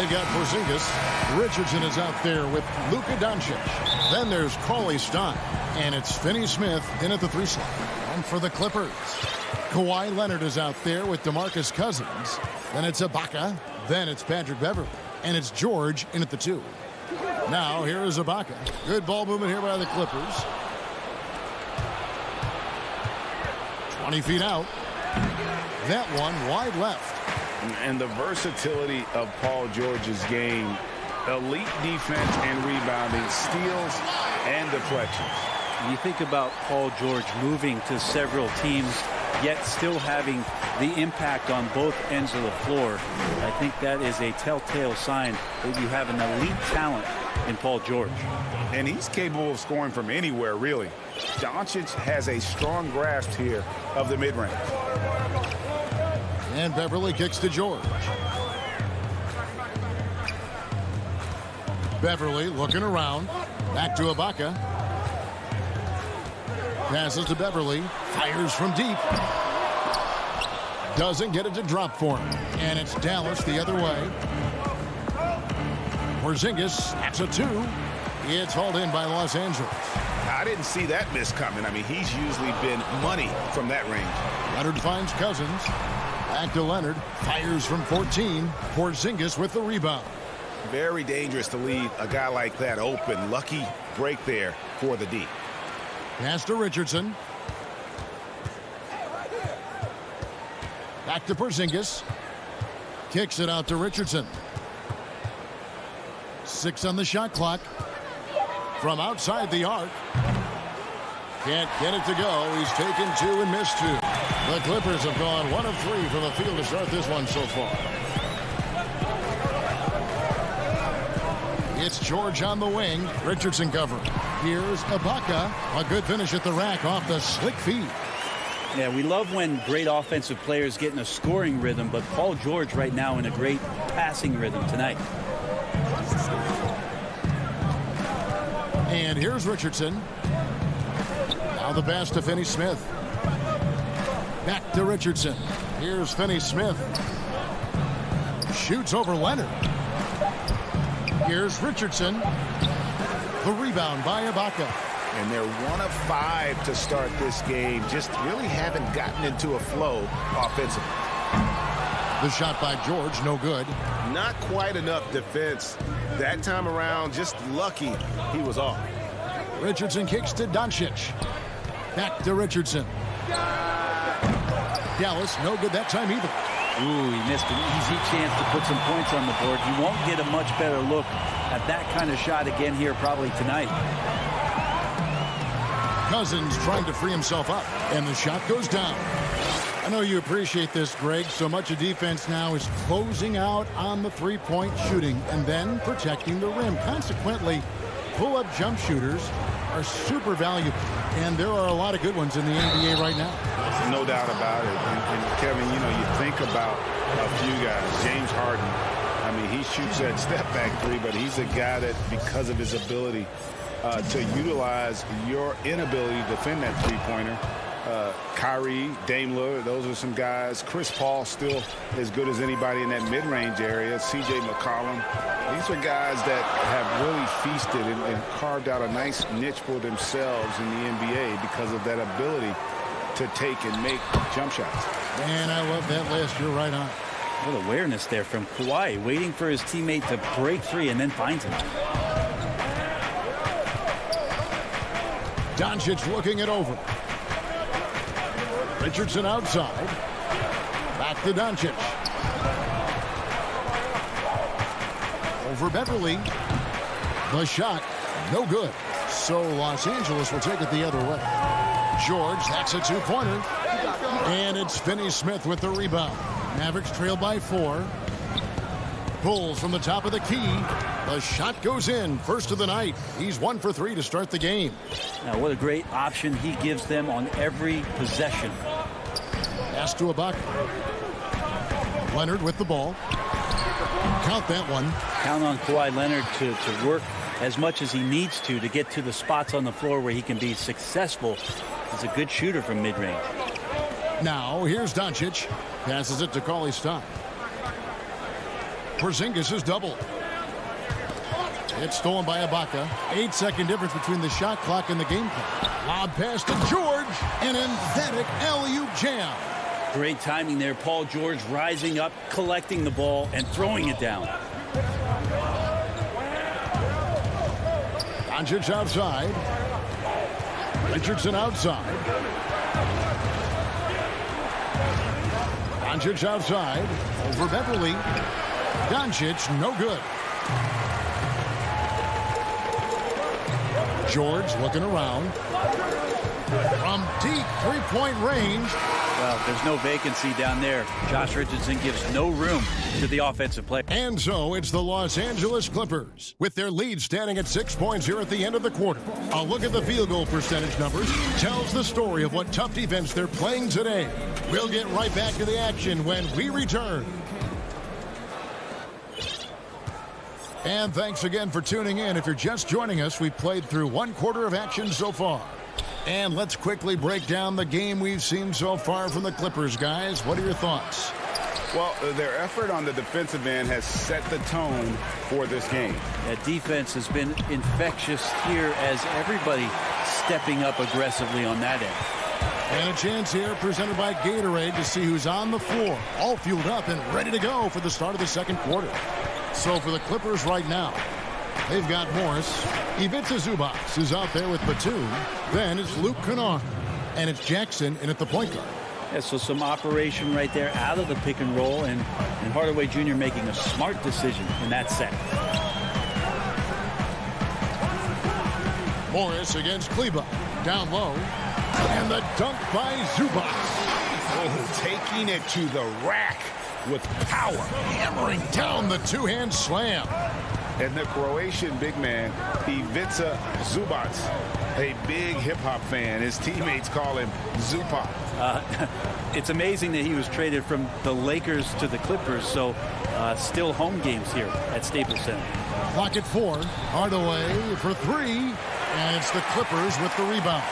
got Porzingis. Richardson is out there with Luka Doncic. Then there's CLA Stein. And it's Finney Smith in at the 3 slot. And for the Clippers, Kawhi Leonard is out there with DeMarcus Cousins. Then it's Ibaka. Then it's Patrick Beverley. And it's George in at the 2. Now here is Ibaka. Good ball movement here by the Clippers. 20 feet out. That one wide left. And the versatility of Paul George's game. Elite defense and rebounding, steals and deflections. You think about Paul George moving to several teams, yet still having the impact on both ends of the floor. I think that is a telltale sign that you have an elite talent in Paul George. And he's capable of scoring from anywhere, really. Doncic has a strong grasp here of the mid-range. And Beverley kicks to George. Beverley looking around. Back to Ibaka. Passes to Beverley. Fires from deep. Doesn't get it to drop for him. And it's Dallas the other way. Porzingis snaps a 2. It's hauled in by Los Angeles. I didn't see that miss coming. I mean, he's usually been money from that range. Leonard finds Cousins. Back to Leonard. Fires from 14. Porzingis with the rebound. Very dangerous to leave a guy like that open. Lucky break there for the D. Pass to Richardson. Back to Porzingis. Kicks it out to Richardson. 6 on the shot clock. From outside the arc. Can't get it to go. He's taken 2 and missed 2. The Clippers have gone 1 of 3 from the field to start this one so far. It's George on the wing. Richardson covering. Here's Ibaka. A good finish at the rack off the slick feed. Yeah, we love when great offensive players get in a scoring rhythm, but Paul George right now in a great passing rhythm tonight. And here's Richardson. Now the pass to Finney Smith. Back to Richardson. Here's Finney Smith. Shoots over Leonard. Here's Richardson. The rebound by Ibaka. And they're 1 of 5 to start this game. Just really haven't gotten into a flow offensively. The shot by George, no good. Not quite enough defense. That time around, just lucky he was off. Richardson kicks to Doncic. Back to Richardson. Dallas, no good that time either. Ooh, he missed an easy chance to put some points on the board. You won't get a much better look at that kind of shot again here probably tonight. Cousins trying to free himself up, and the shot goes down. I know you appreciate this, Greg. So much of defense now is closing out on the three-point shooting and then protecting the rim. Consequently, pull-up jump shooters are super valuable, and there are a lot of good ones in the NBA right now. No doubt about it. And Kevin, you know, you think about a few guys. James Harden, I mean, he shoots that step-back 3, but he's a guy that, because of his ability to utilize your inability to defend that three-pointer, Kyrie, Dame Lillard, those are some guys. Chris Paul still as good as anybody in that mid-range area. C.J. McCollum. These are guys that have really feasted and carved out a nice niche for themselves in the NBA because of that ability to take and make jump shots. And I love that last. You're right on. What awareness there from Kawhi, waiting for his teammate to break free and then finds him. Doncic looking it over. Richardson outside. Back to Doncic. Over Beverley. The shot, no good. So Los Angeles will take it the other way. George, that's a two-pointer. And it's Finney Smith with the rebound. Mavericks trail by 4. Pulls from the top of the key. The shot goes in. First of the night. He's 1 for 3 to start the game. Now, what a great option he gives them on every possession. Pass to Ibaka. Leonard with the ball. Count that one. Count on Kawhi Leonard to work as much as he needs to get to the spots on the floor where he can be successful. He's a good shooter from mid-range. Now, here's Doncic. Passes it to CLA Stein. Porzingis is doubled. It's stolen by Ibaka. 8-second difference between the shot clock and the game clock. Lob pass to George. An emphatic alley-oop jam. Great timing there. Paul George rising up, collecting the ball, and throwing it down. Doncic outside. Richardson outside. Doncic outside. Over Beverly. Doncic, no good. George looking around. From deep three-point range. Well, there's no vacancy down there. Josh Richardson gives no room to the offensive play. And so it's the Los Angeles Clippers with their lead standing at 6 points here at the end of the quarter. A look at the field goal percentage numbers tells the story of what tough defense they're playing today. We'll get right back to the action when we return. And thanks again for tuning in. If you're just joining us, we've played through one quarter of action so far. And let's quickly break down the game we've seen so far from the Clippers, guys. What are your thoughts? Well, their effort on the defensive end has set the tone for this game. That defense has been infectious here as everybody stepping up aggressively on that end. And a chance here presented by Gatorade to see who's on the floor, all fueled up and ready to go for the start of the second quarter. So for the Clippers right now, they've got Morris. Ivica Zubac is out there with Batum. Then it's Luke Kennard. And it's Jackson in at the point guard. Yeah, so some operation right there out of the pick and roll. And Hardaway Jr. making a smart decision in that set. Morris against Kleba. Down low. And the dunk by Zubac. Oh, taking it to the rack with power. Hammering down the two-hand slam. And the Croatian big man, Ivica Zubac, a big hip-hop fan. His teammates call him Zupac. It's amazing that he was traded from the Lakers to the Clippers, so still home games here at Staples Center. Clock at 4. Hardaway for 3. And it's the Clippers with the rebound.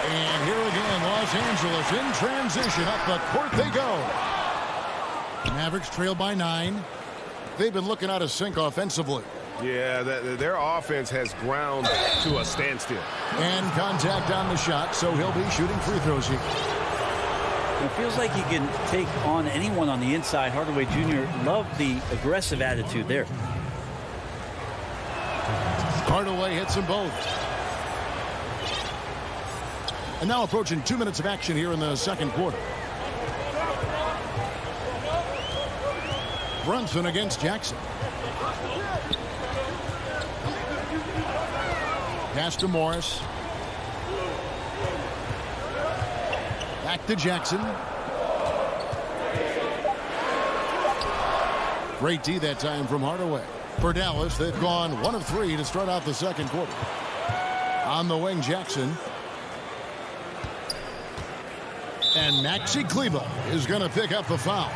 And here again, Los Angeles in transition. Up the court they go. Mavericks trail by 9. They've been looking out of sync offensively. Yeah, their offense has ground to a standstill. And contact on the shot, so he'll be shooting free throws here. It feels like he can take on anyone on the inside. Hardaway Jr. loved the aggressive attitude there. Hardaway hits them both. And now approaching 2 minutes of action here in the second quarter. Brunson against Jackson. Pass to Morris. Back to Jackson. Great D that time from Hardaway. For Dallas, they've gone 1 of 3 to start out the second quarter. On the wing, Jackson. And Maxi Kleber is going to pick up the foul.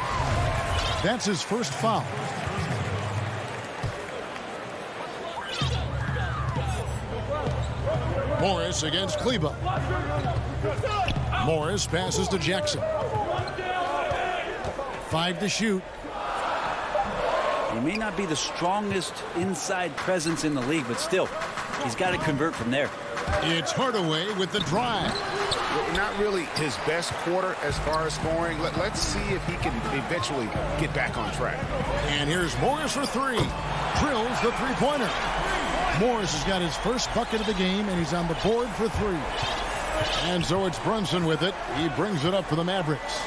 That's his first foul. Morris against Kleber. Morris passes to Jackson. 5 to shoot. He may not be the strongest inside presence in the league, but still, he's got to convert from there. It's Hardaway with the drive. Not really his best quarter as far as scoring. Let's see if he can eventually get back on track. And here's Morris for 3. Drills the three-pointer. Morris has got his first bucket of the game, and he's on the board for 3. And so it's Brunson with it. He brings it up for the Mavericks.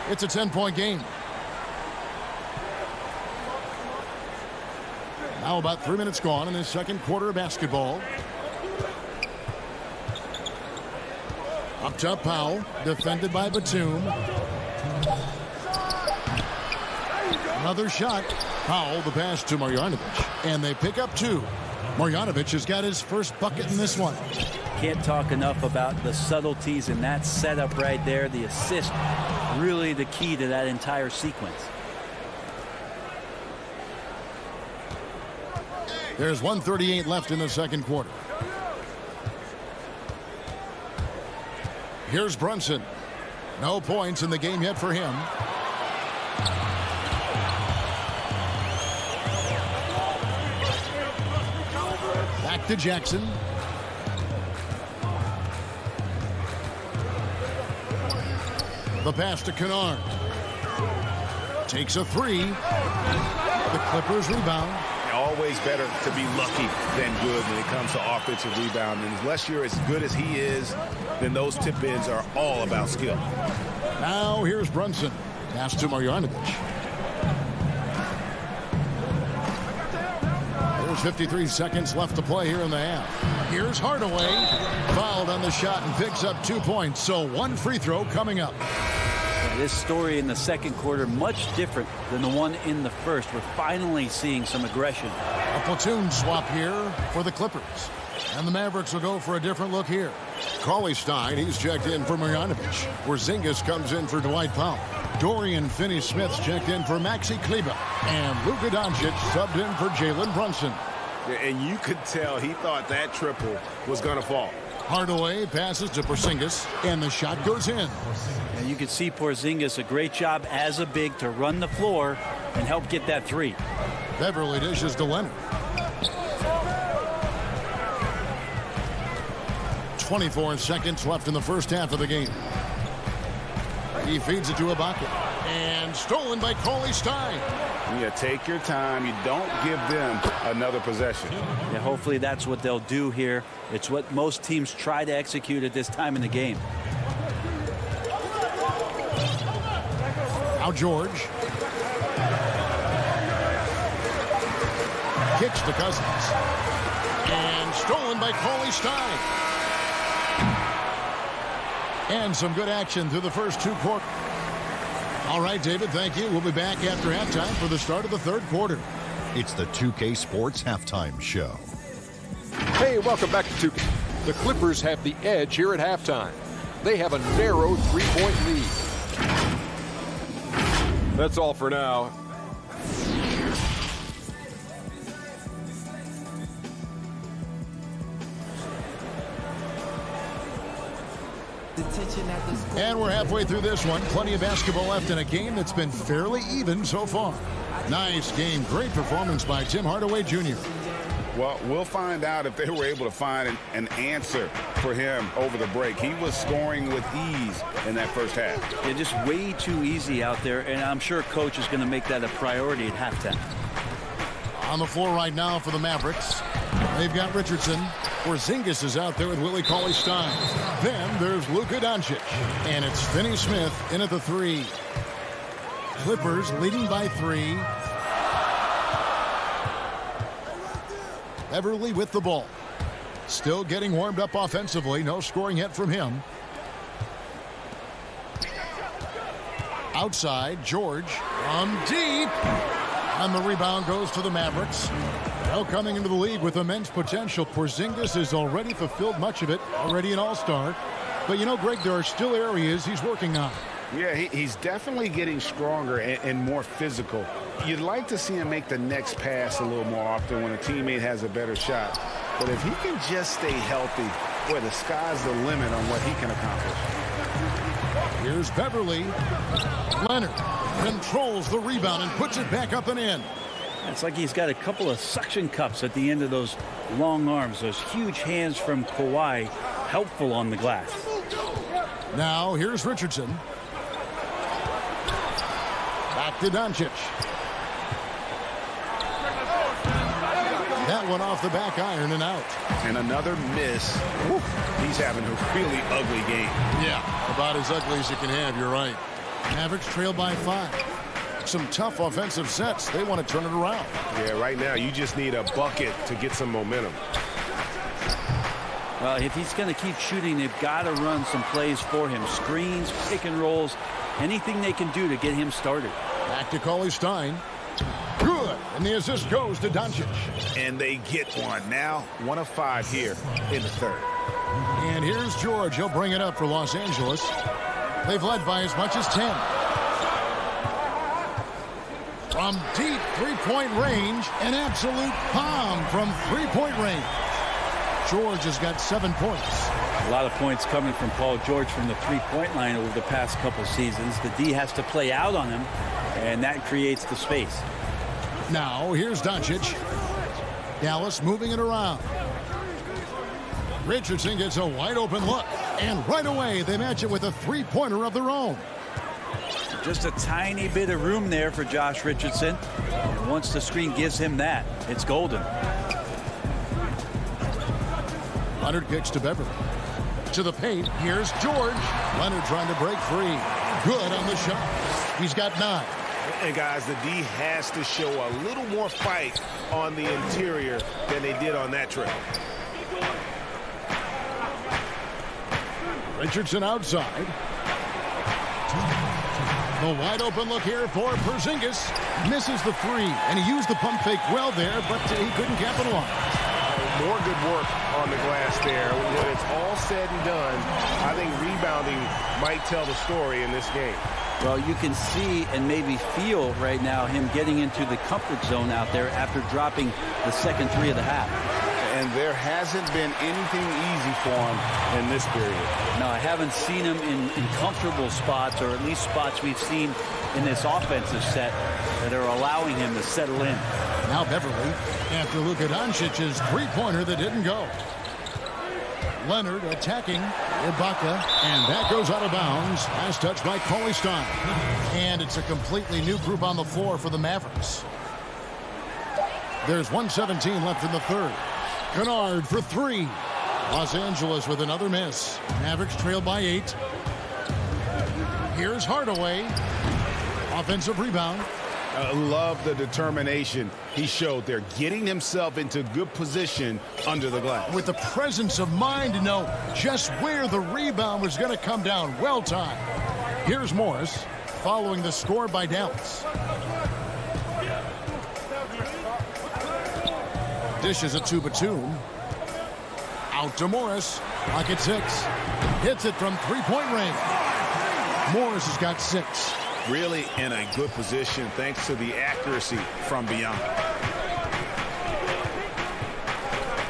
It's a 10-point game. Now about 3 minutes gone in the second quarter of basketball. Up top, Powell, defended by Batum. Another shot. Powell, the pass to Marjanovic. And they pick up 2. Marjanovic has got his first bucket in this one. Can't talk enough about the subtleties in that setup right there. The assist, really the key to that entire sequence. There's 1:38 left in the second quarter. Here's Brunson. No points in the game yet for him. Back to Jackson. The pass to Kennard. Takes a three. The Clippers rebound. Always better to be lucky than good when it comes to offensive rebound. And unless you're as good as he is, then those tip-ins are all about skill. Now here's Brunson. Pass to Marjanovic. There's 53 seconds left to play here in the half. Here's Hardaway. Fouled on the shot and picks up 2 points. So one free throw coming up. This story in the second quarter much different than the one in the first. We're finally seeing some aggression. A platoon swap here for the Clippers. And the Mavericks will go for a different look here. Cauley-Stein, he's checked in for Marjanovic. Porzingis comes in for Dwight Powell. Dorian Finney-Smith's checked in for Maxi Kleber. And Luka Doncic subbed in for Jalen Brunson. And you could tell he thought that triple was going to fall. Hardaway passes to Porzingis, and the shot goes in. And you can see Porzingis, a great job as a big to run the floor and help get that three. Beverly dishes to Leonard. 24 seconds left in the first half of the game. He feeds it to Ibaka. And stolen by Cauley-Stein. Yeah, take your time. You don't give them another possession. Yeah, hopefully that's what they'll do here. It's what most teams try to execute at this time in the game. Now George. Kicks to Cousins. And stolen by Cauley-Stein. And some good action through the first 2 quarters. All right, David, thank you. We'll be back after halftime for the start of the third quarter. It's the 2K Sports Halftime Show. Hey, welcome back to 2K. The Clippers have the edge here at halftime. They have a narrow 3-point lead. That's all for now. And we're halfway through this one. Plenty of basketball left in a game that's been fairly even so far. Nice game. Great performance by Tim Hardaway Jr. Well, we'll find out if they were able to find an answer for him over the break. He was scoring with ease in that first half. Yeah, just way too easy out there, and I'm sure Coach is going to make that a priority at halftime. On the floor right now for the Mavericks. They've got Richardson. Porzingis is out there with Willie Cauley-Stein. Then there's Luka Doncic. And it's Finney-Smith in at the 3. Clippers leading by 3. Beverly with the ball. Still getting warmed up offensively. No scoring yet from him. Outside, George from deep. And the rebound goes to the Mavericks. Well, coming into the league with immense potential, Porzingis has already fulfilled much of it, already an all-star. But, you know, Greg, there are still areas he's working on. Yeah, he's definitely getting stronger and more physical. You'd like to see him make the next pass a little more often when a teammate has a better shot. But if he can just stay healthy, boy, the sky's the limit on what he can accomplish. Here's Beverly. Leonard controls the rebound and puts it back up and in. It's like he's got a couple of suction cups at the end of those long arms. Those huge hands from Kawhi, helpful on the glass. Now here's Richardson. Back to Doncic. That one off the back iron and out. And another miss. Woo. He's having a really ugly game. Yeah, about as ugly as you can have, you're right. Mavericks trail by 5. Some tough offensive sets. They want to turn it around. Yeah, right now you just need a bucket to get some momentum. Well, if he's going to keep shooting, they've got to run some plays for him. Screens, pick and rolls, anything they can do to get him started. Back to Cauley-Stein. Good. And the assist goes to Doncic. And they get one. Now 1 of 5 here in the third. And here's George. He'll bring it up for Los Angeles. They've led by as much as 10. From deep three-point range, an absolute bomb from three-point range. George has got 7 points. A lot of points coming from Paul George from the three-point line over the past couple seasons. The D has to play out on him, and that creates the space. Now, here's Doncic. Dallas moving it around. Richardson gets a wide open look. And right away, they match it with a three-pointer of their own. Just a tiny bit of room there for Josh Richardson. And once the screen gives him that, it's golden. Leonard kicks to Beverly. To the paint. Here's George. Leonard trying to break free. Good on the shot. He's got 9. And guys, the D has to show a little more fight on the interior than they did on that trip. Richardson outside. The wide open look here for Porzingis. Misses the three, and he used the pump fake well there, but he couldn't capitalize. More good work on the glass there. When it's all said and done, I think rebounding might tell the story in this game. Well, you can see and maybe feel right now him getting into the comfort zone out there after dropping the second three of the half. And there hasn't been anything easy for him in this period. No, I haven't seen him in comfortable spots, or at least spots we've seen in this offensive set that are allowing him to settle in. Now Beverly, after Luka Doncic's three-pointer that didn't go. Leonard attacking Ibaka, and that goes out of bounds. Last touch by Cauley Stein. And it's a completely new group on the floor for the Mavericks. There's 1:17 left in the third. Kennard for 3. Los Angeles with another miss. Mavericks trail by 8. Here's Hardaway. Offensive rebound. Love the determination he showed there, getting himself into good position under the glass. With the presence of mind to know just where the rebound was going to come down. Well timed. Here's Morris following the score by Dallas. Dishes it to Batum. Out to Morris. Clock at 6. Hits it from three-point range. Morris has got 6. Really in a good position thanks to the accuracy from beyond.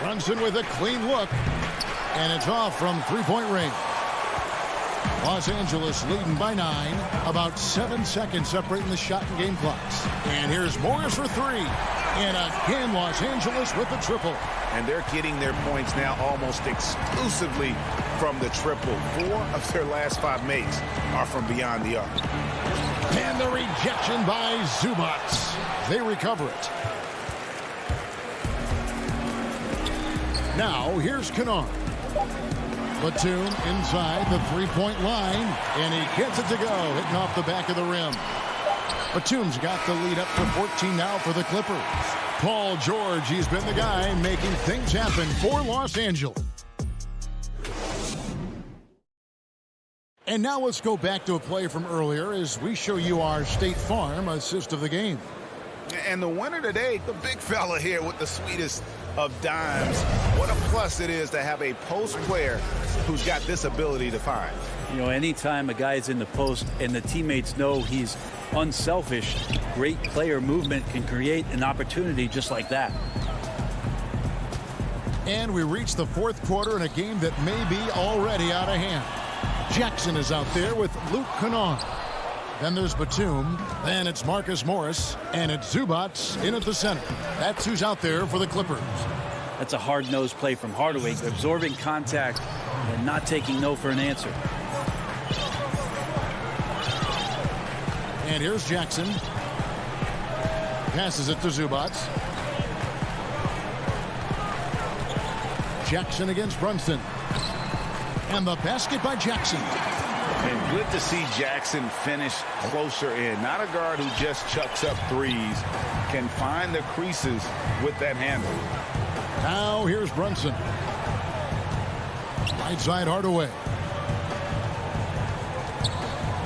Brunson with a clean look. And it's off from three-point range. Los Angeles leading by 9. About 7 seconds separating the shot and game clocks. And here's Morris for 3. And again, Los Angeles with the triple. And they're getting their points now almost exclusively from the triple. 4 of their last 5 makes are from beyond the arc. And the rejection by Zubac. They recover it. Now, here's Kennard. Batum inside the three-point line. And he gets it to go, hitting off the back of the rim. Batum's got the lead up to 14 now for the Clippers. Paul George, he's been the guy making things happen for Los Angeles. And now let's go back to a play from earlier as we show you our State Farm assist of the game. And the winner today, the big fella here with the sweetest of dimes. What a plus it is to have a post player who's got this ability to find. You know, anytime a guy's in the post and the teammates know he's unselfish, great player movement can create an opportunity just like that. And we reach the fourth quarter in a game that may be already out of hand. Jackson is out there with Luke Kennard. Then there's Batum. Then it's Marcus Morris. And it's Zubac in at the center. That's who's out there for the Clippers. That's a hard-nosed play from Hardaway, absorbing contact and not taking no for an answer. And here's Jackson. Passes it to Zubac. Jackson against Brunson. And the basket by Jackson. And good to see Jackson finish closer in. Not a guard who just chucks up threes. Can find the creases with that handle. Now here's Brunson. Right side Hardaway.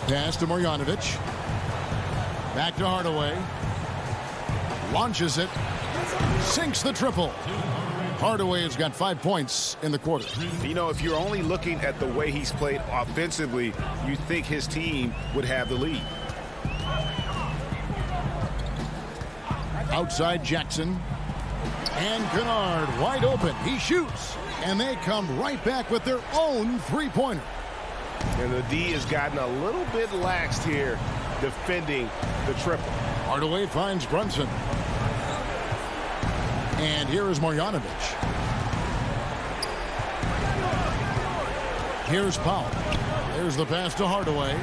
Pass to Marjanovic. Back to Hardaway. Launches it. Sinks the triple. Hardaway has got 5 points in the quarter. You know, if you're only looking at the way he's played offensively, you think his team would have the lead. Outside Jackson. And Kennard wide open. He shoots. And they come right back with their own three-pointer. And the D has gotten a little bit laxed here defending the triple. Hardaway finds Brunson. And here is Marjanovic. Here's Powell. There's the pass to Hardaway.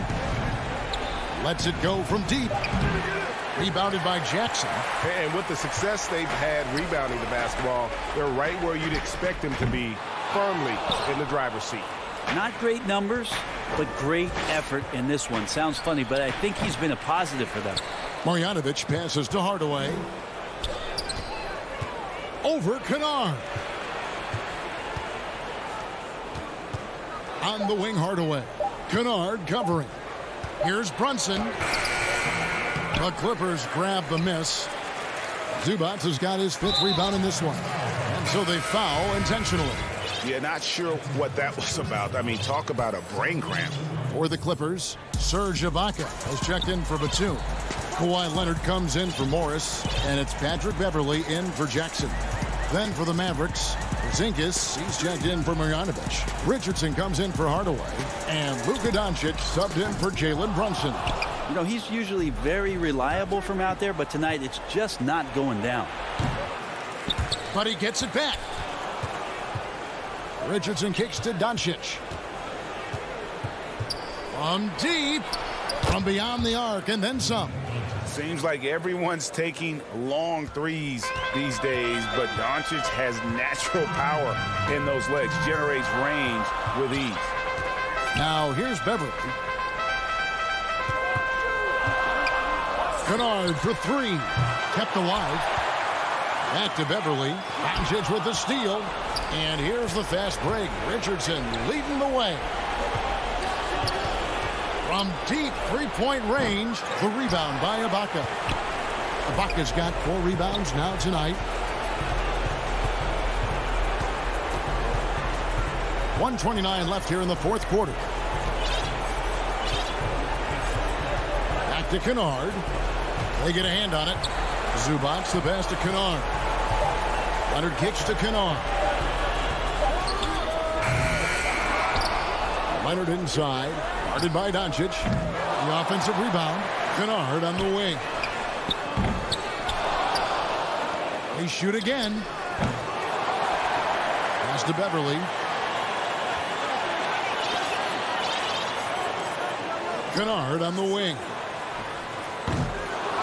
Lets it go from deep. Rebounded by Jackson. And with the success they've had rebounding the basketball, they're right where you'd expect them to be, firmly in the driver's seat. Not great numbers, but great effort in this one. Sounds funny, but I think he's been a positive for them. Marjanovic passes to Hardaway. Over Kennard. On the wing, Hardaway. Kennard covering. Here's Brunson. The Clippers grab the miss. Zubac has got his 5th rebound in this one. And so they foul intentionally. Yeah, not sure what that was about. I mean, talk about a brain cramp. For the Clippers, Serge Ibaka has checked in for Batum. Kawhi Leonard comes in for Morris, and it's Patrick Beverley in for Jackson. Then for the Mavericks, Porzingis, he's checked in for Marjanovic. Richardson comes in for Hardaway, and Luka Doncic subbed in for Jalen Brunson. You know, he's usually very reliable from out there, but tonight it's just not going down. But he gets it back. Richardson kicks to Doncic. From deep, from beyond the arc, and then some. Seems like everyone's taking long threes these days, but Doncic has natural power in those legs, generates range with ease. Now here's Beverley. Kennard for 3. Kept alive. Back to Beverley. Doncic with the steal. And here's the fast break. Richardson leading the way. From deep three-point range, the rebound by Ibaka. Ibaka's got 4 rebounds now tonight. 1:29 left here in the 4th quarter. Back to Kennard. They get a hand on it. Zubac, the pass to Kennard. Leonard kicks to Kennard. Leonard inside. Guarded by Doncic. The offensive rebound. Kennard on the wing. They shoot again. Pass to Beverley. Kennard on the wing.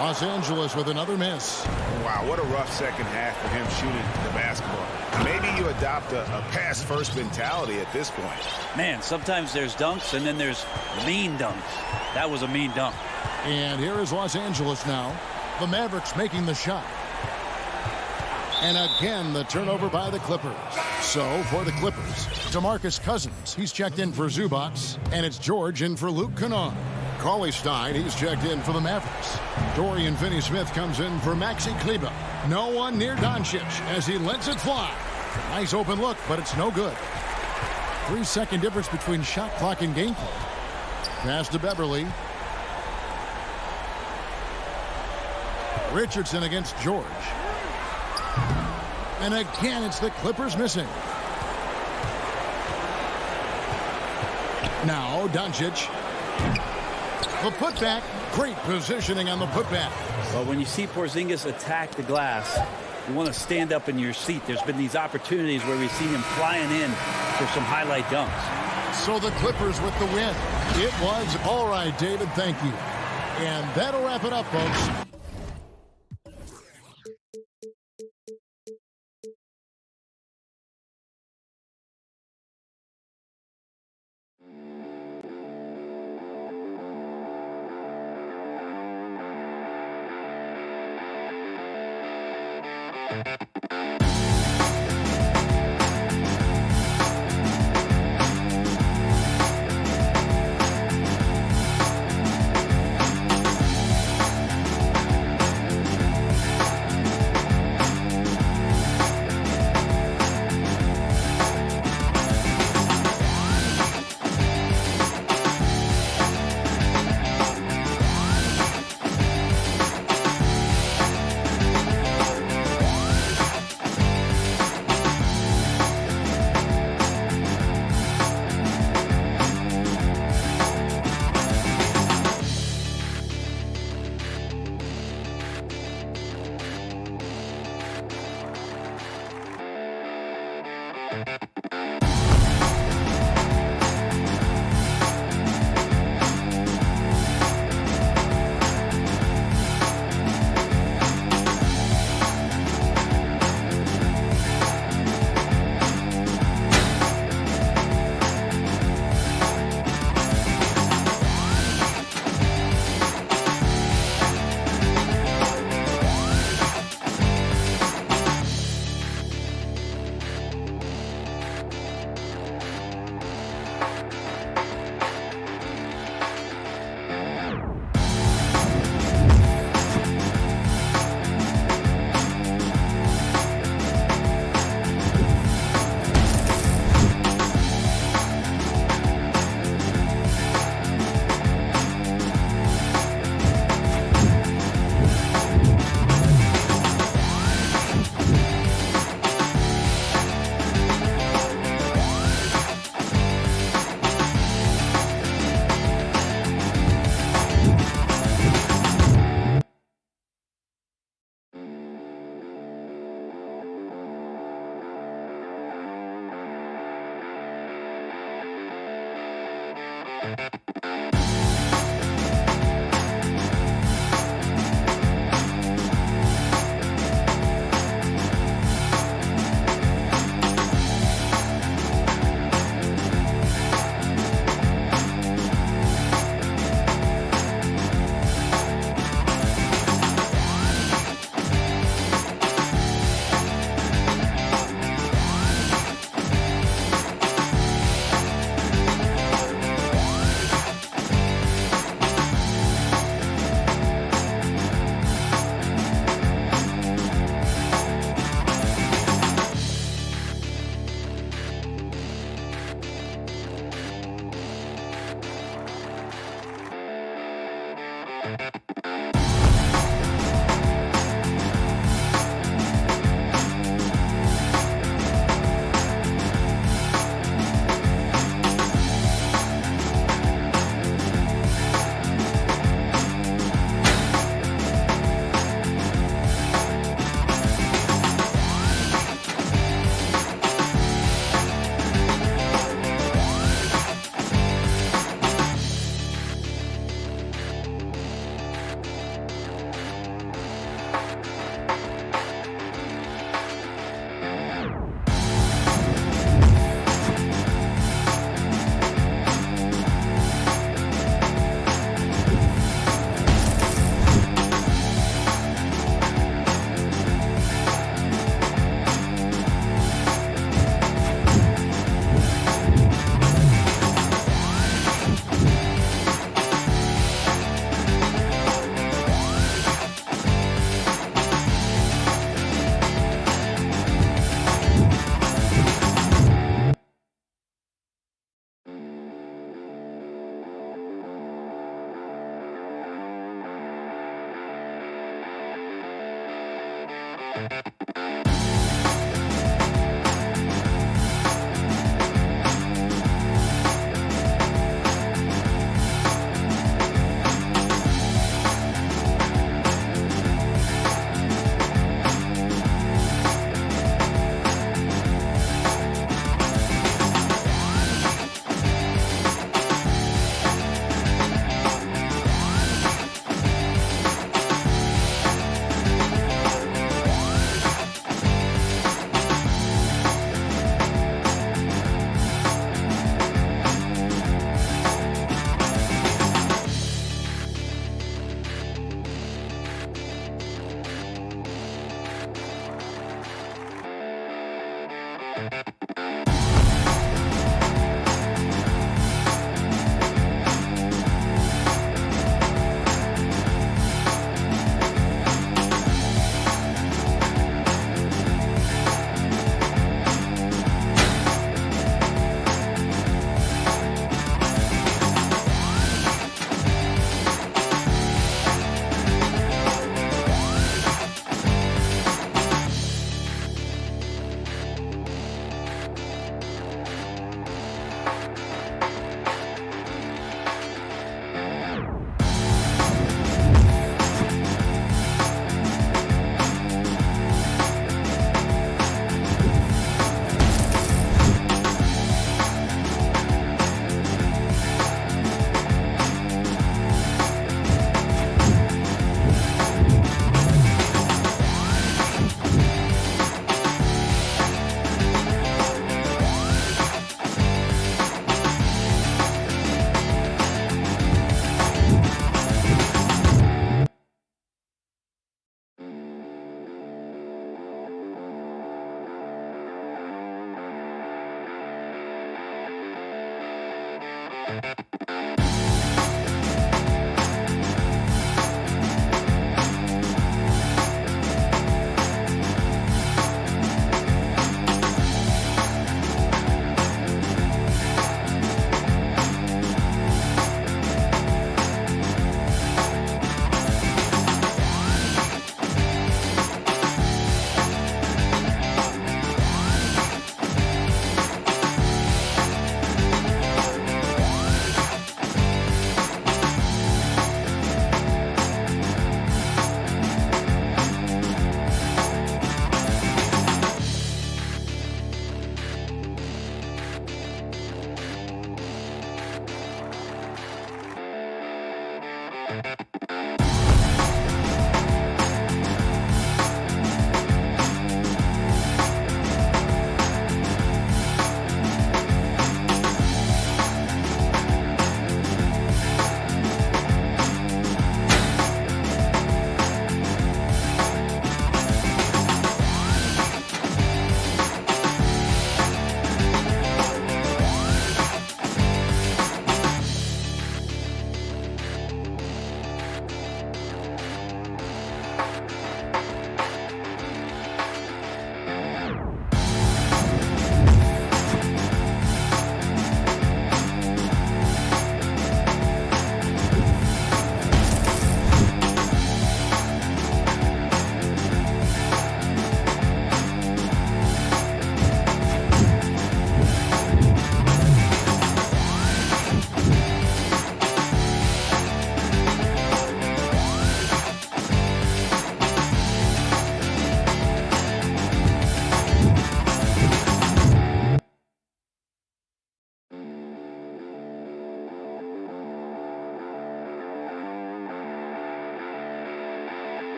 Los Angeles with another miss. Wow, what a rough second half for him shooting the basketball. Maybe you adopt a pass-first mentality at this point. Man, sometimes there's dunks and then there's mean dunks. That was a mean dunk. And here is Los Angeles now. The Mavericks making the shot. And again, the turnover by the Clippers. So, for the Clippers, DeMarcus Cousins, he's checked in for Zubac. And it's George in for Luke Kennard. Cauley Stein, he's checked in for the Mavericks. Dorian Finney-Smith comes in for Maxi Kleber. No one near Doncic as he lets it fly. Nice open look, but it's no good. 3-second difference between shot clock and game clock. Pass to Beverley. Richardson against George. And again, it's the Clippers missing. Now, Doncic. The putback. Great positioning on the putback. Well, when you see Porzingis attack the glass, you want to stand up in your seat. There's been these opportunities where we've seen him flying in for some highlight dunks. So the Clippers with the win. It was all right, David. Thank you. And that'll wrap it up, folks.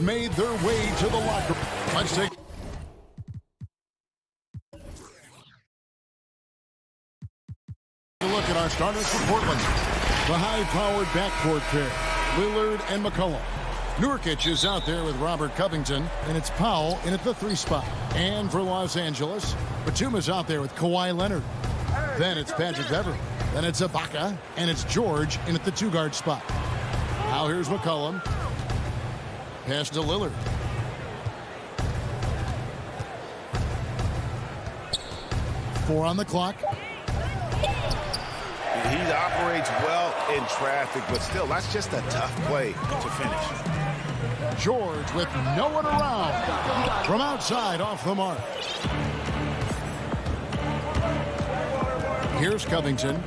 Made their way to the locker room. Let's take a look at our starters for Portland. The high-powered backcourt pair, Lillard and McCollum. Nurkic is out there with Robert Covington, and it's Powell in at the 3 spot. And for Los Angeles, Batum is out there with Kawhi Leonard. Then it's Patrick Beverley. Then it's Ibaka, and it's George in at the 2 guard spot. Now here's McCollum. Pass to Lillard. Four on the clock. He operates well in traffic, but still, that's just a tough play to finish. George with no one around. From outside, off the mark. Here's Covington.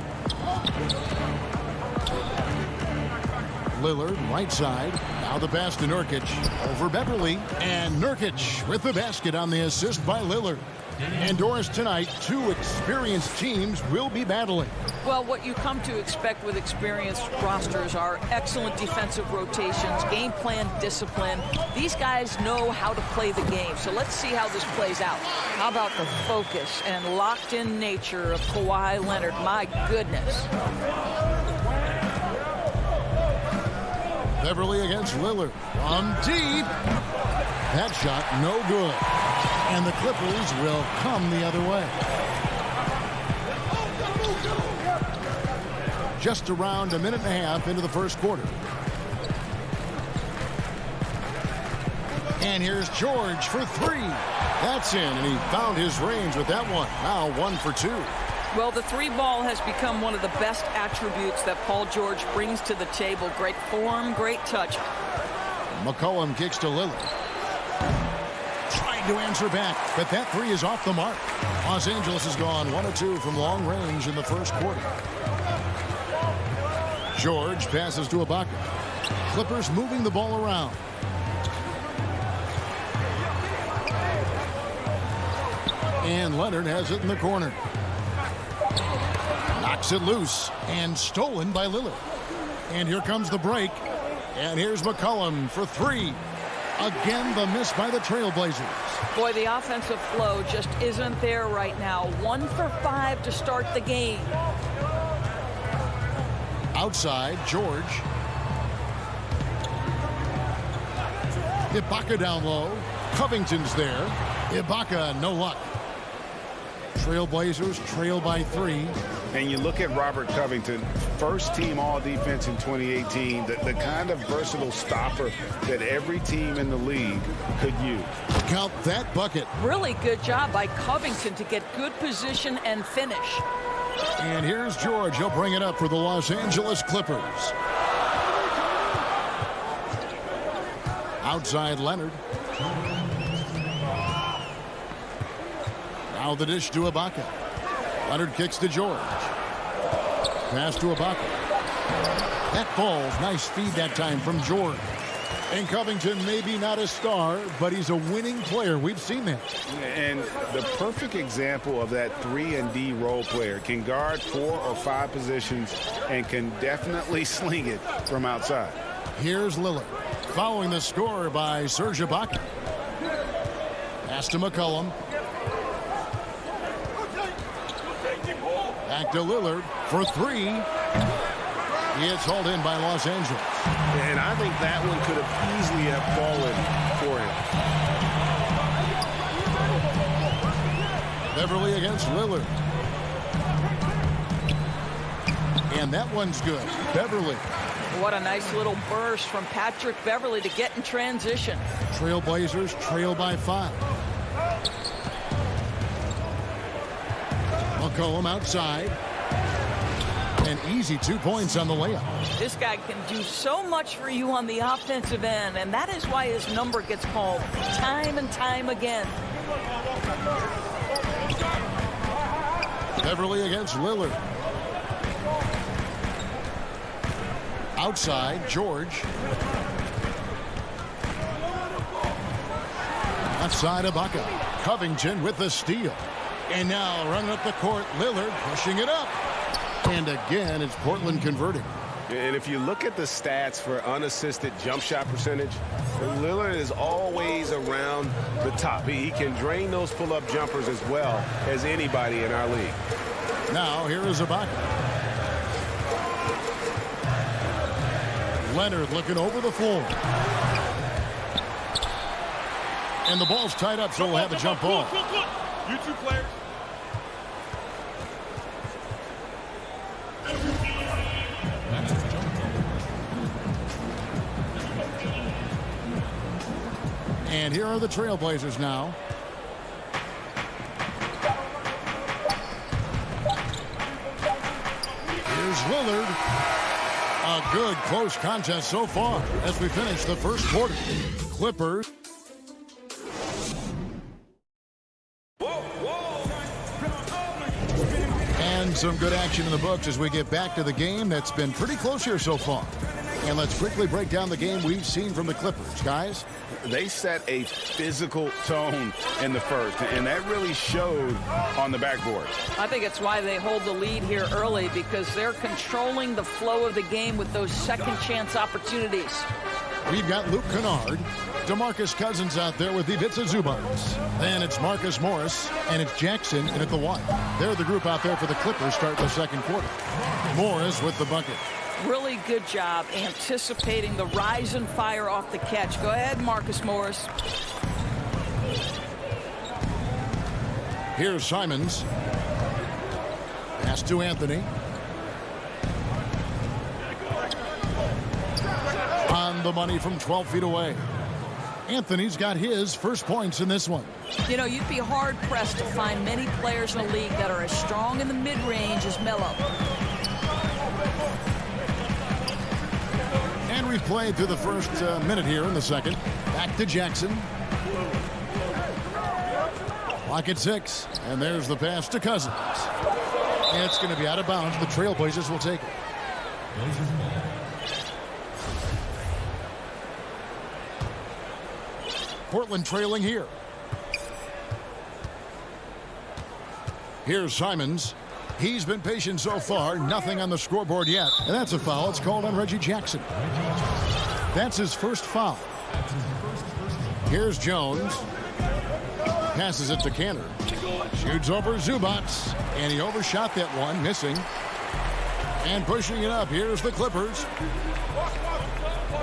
Lillard, right side. Now the pass to Nurkic. Over Beverly. And Nurkic with the basket on the assist by Lillard. And Doris, tonight, two experienced teams will be battling. Well, what you come to expect with experienced rosters are excellent defensive rotations, game plan discipline. These guys know how to play the game. So let's see how this plays out. How about the focus and locked-in nature of Kawhi Leonard? My goodness. Beverly against Lillard. From deep. That shot no good. And the Clippers will come the other way. Just around a minute and a half into the first quarter. And here's George for three. That's in, and he found his range with that one. Now 1 for 2. Well, the three ball has become one of the best attributes that Paul George brings to the table. Great form, great touch. McCollum kicks to Lillard. Trying to answer back, but that three is off the mark. Los Angeles has gone 1 of 2 from long range in the first quarter. George passes to Ibaka. Clippers moving the ball around. And Leonard has it in the corner. Knocks it loose and stolen by Lillard. And here comes the break. And here's McCollum for three. Again, the miss by the Trailblazers. Boy, the offensive flow just isn't there right now. 1 for 5 to start the game. Outside, George. Ibaka down low. Covington's there. Ibaka, no luck. Trailblazers trail by 3. And you look at Robert Covington, first team all-defense in 2018, the kind of versatile stopper that every team in the league could use. Count that bucket. Really good job by Covington to get good position and finish. And here's George. He'll bring it up for the Los Angeles Clippers. Outside Leonard. Now the dish to Ibaka. Leonard kicks to George. Pass to Ibaka. That falls. Nice feed that time from George. And Covington maybe not a star, but he's a winning player. We've seen that. And the perfect example of that 3-and-D role player can guard 4 or 5 positions and can definitely sling it from outside. Here's Lillard. Following the score by Serge Ibaka. Pass to McCollum. Back to Lillard for 3. It's hauled in by Los Angeles. And I think that one could have easily have fallen for him. Beverly against Lillard. And that one's good. Beverly. What a nice little burst from Patrick Beverly to get in transition. Trailblazers trail by 5. McCollum outside. An easy 2 points on the layup. This guy can do so much for you on the offensive end, and that is why his number gets called time and time again. Beverly against Lillard. Outside, George. Outside, Ibaka. Covington with the steal. And now running up the court, Lillard pushing it up. And again, it's Portland converting. And if you look at the stats for unassisted jump shot percentage, Lillard is always around the top. He can drain those pull-up jumpers as well as anybody in our league. Now, here is Ibaka. Leonard looking over the floor. And the ball's tied up, so we'll have a jump ball. You two players. And here are the Trailblazers now. Here's Lillard. A good close contest so far as we finish the first quarter. Clippers. And some good action in the books as we get back to the game that's been pretty close here so far. And let's quickly break down the game we've seen from the Clippers, guys. They set a physical tone in the first, and that really showed on the backboard. I think it's why they hold the lead here early, because they're controlling the flow of the game with those second chance opportunities. We've got Luke Kennard, DeMarcus Cousins out there with Ivica Zubac. Then it's Marcus Morris, and it's Jackson in at the one. They're the group out there for the Clippers starting the second quarter. Morris with the bucket. Really good job anticipating the rise and fire off the catch. Go ahead, Marcus Morris. Here's Simons. Pass to Anthony. On the money from 12 feet away. Anthony's got his first points in this one. You know, you'd be hard-pressed to find many players in the league that are as strong in the mid-range as Melo. And we've played through the first minute here in the second. Back to Jackson. Clock at 6. And there's the pass to Cousins. And it's going to be out of bounds. The Trailblazers will take it. Portland trailing here. Here's Simons. He's been patient so far. Nothing on the scoreboard yet. And that's a foul. It's called on Reggie Jackson. That's his first foul. Here's Jones. Passes it to Canner. Shoots over Zubac. And he overshot that one, missing. And pushing it up. Here's the Clippers.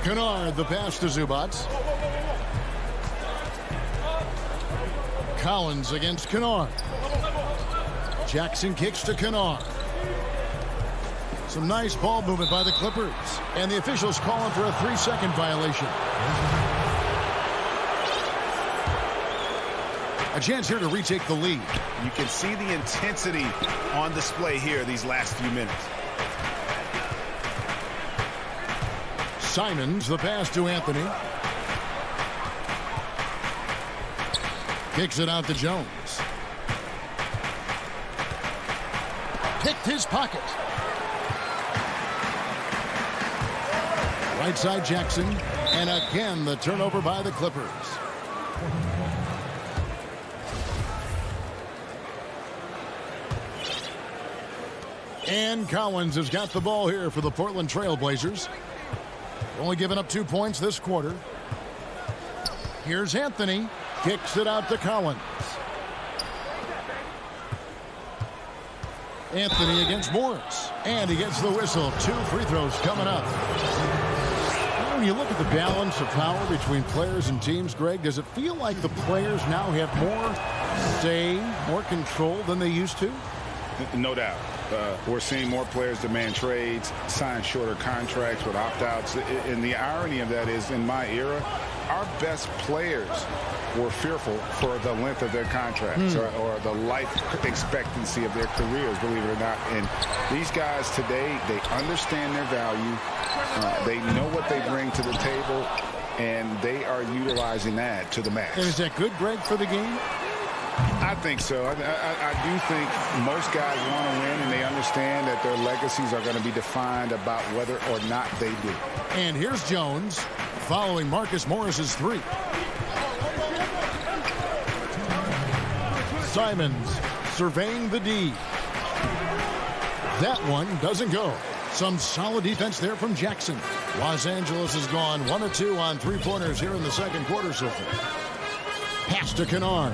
Kennard, the pass to Zubac. Collins against Kennard. Jackson kicks to Kennard. Some nice ball movement by the Clippers. And the officials calling for a 3-second violation. A chance here to retake the lead. You can see the intensity on display here these last few minutes. Simons, the pass to Anthony. Kicks it out to Jones. Picked his pocket. Right side Jackson. And again the turnover by the Clippers. And Collins has got the ball here for the Portland Trailblazers. Only giving up 2 points this quarter. Here's Anthony. Kicks it out to Collins. Anthony against Morris. And he gets the whistle. 2 free throws coming up. When you look at the balance of power between players and teams, Greg, does it feel like the players now have more say, more control than they used to? No doubt. We're seeing more players demand trades, sign shorter contracts with opt-outs. And the irony of that is, in my era, our best players were fearful for the length of their contracts or the life expectancy of their careers, believe it or not. And these guys today, they understand their value. They know what they bring to the table, and they are utilizing that to the max. And is that good, Greg, for the game? I think so. I do think most guys want to win, and they understand that their legacies are going to be defined about whether or not they do. And here's Jones following Marcus Morris's 3. Simons surveying the D. That one doesn't go. Some solid defense there from Jackson. Los Angeles has gone 1 of 2 on 3-pointers here in the second quarter so far. Pass to Kennard.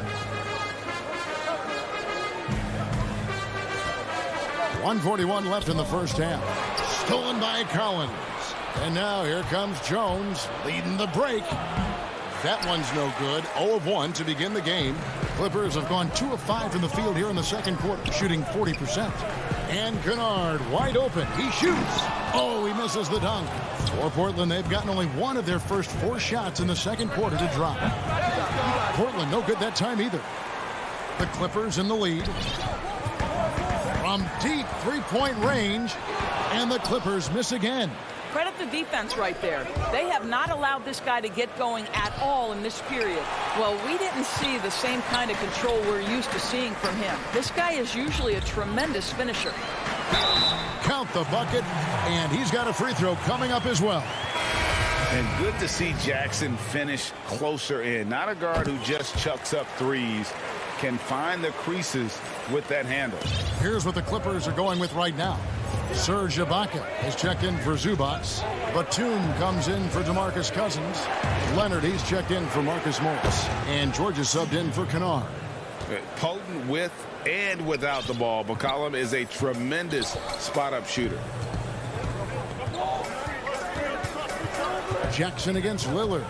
1:41 left in the first half. Stolen by Collins. And now here comes Jones leading the break. That one's no good. 0 of 1 to begin the game. Clippers have gone 2 of 5 from the field here in the second quarter, shooting 40%. And Kennard wide open. He shoots. Oh, he misses the dunk. For Portland, they've gotten only one of their first 4 shots in the second quarter to drop. Portland, no good that time either. The Clippers in the lead. From deep three-point range, and the Clippers miss again. Credit the defense right there. They have not allowed this guy to get going at all in this period. Well, we didn't see the same kind of control we're used to seeing from him. This guy is usually a tremendous finisher. Count the bucket, and he's got a free throw coming up as well. And good to see Jackson finish closer in. Not a guard who just chucks up threes. Can find the creases with that handle. Here's what the Clippers are going with right now. Serge Ibaka has checked in for Zubats. Batum comes in for DeMarcus Cousins. Leonard, he's checked in for Marcus Morris. And George is subbed in for Kennard. Potent with and without the ball. McCollum is a tremendous spot-up shooter. Jackson against Lillard.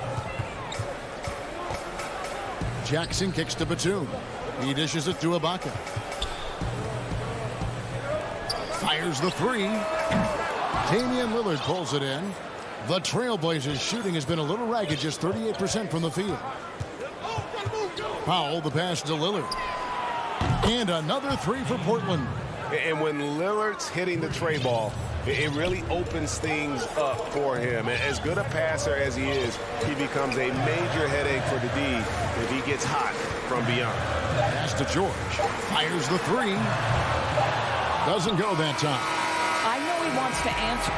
Jackson kicks to Batum. He dishes it to Ibaka. Fires the three. Damian Lillard pulls it in. The Trailblazers shooting has been a little ragged, just 38% from the field. Powell, the pass to Lillard. And another three for Portland. And when Lillard's hitting the tray ball, it really opens things up for him. As good a passer as he is, he becomes a major headache for the D if he gets hot from beyond. Pass to George. Fires the three. Doesn't go that time. I know he wants to answer.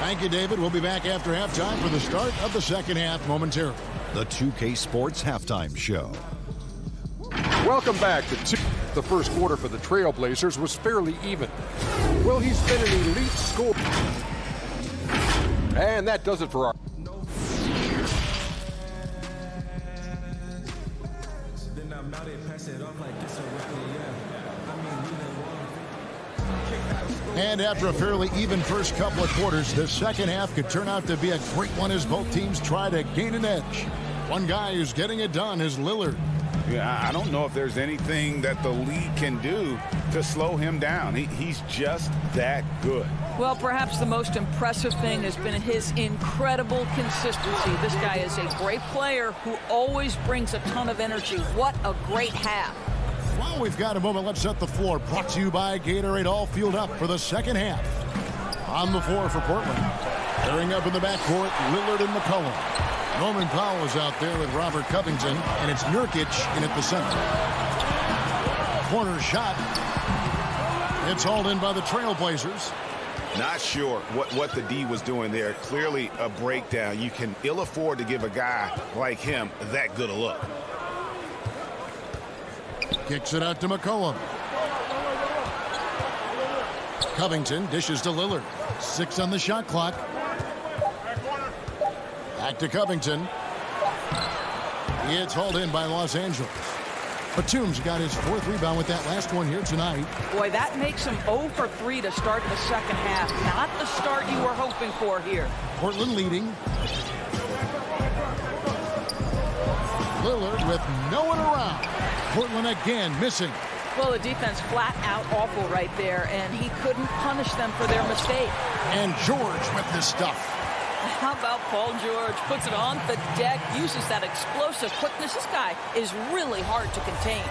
Thank you, David. We'll be back after halftime for the start of the second half momentarily. The 2K Sports Halftime Show. Welcome back to the first quarter for the Trailblazers was fairly even. Well, he's been an elite scorer. And that does it for our... And after a fairly even first couple of quarters, the second half could turn out to be a great one as both teams try to gain an edge. One guy who's getting it done is Lillard. Yeah, I don't know if there's anything that the league can do to slow him down. He's just that good. Well, perhaps the most impressive thing has been his incredible consistency. This guy is a great player who always brings a ton of energy. What a great half. Well, we've got a moment. Let's set the floor. Brought to you by Gatorade. All fueled up for the second half. On the floor for Portland. Clearing up in the backcourt, Lillard and McCollum. Norman Powell is out there with Robert Covington, and it's Nurkic in at the center. Corner shot. It's hauled in by the Trailblazers. Not sure what the D was doing there. Clearly a breakdown. You can ill afford to give a guy like him that good a look. Kicks it out to McCollum. Covington dishes to Lillard. 6 on the shot clock. Back to Covington. It's hauled in by Los Angeles. Batum's got his 4th rebound with that last one here tonight. Boy, that makes him 0 for 3 to start the second half. Not the start you were hoping for here. Portland leading. Lillard with no one around. Portland again missing. Well, the defense flat out awful right there, and he couldn't punish them for their mistake. And George with the stuff. How about Paul George? Puts it on the deck, uses that explosive quickness. This guy is really hard to contain.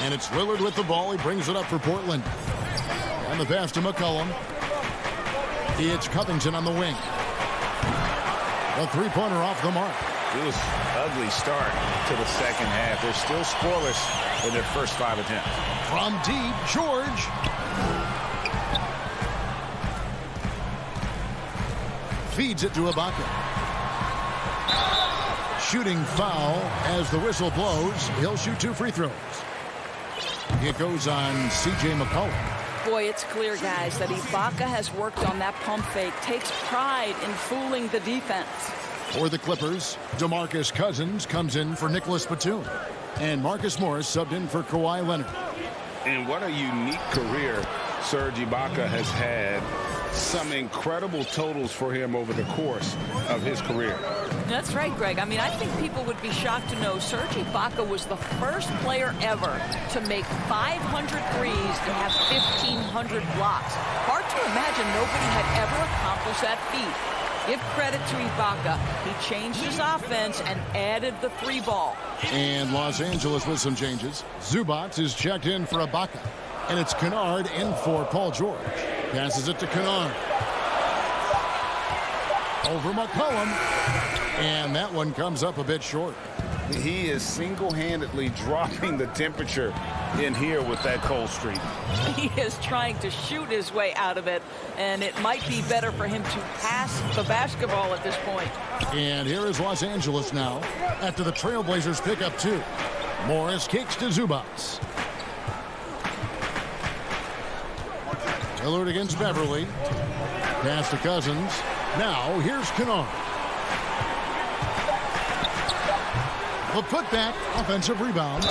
And it's Lillard with the ball. He brings it up for Portland. And the pass to McCollum. It's Covington on the wing. The three-pointer off the mark. It was an ugly start to the second half. They're still scoreless in their first 5 attempts. From deep, George. Feeds it to Ibaka. Shooting foul as the whistle blows. He'll shoot 2 free throws. It goes on C.J. McCollum. Boy, it's clear, guys, that Ibaka has worked on that pump fake. Takes pride in fooling the defense. For the Clippers, DeMarcus Cousins comes in for Nicholas Batum. And Marcus Morris subbed in for Kawhi Leonard. And what a unique career Serge Ibaka has had some incredible totals for him over the course of his career. That's right, Greg. I mean, I think people would be shocked to know Serge Ibaka was the first player ever to make 500 threes and have 1,500 blocks. Hard to imagine nobody had ever accomplished that feat. Give credit to Ibaka. He changed his offense and added the three ball. And Los Angeles with some changes. Zubac is checked in for Ibaka. And it's Kennard in for Paul George. Passes it to Kennard. Over McCollum. And that one comes up a bit short. He is single-handedly dropping the temperature in here with that cold streak. He is trying to shoot his way out of it, and it might be better for him to pass the basketball at this point. And here is Los Angeles now after the Trailblazers pick up 2. Morris kicks to Zubac. Lillard against Beverly. Pass to Cousins. Now here's Kennard. The putback, offensive rebound.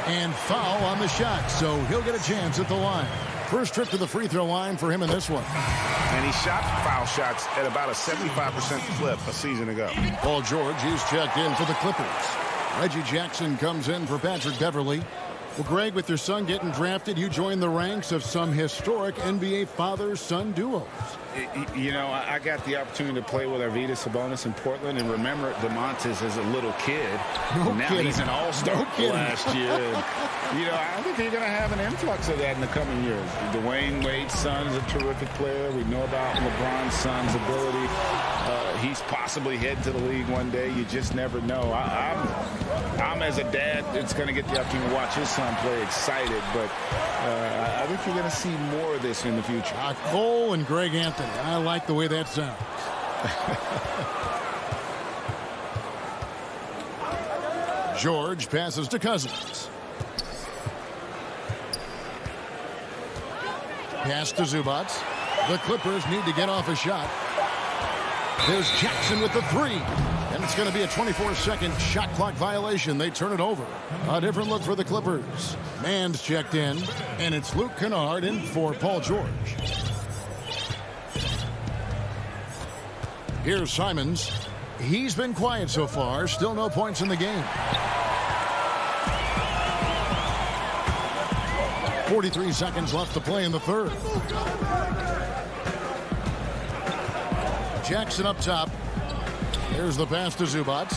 And foul on the shot, so he'll get a chance at the line. First trip to the free throw line for him in this one. And he shot foul shots at about a 75% clip a season ago. Paul George is checked in for the Clippers. Reggie Jackson comes in for Patrick Beverly. Well, Greg, with your son getting drafted, you join the ranks of some historic NBA father-son duos. You know, I got the opportunity to play with Arvydas Sabonis in Portland, and remember DeMontis as a little kid. Now he's an all-star last year. And, you know, I think you're going to have an influx of that in the coming years. Dwayne Wade's son is a terrific player. We know about LeBron's son's ability. He's possibly heading to the league one day. You just never know. I'm as a dad that's going to get the opportunity to watch his son play excited, but I think you're going to see more of this in the future. Cole and Greg Anthony. I like the way that sounds. George passes to Cousins. Pass to Zubac. The Clippers need to get off a shot. There's Jackson with the 3. And it's going to be a 24-second shot clock violation. They turn it over. A different look for the Clippers. Mann's checked in. And it's Luke Kennard in for Paul George. Here's Simons. He's been quiet so far. Still no points in the game. 43 seconds left to play in the third. Jackson up top. There's the pass to Zubac.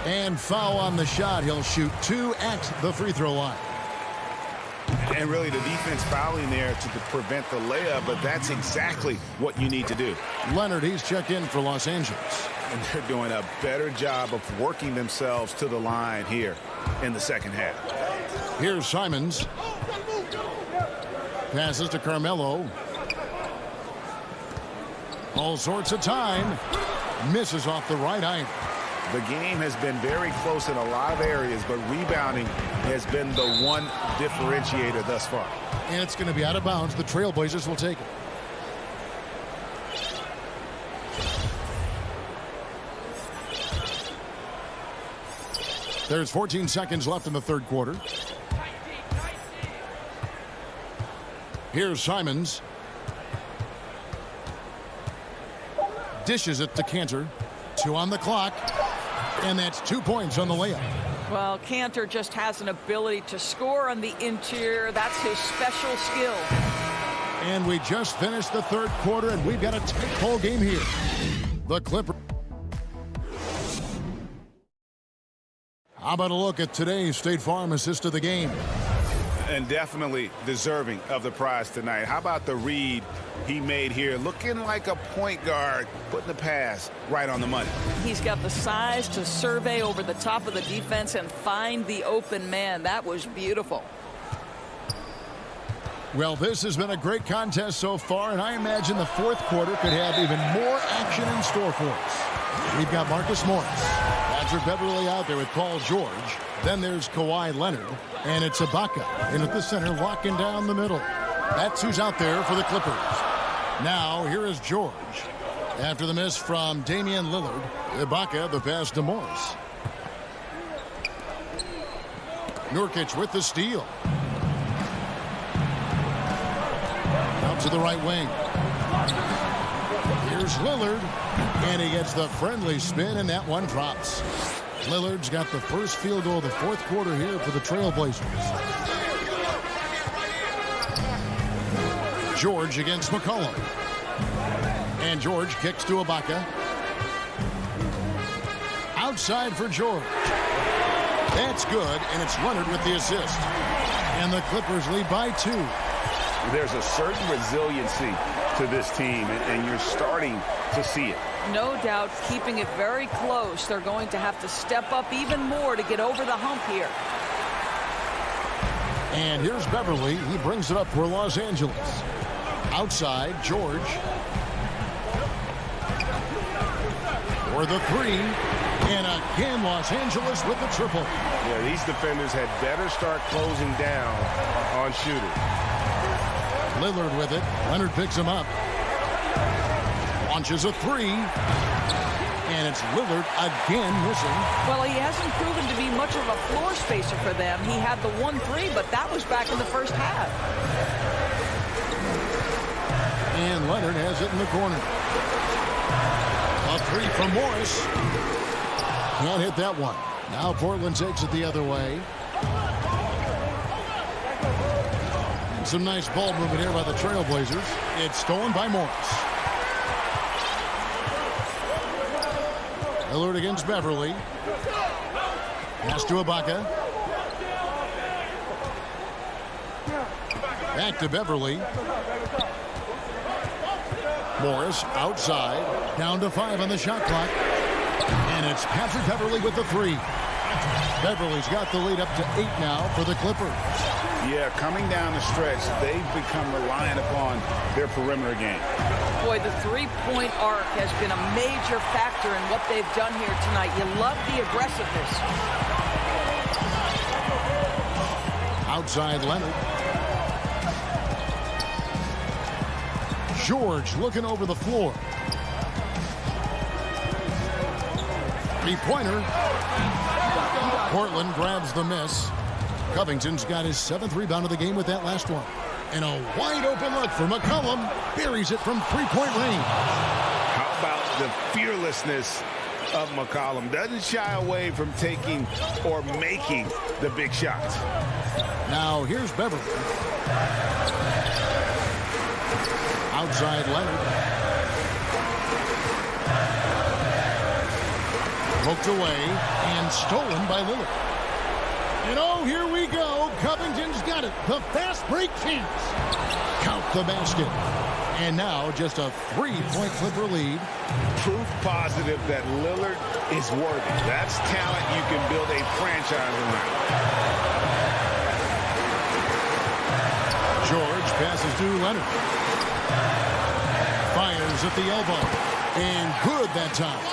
And foul on the shot. He'll shoot 2 at the free throw line. And really the defense fouling there to prevent the layup, but that's exactly what you need to do. Leonard, he's checked in for Los Angeles. And they're doing a better job of working themselves to the line here in the second half. Here's Simons. Passes to Carmelo. All sorts of time. Misses off the right eye. The game has been very close in a lot of areas, but rebounding has been the one differentiator thus far. And it's going to be out of bounds. The Trailblazers will take it. There's 14 seconds left in the third quarter. Here's Simons. Dishes it to Cantor. 2 on the clock. And that's 2 points on the layup. Well, Cantor just has an ability to score on the interior. That's his special skill. And we just finished the third quarter, and we've got a tight ball game here. The Clippers. How about a look at today's State Farm assist of the game? And definitely deserving of the prize tonight. How about the read he made here? Looking like a point guard, putting the pass right on the money. He's got the size to survey over the top of the defense and find the open man. That was beautiful. Well, this has been a great contest so far, and I imagine the fourth quarter could have even more action in store for us. We've got Marcus Morris, Patrick Beverly out there with Paul George. Then there's Kawhi Leonard, and it's Ibaka. And at the center, locking down the middle. That's who's out there for the Clippers. Now, here is George. After the miss from Damian Lillard, Ibaka, the pass to Morris. Nurkic with the steal. Now Out to the right wing. Here's Lillard, and he gets the friendly spin, and that one drops. Lillard's got the first field goal of the fourth quarter here for the Trailblazers. George against McCollum. And George kicks to Ibaka. Outside for George. That's good, and it's Leonard with the assist. And the Clippers lead by 2. There's a certain resiliency to this team, and you're starting to see it. No doubt, keeping it very close. They're going to have to step up even more to get over the hump here. And here's Beverly. He brings it up for Los Angeles. Outside, George. For the 3. And again, Los Angeles with the triple. Yeah, these defenders had better start closing down on shooters. Lillard with it. Leonard picks him up. Launches a 3. And it's Lillard again missing. Well, he hasn't proven to be much of a floor spacer for them. He had the 1-3, but that was back in the first half. And Leonard has it in the corner. A 3 from Morris. Can't hit that one. Now Portland takes it the other way. And some nice ball movement here by the Trailblazers. It's stolen by Morris. Lillard against Beverly. Pass to Ibaka. Back to Beverly. Morris outside. Down to 5 on the shot clock. And it's Patrick Beverly with the 3. Beverly's got the lead up to 8 now for the Clippers. Yeah, coming down the stretch, they've become reliant upon their perimeter game. Boy, the three-point arc has been a major factor in what they've done here tonight. You love the aggressiveness. Outside Leonard. George looking over the floor. Three-pointer. Portland grabs the miss. Covington's got his 7th rebound of the game with that last one. And a wide-open look for McCollum. Buries it from three-point range. How about the fearlessness of McCollum? Doesn't shy away from taking or making the big shots. Now here's Beverly. Outside Leonard. Poked away and stolen by Lillard. And oh, here we go. Covington's got it. The fast break chance. Count the basket. And now just a 3-point Clipper lead. Proof positive that Lillard is worthy. That's talent you can build a franchise around. George passes to Leonard. Fires at the elbow. And good that time.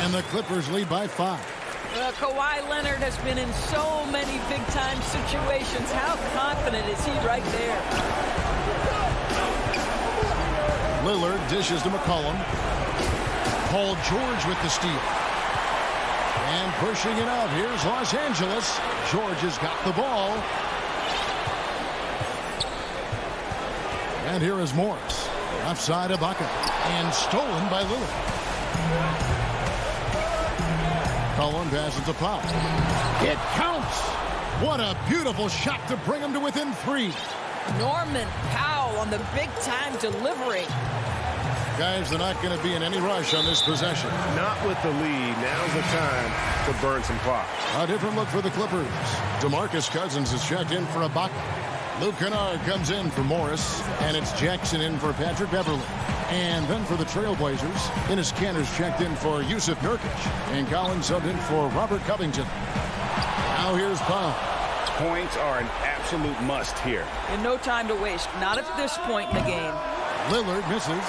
And the Clippers lead by 5. Kawhi Leonard has been in so many big-time situations. How confident is he right there? Lillard dishes to McCollum. Paul George with the steal. And pushing it out. Here's Los Angeles. George has got the ball. And here is Morris. Offside Ibaka. And stolen by Lillard. Cullen passes to Powell. It counts. What a beautiful shot to bring him to within 3. Norman Powell on the big-time delivery. Guys, they're not going to be in any rush on this possession. Not with the lead. Now's the time to burn some clock. A different look for the Clippers. DeMarcus Cousins is checked in for Ibaka. Luke Kennard comes in for Morris. And it's Jackson in for Patrick Beverly. And then for the Trailblazers, Enes Kanter's checked in for Yusuf Nurkic. And Collins subbed in for Robert Covington. Now here's Powell. Points are an absolute must here. And no time to waste. Not at this point in the game. Lillard misses.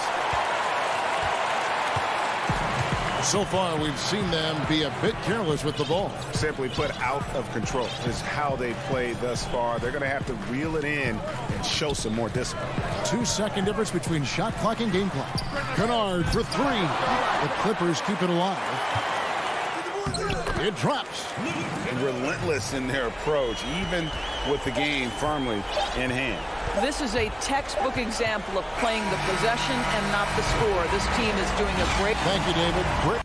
So far, we've seen them be a bit careless with the ball. Simply put, out of control is how they played thus far. They're going to have to reel it in and show some more discipline. 2-second difference between shot clock and game clock. Kennard for 3. The Clippers keep it alive. It drops. Relentless in their approach, even with the game firmly in hand. This is a textbook example of playing the possession and not the score. This team is doing a great... Thank you, David. Great.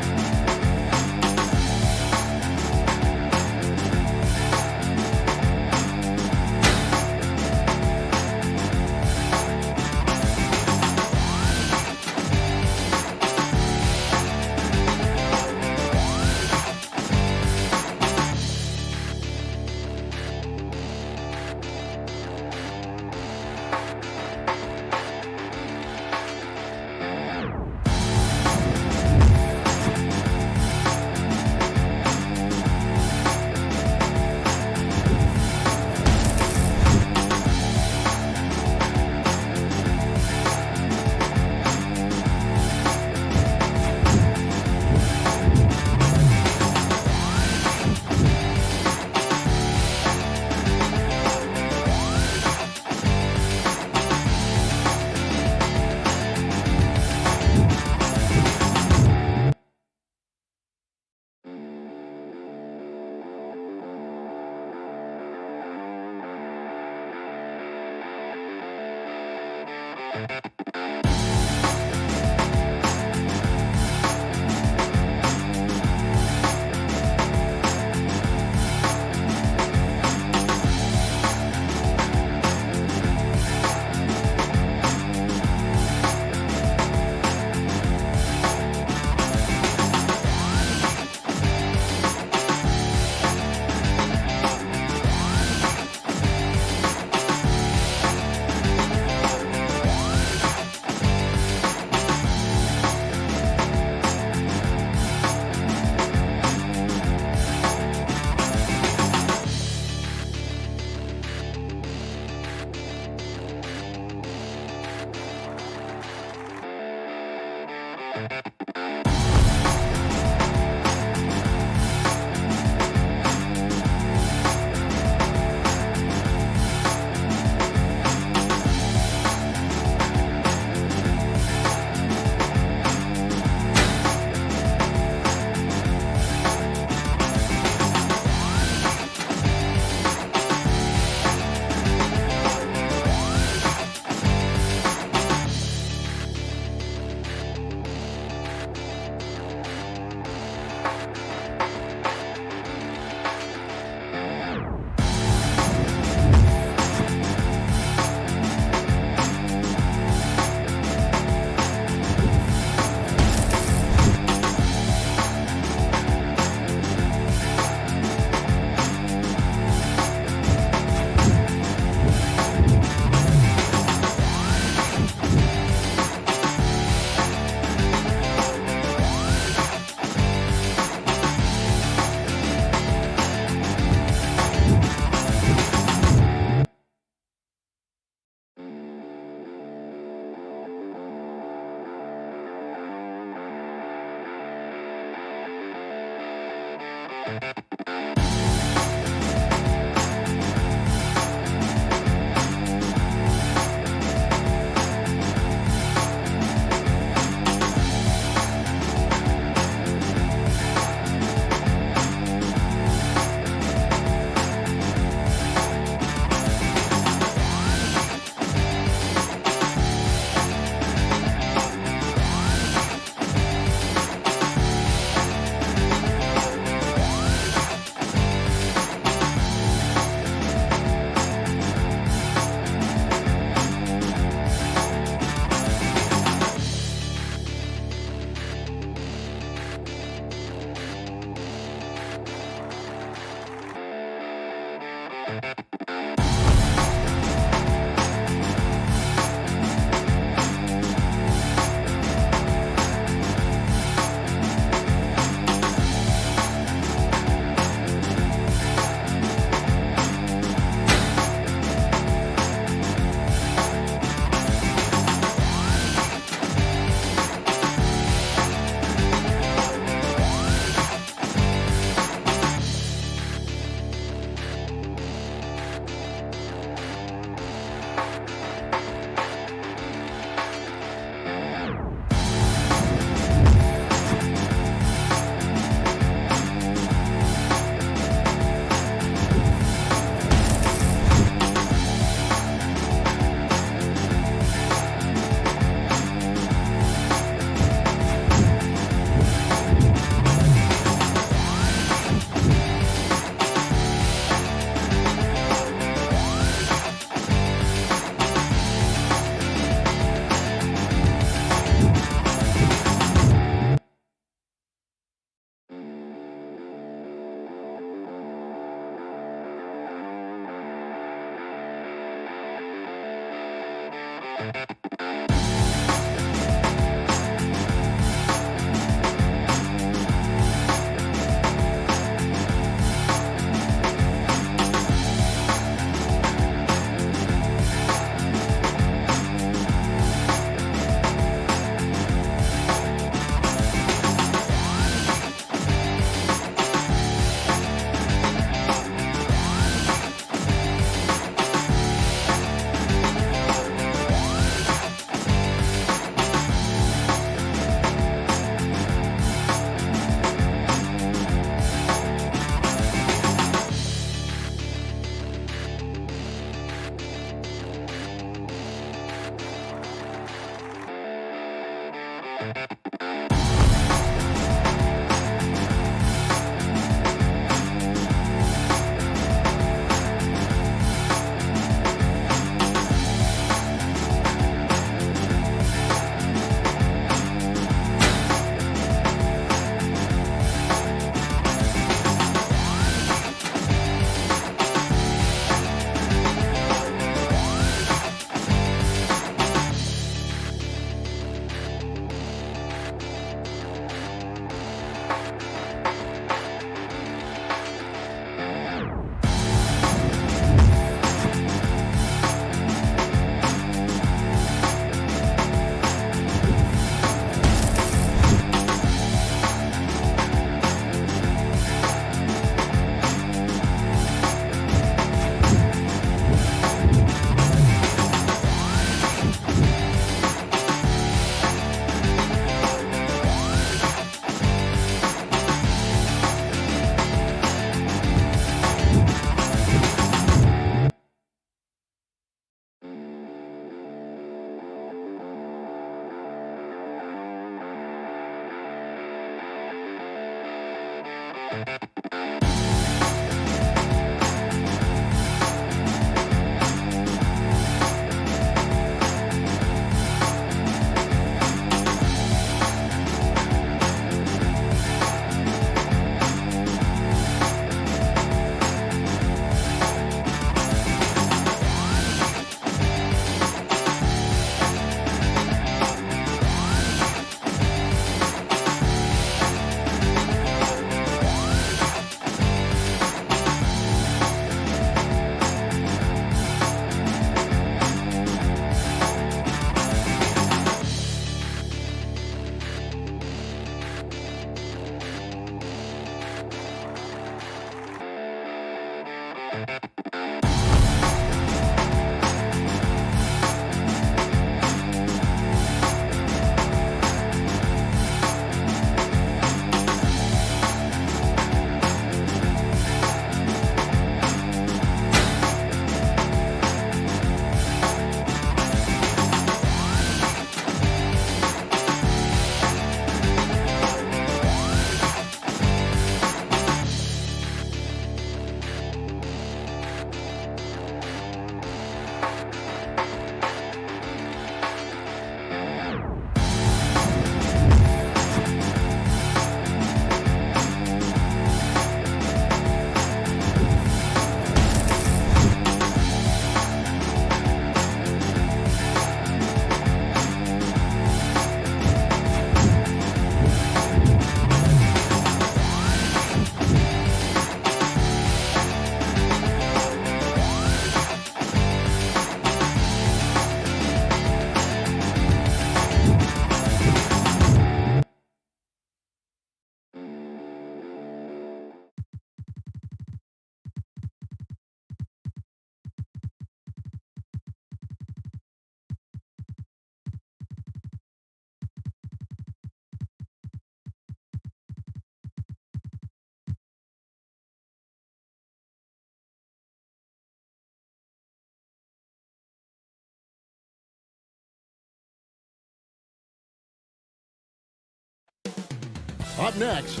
Up next,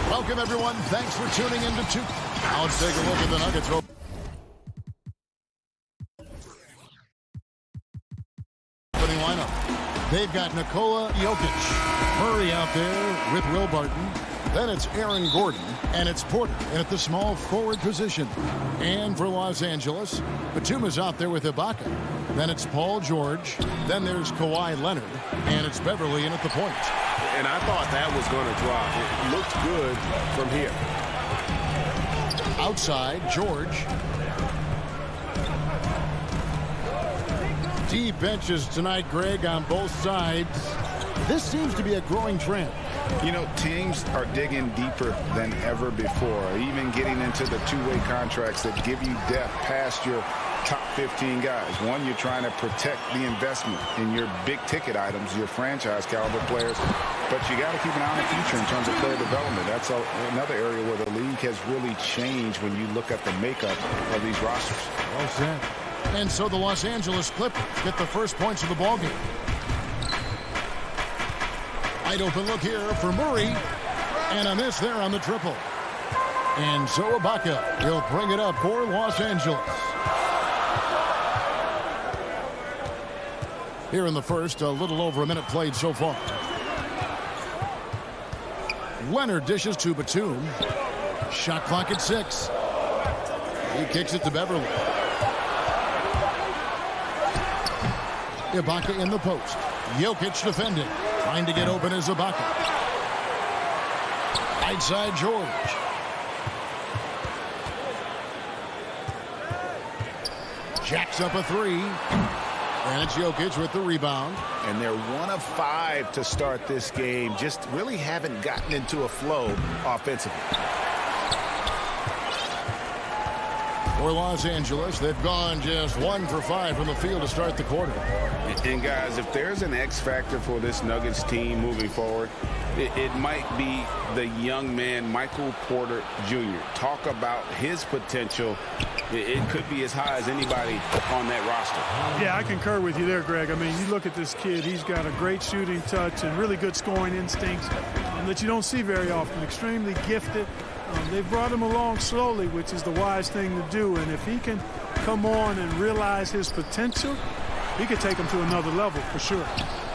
welcome everyone. Thanks for tuning in to Now let's take a look at the Nuggets. Opening lineup. They've got Nikola Jokic, Murray out there with Will Barton. Then it's Aaron Gordon, and it's Porter at the small forward position. And for Los Angeles, Batuma's out there with Ibaka. Then it's Paul George. Then there's Kawhi Leonard, and it's Beverly in at the point. And I thought that was going to drop. It looked good from here. Outside, George. Deep benches tonight, Greg, on both sides. This seems to be a growing trend. You know, teams are digging deeper than ever before, even getting into the two-way contracts that give you depth past your top 15 guys. One, you're trying to protect the investment in your big-ticket items, your franchise-caliber players, but you got to keep an eye on the future in terms of player development. That's another area where the league has really changed when you look at the makeup of these rosters. Well said. And so the Los Angeles Clippers get the first points of the ballgame. Wide open look here for Murray. And a miss there on the triple. And so Ibaka will bring it up for Los Angeles. Here in the first, a little over a minute played so far. Leonard dishes to Batum. Shot clock at 6. He kicks it to Beverly. Ibaka in the post. Jokic defending. Trying to get open is Ibaka. Right side George. Jacks up a 3. And it's Jokic with the rebound. And they're 1 of 5 to start this game. Just really haven't gotten into a flow offensively. For Los Angeles, they've gone just 1 for 5 from the field to start the quarter. And guys, if there's an X factor for this Nuggets team moving forward, it might be the young man, Michael Porter Jr. Talk about his potential. It could be as high as anybody on that roster. Yeah, I concur with you there, Greg. I mean, you look at this kid, he's got a great shooting touch and really good scoring instincts that you don't see very often. Extremely gifted. They've brought him along slowly, which is the wise thing to do. And if he can come on and realize his potential, he could take him to another level for sure.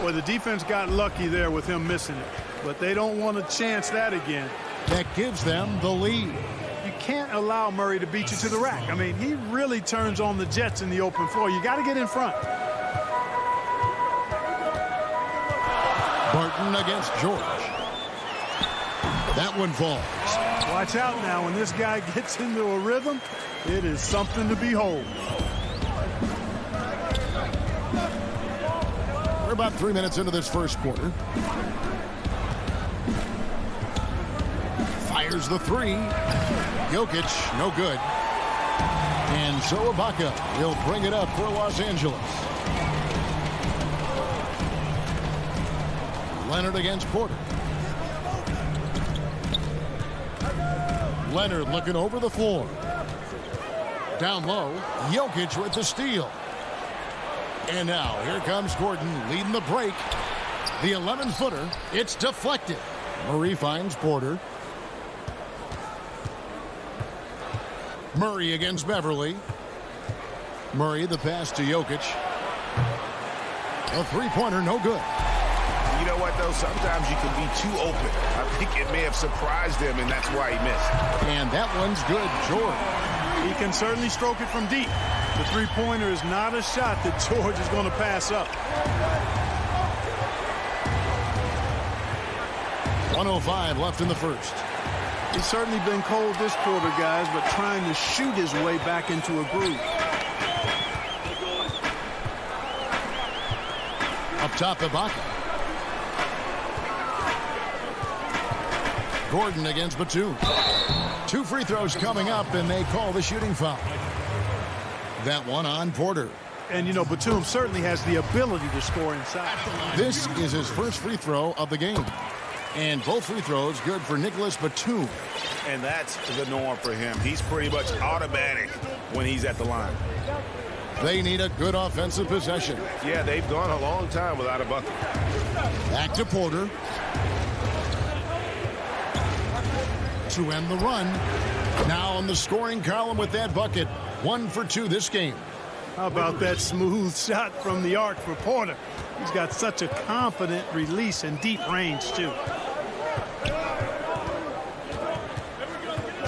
Well, the defense got lucky there with him missing it, but they don't want to chance that again. That gives them the lead. You can't allow Murray to beat you to the rack. I mean, he really turns on the Jets in the open floor. You got to get in front. Barton against George. That one falls. Watch out now. When this guy gets into a rhythm, it is something to behold. We're about 3 minutes into this first quarter. Fires the 3. Jokic, no good. And so Ibaka will bring it up for Los Angeles. Leonard against Porter. Leonard looking over the floor. Down low, Jokic with the steal. And now here comes Gordon leading the break. The 11-footer, it's deflected. Murray finds Porter. Murray against Beverly. Murray the pass to Jokic. A three-pointer, no good. You know what, though? Sometimes you can be too open. I think it may have surprised him, and that's why he missed. And that one's good, George. He can certainly stroke it from deep. The three-pointer is not a shot that George is going to pass up. 1:05 left in the first. He's certainly been cold this quarter, guys, but trying to shoot his way back into a groove. Up top, Ibaka. Gordon against Batum. 2 free throws coming up, and they call the shooting foul. That one on Porter. And, you know, Batum certainly has the ability to score inside. This is his first free throw of the game. And both free throws good for Nicholas Batum. And that's the norm for him. He's pretty much automatic when he's at the line. They need a good offensive possession. Yeah, they've gone a long time without a bucket. Back to Porter. To end the run. Now on the scoring column with that bucket. 1 for 2 this game. How about that smooth shot from the arc for Porter? He's got such a confident release and deep range, too.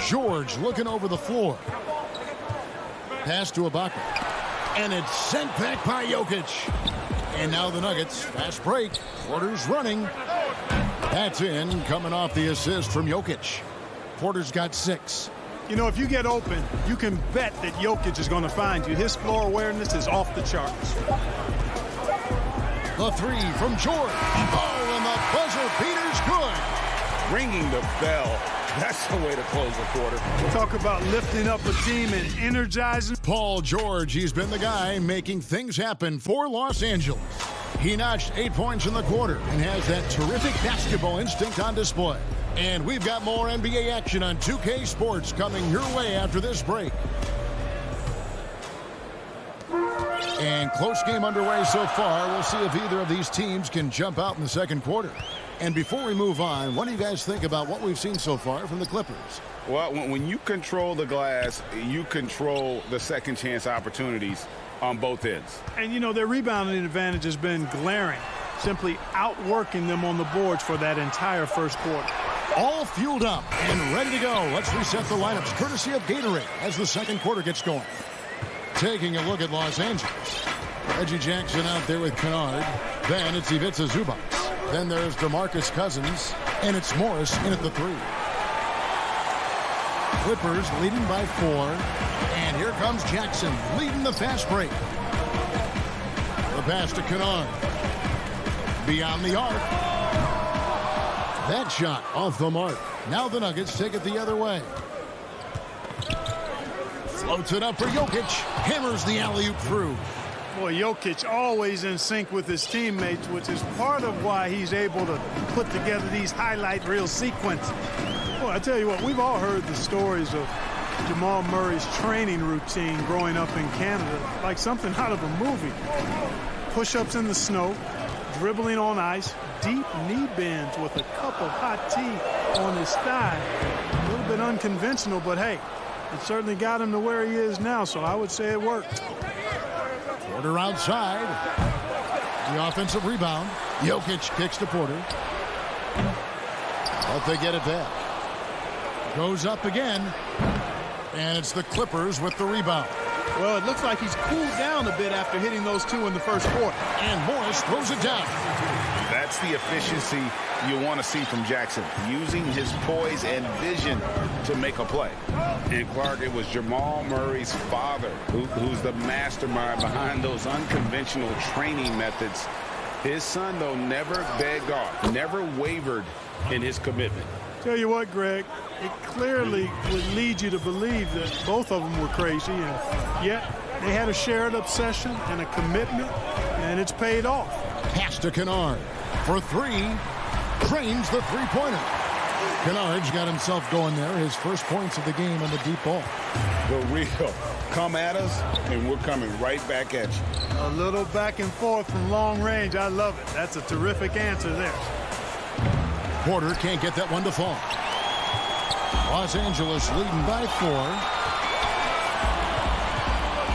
George looking over the floor. Pass to Ibaka. And it's sent back by Jokic. And now the Nuggets. Fast break. Porter's running. That's in, coming off the assist from Jokic. Porter's got 6. You know, if you get open, you can bet that Jokic is going to find you. His floor awareness is off the charts. The 3 from George. Oh, and the buzzer beater's good. Ringing the bell. That's the way to close the quarter. Talk about lifting up a team and energizing. Paul George, he's been the guy making things happen for Los Angeles. He notched 8 points in the quarter and has that terrific basketball instinct on display. And we've got more NBA action on 2K Sports coming your way after this break. And close game underway so far. We'll see if either of these teams can jump out in the second quarter. And before we move on, what do you guys think about what we've seen so far from the Clippers? Well, when you control the glass, you control the second chance opportunities on both ends. And, you know, their rebounding advantage has been glaring, simply outworking them on the boards for that entire first quarter. All fueled up and ready to go. Let's reset the lineups, courtesy of Gatorade, as the second quarter gets going. Taking a look at Los Angeles. Reggie Jackson out there with Kennard. Then it's Ivica Zubac. Then there's DeMarcus Cousins. And it's Morris in at the 3. Clippers leading by 4. And here comes Jackson leading the fast break. The pass to Kennard. Beyond the arc. That shot off the mark. Now the Nuggets take it the other way. Floats it up for Jokic. Hammers the alley-oop through. Boy, Jokic always in sync with his teammates, which is part of why he's able to put together these highlight reel sequences. Boy, I tell you what, we've all heard the stories of Jamal Murray's training routine growing up in Canada, like something out of a movie. Push-ups in the snow, dribbling on ice, deep knee bends with a cup of hot tea on his thigh. A little bit unconventional, but hey, it certainly got him to where he is now, so I would say it worked. Porter outside. The offensive rebound. Jokic kicks to Porter. But they get it back. Goes up again. And it's the Clippers with the rebound. Well, it looks like he's cooled down a bit after hitting those 2 in the first quarter. And Morris throws it down. That's the efficiency you want to see from Jackson, using his poise and vision to make a play. And Clark, it was Jamal Murray's father who's the mastermind behind those unconventional training methods. His son, though, never begged off, never wavered in his commitment. Tell you what, Greg, it clearly would lead you to believe that both of them were crazy, and yet they had a shared obsession and a commitment, and it's paid off. Pass to Kennard for 3. Drains the three-pointer. Kennard's got himself going there. His first points of the game on the deep ball. The real come at us, and we're coming right back at you. A little back and forth from long range. I love it. That's a terrific answer there. Porter can't get that one to fall. Los Angeles leading by 4.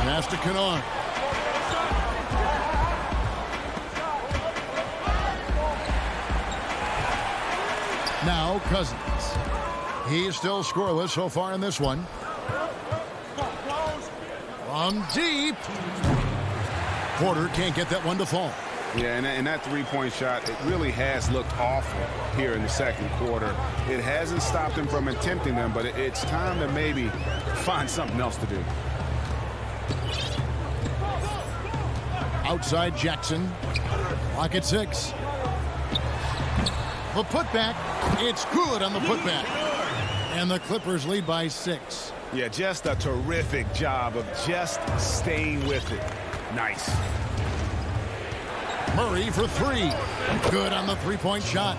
Pass to Kennard. Now Cousins. He's still scoreless so far in this one. From deep. Porter can't get that one to fall. Yeah, and that three-point shot, it really has looked awful here in the second quarter. It hasn't stopped him from attempting them, but it's time to maybe find something else to do. Outside Jackson. Clock at 6. The putback. It's good on the putback. And the Clippers lead by 6. Yeah, just a terrific job of just staying with it. Nice. Murray for 3. Good on the three-point shot.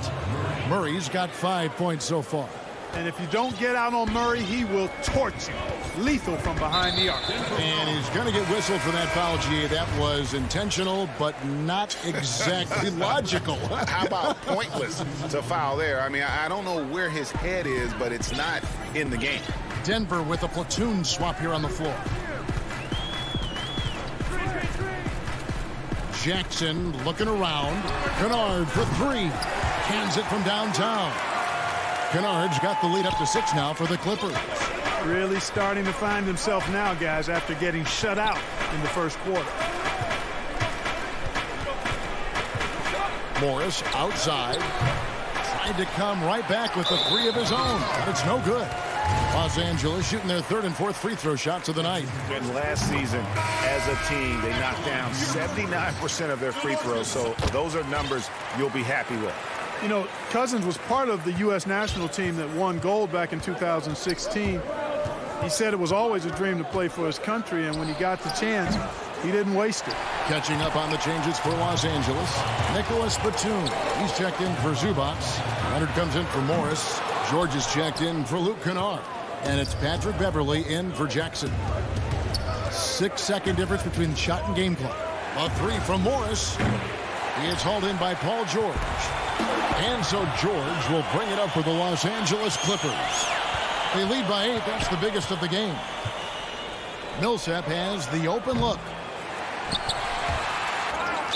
Murray's got 5 points so far. And if you don't get out on Murray, he will torch you. Lethal from behind the arc. And he's going to get whistled for that foul, G. That was intentional, but not exactly logical. How about pointless to foul there? I mean, I don't know where his head is, but it's not in the game. Denver with a platoon swap here on the floor. Jackson looking around. Kennard for 3. Cans it from downtown. Kennard's got the lead up to 6 now for the Clippers. Really starting to find himself now, guys, after getting shut out in the first quarter. Morris outside. Tried to come right back with the 3 of his own, but it's no good. Los Angeles shooting their 3rd and 4th free throw shots of the night. And last season, as a team, they knocked down 79% of their free throws, so those are numbers you'll be happy with. You know, Cousins was part of the U.S. national team that won gold back in 2016. He said it was always a dream to play for his country, and when he got the chance, he didn't waste it. Catching up on the changes for Los Angeles, Nicholas Batum. He's checked in for Zubac. Leonard comes in for Morris. George is checked in for Luke Kennard. And it's Patrick Beverly in for Jackson. 6-second difference between the shot and game clock. A three from Morris. He is hauled in by Paul George. And so George will bring it up for the Los Angeles Clippers. They lead by 8. That's the biggest of the game. Millsap has the open look.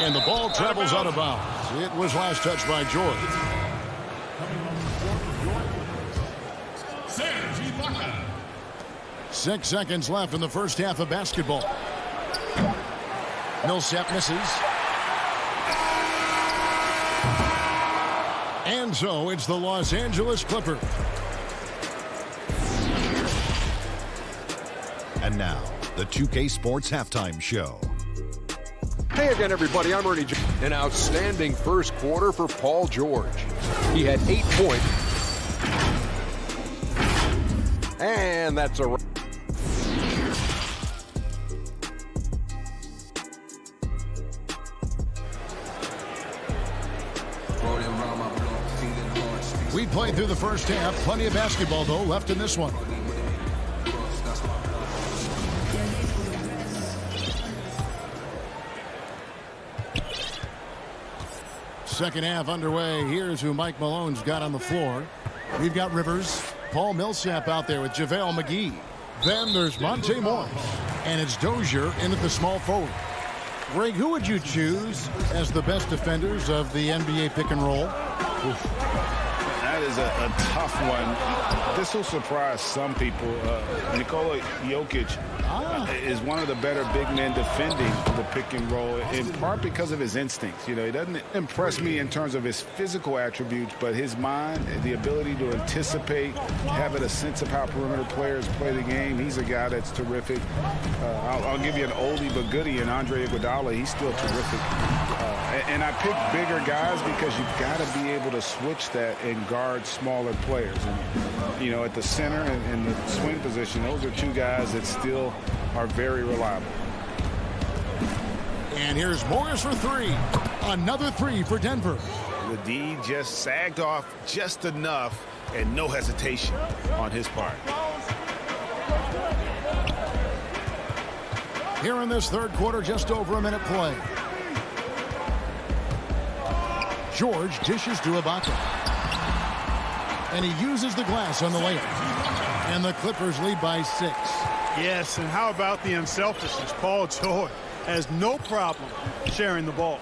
And the ball travels out of bounds. It was last touched by George. 6 seconds left in the first half of basketball. Millsap misses. And so it's the Los Angeles Clippers. And now, the 2K Sports Halftime Show. Hey again, everybody. I'm Ernie. An outstanding first quarter for Paul George. He had 8 points. And that's a... We played through the first half. Plenty of basketball, though, left in this one. Second half underway. Here's who Mike Malone's got on the floor. We've got Rivers, Paul Millsap out there with JaVale McGee. Then there's Monte Morris. And it's Dozier in at the small forward. Greg, who would you choose as the best defenders of the NBA pick and roll? Oof. That is a tough one. This will surprise some people. Nikola Jokic is one of the better big men defending the pick and roll, in part because of his instincts. You know, he doesn't impress me in terms of his physical attributes, but his mind, the ability to anticipate, having a sense of how perimeter players play the game. He's a guy that's terrific. I'll give you an oldie but goodie in Andre Iguodala. He's still terrific. And I pick bigger guys because you've got to be able to switch that and guard smaller players. And, you know, at the center and the swing position, those are two guys that still are very reliable. And here's Morris for three. Another three for Denver. The D just sagged off just enough and no hesitation on his part. Here in this third quarter, just over a minute play. George dishes to Ibaka. And he uses the glass on the layup. And the Clippers lead by 6. Yes, and how about the unselfishness? Paul George has no problem sharing the ball.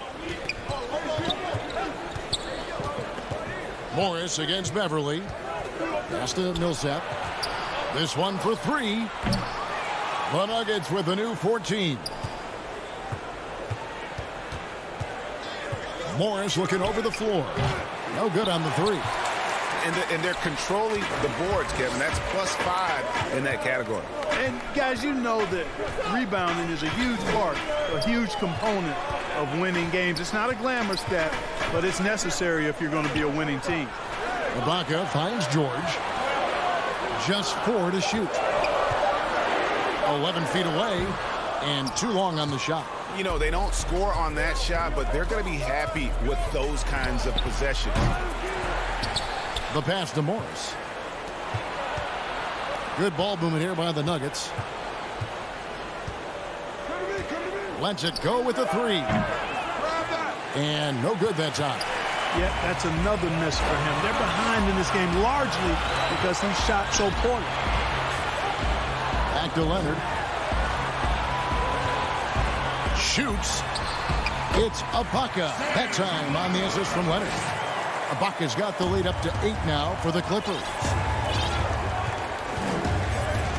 Morris against Beverly. Pass to Millsap. This one for 3. The Nuggets with a new 14. Morris looking over the floor. No good on the 3. And they're controlling the boards, Kevin. That's +5 in that category. And, guys, you know that rebounding is a huge part, a huge component of winning games. It's not a glamour stat, but it's necessary if you're going to be a winning team. Ibaka finds George. Just 4 to shoot. 11 feet away and too long on the shot. You know, they don't score on that shot, but they're going to be happy with those kinds of possessions. The pass to Morris. Good ball movement here by the Nuggets. Lets it go with a 3. And no good that time. Yeah, that's another miss for him. They're behind in this game largely because he shot so poorly. Back to Leonard. Shoots. It's Ibaka. That time on the assist from Leonard. Ibaka's got the lead up to 8 now for the Clippers.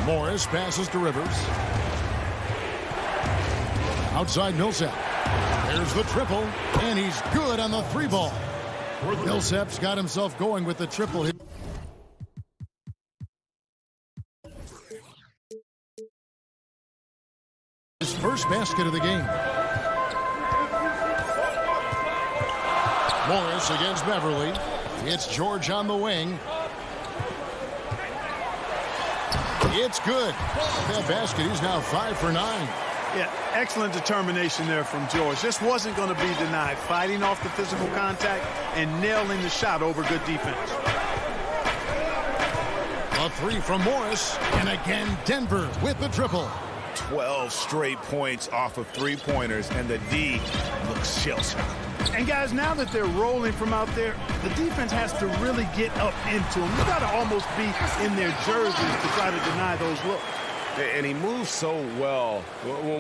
Morris passes to Rivers. Outside Millsap. There's the triple, and he's good on the 3 ball. Millsap's got himself going with the triple. His first basket of the game. Morris against Beverly. It's George on the wing. It's good. That basket, he's now 5 for 9. Yeah, excellent determination there from George. This wasn't going to be denied. Fighting off the physical contact and nailing the shot over good defense. A 3 from Morris. And again, Denver with the triple. 12 straight points off of three-pointers, and the D looks shell-shocked. And guys, now that they're rolling from out there, the defense has to really get up into them. You got to almost be in their jerseys to try to deny those looks. And he moves so well.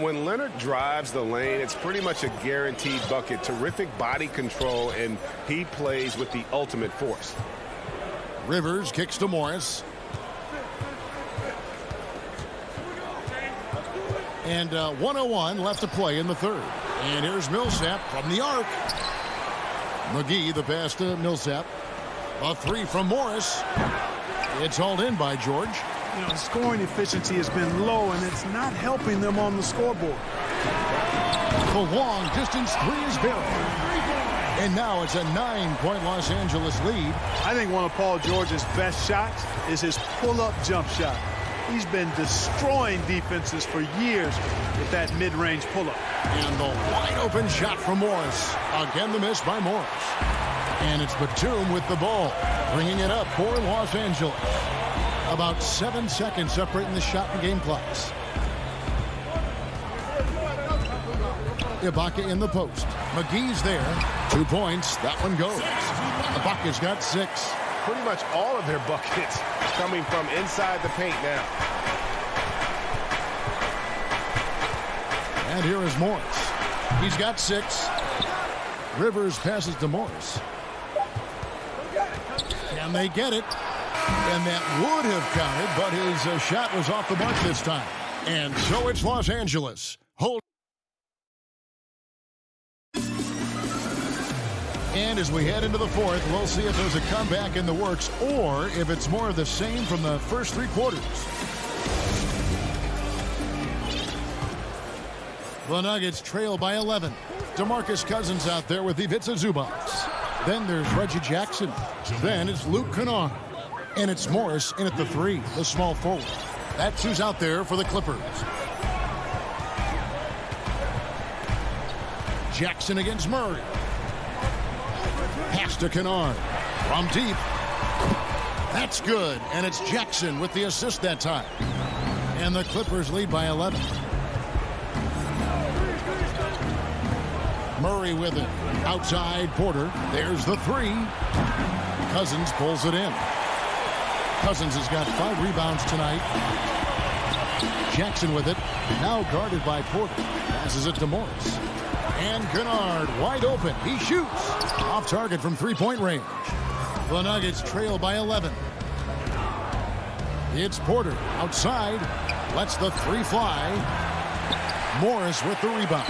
When Leonard drives the lane, it's pretty much a guaranteed bucket. Terrific body control, and he plays with the ultimate force. Rivers kicks to Morris. And 1:01 left to play in the third. And here's Millsap from the arc. McGee, the pass to Millsap. A three from Morris. It's hauled in by George. You know, the scoring efficiency has been low, and it's not helping them on the scoreboard. The long distance three is buried. And now it's a 9-point Los Angeles lead. I think one of Paul George's best shots is his pull-up jump shot. He's been destroying defenses for years with that mid-range pull-up. And the wide-open shot from Morris. Again, the miss by Morris. And it's Batum with the ball, bringing it up for Los Angeles. About 7 seconds separating the shot and game clocks. Ibaka in the post. McGee's there. 2 points. That one goes. Ibaka's got 6. Pretty much all of their buckets coming from inside the paint now. And here is Morris. He's got 6. Rivers passes to Morris. Can they get it? And that would have counted, but his shot was off the mark this time. And so it's Los Angeles. Hold. And as we head into the fourth, we'll see if there's a comeback in the works or if it's more of the same from the first 3 quarters. The Nuggets trail by 11. DeMarcus Cousins out there with Ivica Zubac. Then there's Reggie Jackson. Then it's Luke Kennard. And it's Morris in at the 3, the small forward. That's who's out there for the Clippers. Jackson against Murray. Pass to Kennard. From deep. That's good. And it's Jackson with the assist that time. And the Clippers lead by 11. Murray with it. Outside Porter. There's the 3. Cousins pulls it in. Cousins has got 5 rebounds tonight. Jackson with it. Now guarded by Porter. Passes it to Morris. And Kennard wide open. He shoots. Off target from 3-point range. The Nuggets trail by 11. It's Porter outside. Lets the 3 fly. Morris with the rebound.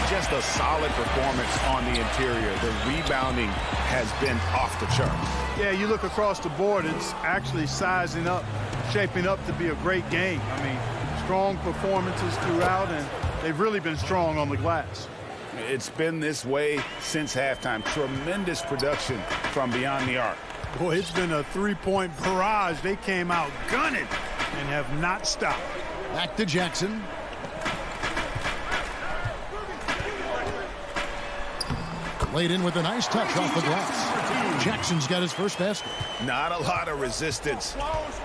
Just a solid performance on the interior. The rebounding has been off the charts. Yeah, you look across the board, it's actually sizing up, shaping up to be a great game. I mean, strong performances throughout, and they've really been strong on the glass. It's been this way since halftime. Tremendous production from beyond the arc. Boy, it's been a 3-point barrage. They came out gunning and have not stopped. Back to Jackson. Laid in with a nice touch off the glass. Jackson's got his first basket. Not a lot of resistance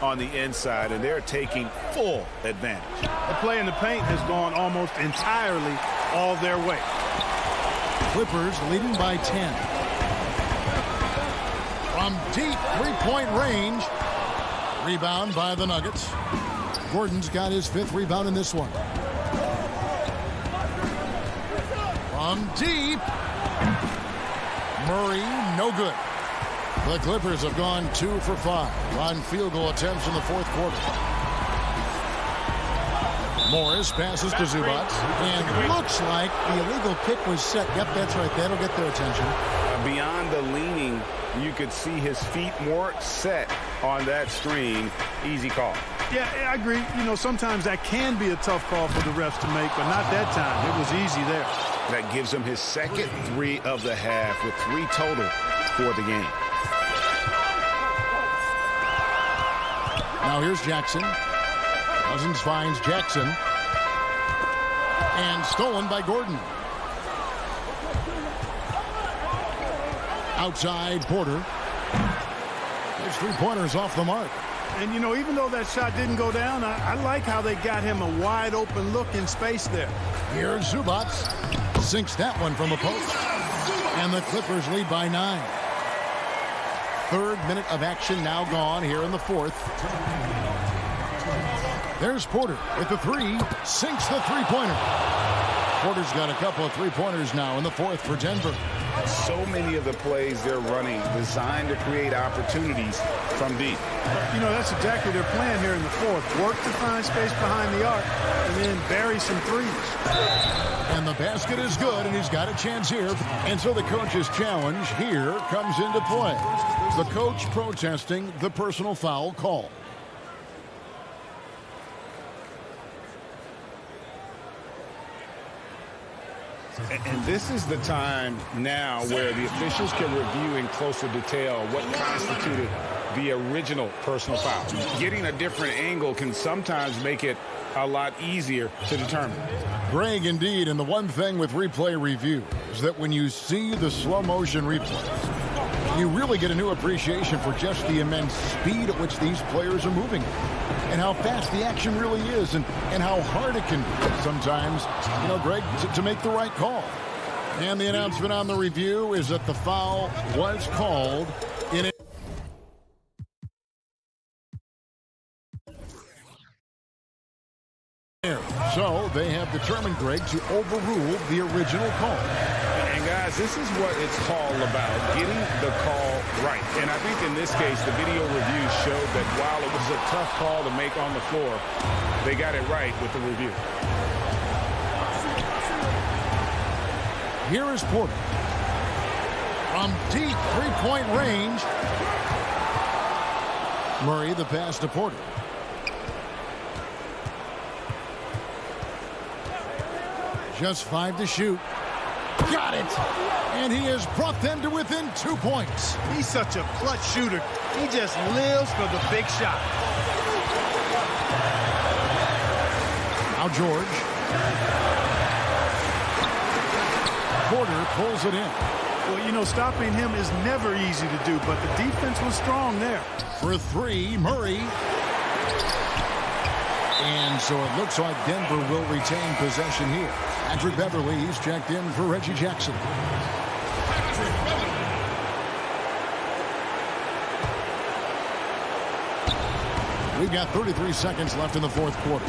on the inside, and they're taking full advantage. The play in the paint has gone almost entirely all their way. Clippers leading by 10. From deep 3-point range. Rebound by the Nuggets. Gordon's got his 5th rebound in this one. From deep. Murray, no good. The Clippers have gone 2 for 5 on field goal attempts in the 4th quarter. Morris passes to Zubac, and looks like the illegal pick was set. Yep, that's right. That'll get their attention. Beyond the leaning, you could see his feet more set on that screen. Easy call. Yeah, I agree. You know, sometimes that can be a tough call for the refs to make, but not that time. It was easy there. That gives him his second 3 of the half with 3 total for the game. Now here's Jackson. Cousins finds Jackson. And stolen by Gordon. Outside Porter. His 3-pointers off the mark. And, you know, even though that shot didn't go down, I like how they got him a wide open look in space there. Here's Zubac. Sinks that one from the post. And the Clippers lead by 9. Third minute of action now gone here in the fourth. There's Porter with the three. Sinks the three-pointer. Porter's got a couple of three-pointers now in the fourth for Denver. So many of the plays they're running designed to create opportunities from deep. You know, that's exactly their plan here in the fourth. Work to find space behind the arc and then bury some threes. And the basket is good, and he's got a chance here. And so the coach's challenge here comes into play. The coach protesting the personal foul call. And this is the time now where the officials can review in closer detail what constituted the original personal foul. Getting a different angle can sometimes make it a lot easier to determine. Greg, indeed, and the one thing with replay review is that when you see the slow motion replay, you really get a new appreciation for just the immense speed at which these players are moving and how fast the action really is and how hard it can be sometimes, you know, Greg, to make the right call. And the announcement on the review is that the foul was called in it. So they have determined, Greg, to overrule the original call. And guys, this is what it's all about, getting the call right. And I think in this case, the video review showed that while it was a tough call to make on the floor, they got it right with the review. Here is Porter. From deep three-point range. Murray, the pass to Porter. Just 5 to shoot. Got it. And he has brought them to within 2 points. He's such a clutch shooter. He just lives for the big shot. Now George. Porter pulls it in. Well, you know, stopping him is never easy to do, but the defense was strong there. For three, Murray. And so it looks like Denver will retain possession here. Patrick Beverly, he's checked in for Reggie Jackson. We've got 33 seconds left in the fourth quarter.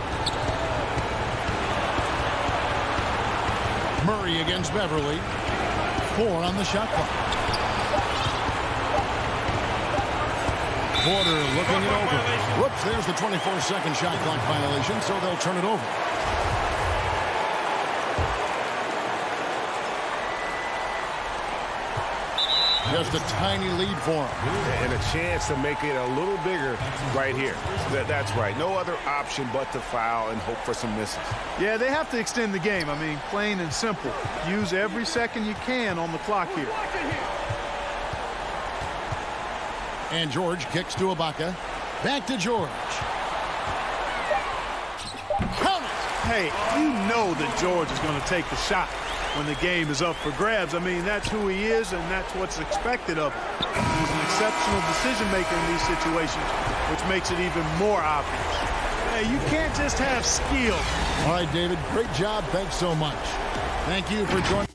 Murray against Beverly. 4 on the shot clock. Porter looking it over. Whoops, there's the 24-second shot clock violation, so they'll turn it over. Just a tiny lead for him. And a chance to make it a little bigger right here. That's right. No other option but to foul and hope for some misses. Yeah, they have to extend the game. I mean, plain and simple. Use every second you can on the clock here. And George kicks to Ibaka. Back to George. Count it! Hey, you know that George is going to take the shot when the game is up for grabs. I mean, that's who he is, and that's what's expected of him. He's an exceptional decision-maker in these situations, which makes it even more obvious. Hey, you can't just have skill. All right, David, great job. Thanks so much. Thank you for joining.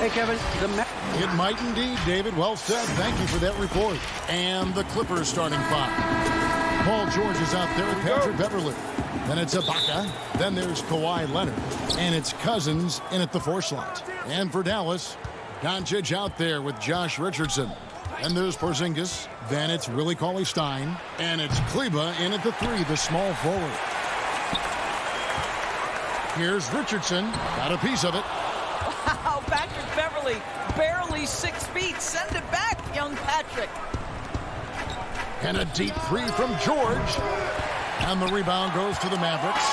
Hey, Kevin. It might indeed, David. Well said. Thank you for that report. And the Clippers starting five. Paul George is out there with Patrick Beverley. Then it's Ibaka. Then there's Kawhi Leonard. And it's Cousins in at the 4 slot. And for Dallas, Doncic out there with Josh Richardson. And there's Porzingis. Then it's Willie Cauley-Stein. And it's Kleba in at the 3, the small forward. Here's Richardson. Got a piece of it. Wow, Patrick Beverley, barely 6 feet. Send it back, young Patrick. And a deep 3 from George. And the rebound goes to the Mavericks.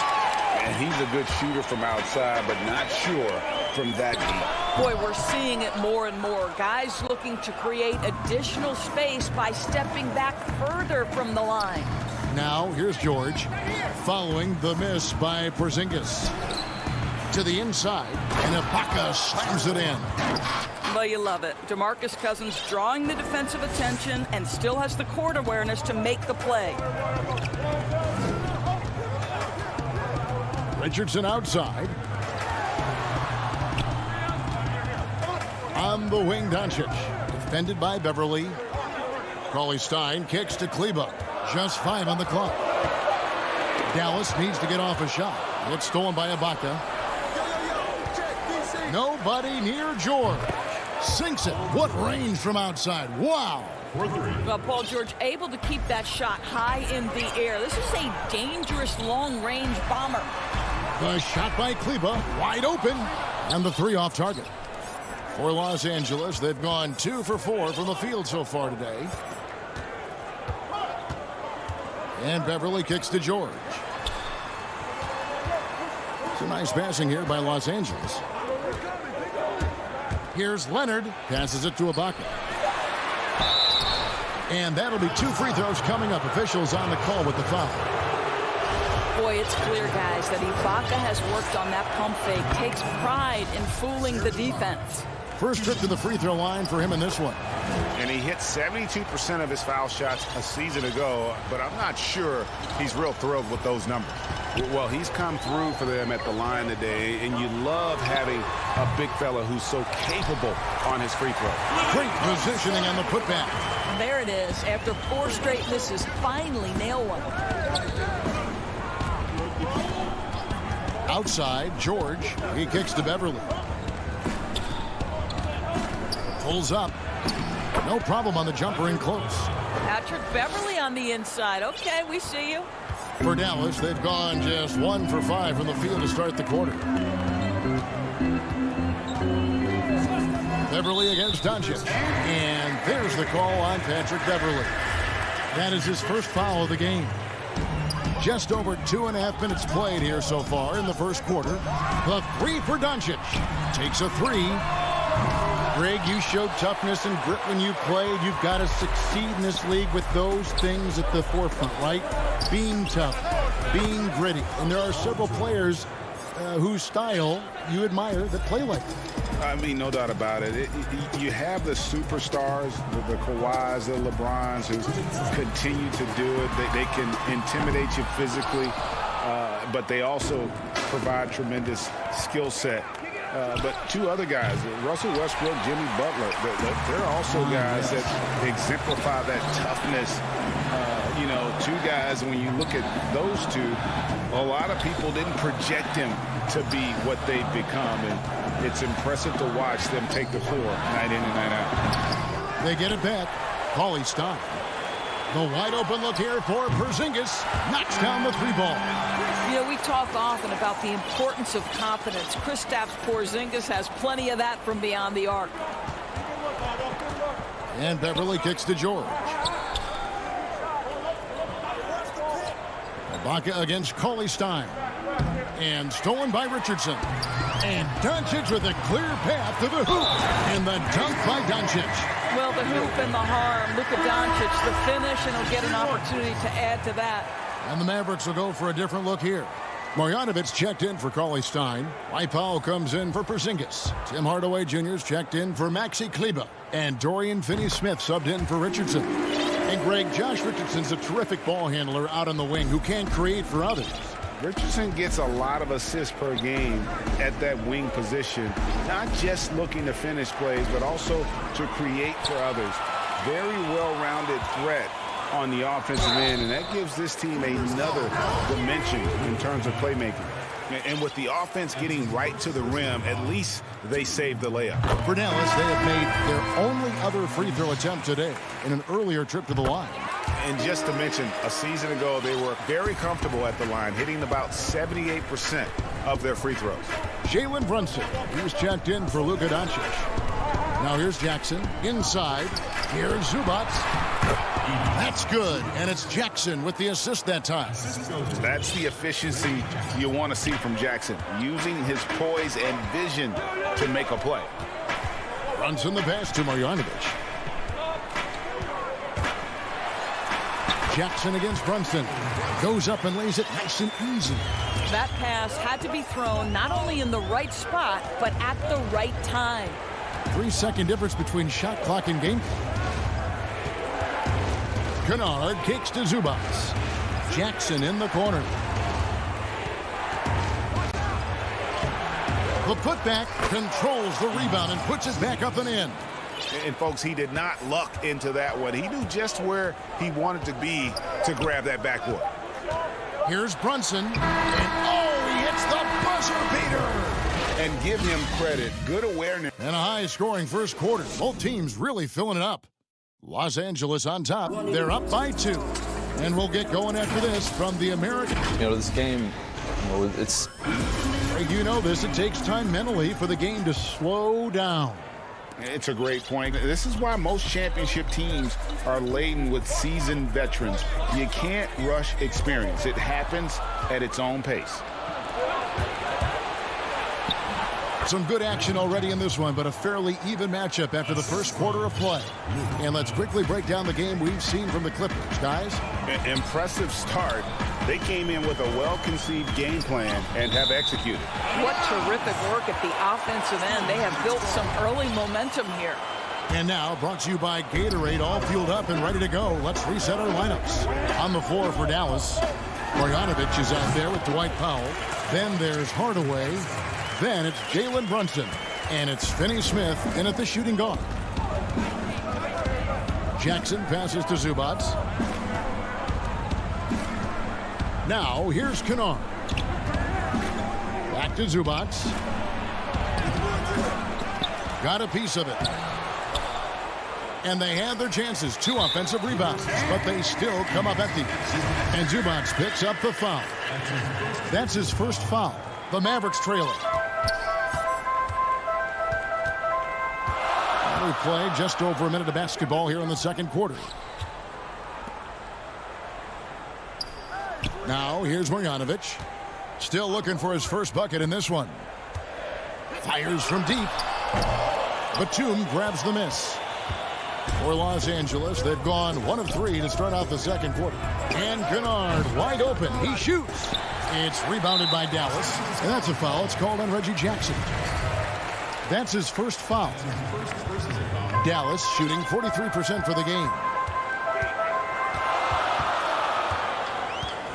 And he's a good shooter from outside, but not sure from that deep. Boy, we're seeing it more and more. Guys looking to create additional space by stepping back further from the line. Now, here's George following the miss by Porzingis. To the inside, and Ibaka slams it in. Well, you love it. DeMarcus Cousins drawing the defensive attention and still has the court awareness to make the play. Richardson outside. On the wing, Doncic. Defended by Beverley. Cauley-Stein kicks to Kleba. Just 5 on the clock. Dallas needs to get off a shot. It's stolen by Ibaka. Nobody near George. Sinks it. What range from outside. Wow. Well, Paul George able to keep that shot high in the air. This is a dangerous long-range bomber. The shot by Kleba. Wide open. And the 3 off target. For Los Angeles, they've gone 2 for 4 from the field so far today. And Beverley kicks to George. Some nice passing here by Los Angeles. Here's Leonard. Passes it to Ibaka. And that'll be 2 free throws coming up. Officials on the call with the foul. Boy, it's clear, guys, that Ibaka has worked on that pump fake. Takes pride in fooling the defense. First trip to the free throw line for him in this one. And he hit 72% of his foul shots a season ago, but I'm not sure he's real thrilled with those numbers. Well, he's come through for them at the line today, and you love having a big fella who's so capable on his free throw. Great positioning on the putback. There it is. After 4 straight misses, finally nail one. Outside, George. He kicks to Beverley. Pulls up. No problem on the jumper in close. Patrick Beverley on the inside. Okay, we see you. For Dallas, they've gone just 1 for 5 from the field to start the quarter. Beverley against Doncic. And there's the call on Patrick Beverley. That is his first foul of the game. Just over 2.5 minutes played here so far in the first quarter. The 3 for Doncic. Takes a 3. Greg, you showed toughness and grit when you played. You've got to succeed in this league with those things at the forefront, right? Being tough, being gritty. And there are several players whose style you admire that play like that. I mean, no doubt about it. You have the superstars, the Kawhis, the LeBrons, who continue to do it. They can intimidate you physically, but they also provide tremendous skill set But two other guys, Russell Westbrook, Jimmy Butler, they're also guys that exemplify that toughness. You know, two guys, when you look at those two, a lot of people didn't project them to be what they've become. And it's impressive to watch them take the floor night in and night out. They get it back. Cauley Stein. The wide open look here for Porzingis. Knocks down the three ball. You know, we talk often about the importance of confidence. Kristaps Porzingis has plenty of that from beyond the arc. And Beverly kicks to George. Ibaka against Cauley Stein. And stolen by Richardson. And Doncic with a clear path to the hoop. And the dunk by Doncic. Well, the hoop and the harm. Luka Doncic, the finish, and he'll get an opportunity to add to that. And the Mavericks will go for a different look here. Marjanovic checked in for Cauley Stein. Mike Powell comes in for Porzingis. Tim Hardaway Jr.'s checked in for Maxi Kleber. And Dorian Finney-Smith subbed in for Richardson. And Greg, Josh Richardson's a terrific ball handler out on the wing who can create for others. Richardson gets a lot of assists per game at that wing position, not just looking to finish plays, but also to create for others. Very well-rounded threat on the offensive end, and that gives this team another dimension in terms of playmaking. And with the offense getting right to the rim, at least they saved the layup. For Dallas, they have made their only other free throw attempt today in an earlier trip to the line. And just to mention, a season ago, they were very comfortable at the line, hitting about 78% of their free throws. Jalen Brunson, he was checked in for Luka Doncic. Now here's Jackson inside. Here's Zubac. That's good, and it's Jackson with the assist that time. That's the efficiency you want to see from Jackson, using his poise and vision to make a play. Brunson the pass to Marjanovic. Jackson against Brunson. Goes up and lays it nice and easy. That pass had to be thrown not only in the right spot, but at the right time. 3-second difference between shot clock and game clock. Kennard kicks to Zubac. Jackson in the corner. The putback controls the rebound and puts it back up and in. And, folks, he did not luck into that one. He knew just where he wanted to be to grab that backboard. Here's Brunson. And, he hits the buzzer beater. And give him credit. Good awareness. And a high-scoring first quarter. Both teams really filling it up. Los Angeles on top. They're up by 2. And we'll get going after this from the American. You know, this game, it's... You know this. It takes time mentally for the game to slow down. It's a great point. This is why most championship teams are laden with seasoned veterans. You can't rush experience. It happens at its own pace. Some good action already in this one, but a fairly even matchup after the first quarter of play. And let's quickly break down the game we've seen from the Clippers, guys. Impressive start. They came in with a well-conceived game plan and have executed. What terrific work at the offensive end. They have built some early momentum here. And now, brought to you by Gatorade, all fueled up and ready to go. Let's reset our lineups. On the floor for Dallas, Marjanovic is out there with Dwight Powell. Then there's Hardaway. Then it's Jalen Brunson. And it's Finney-Smith in at the shooting guard. Jackson passes to Zubac. Now, here's Kennard. Back to Zubac. Got a piece of it. And they had their chances. 2 offensive rebounds, but they still come up empty. And Zubac picks up the foul. That's his first foul. The Mavericks trailing. We play just over a minute of basketball here in the second quarter. Now, here's Marjanovic. Still looking for his first bucket in this one. Fires from deep. Batum grabs the miss. For Los Angeles, they've gone 1 of 3 to start out the second quarter. And Kennard wide open. He shoots. It's rebounded by Dallas. And that's a foul. It's called on Reggie Jackson. That's his first foul. Dallas shooting 43% for the game.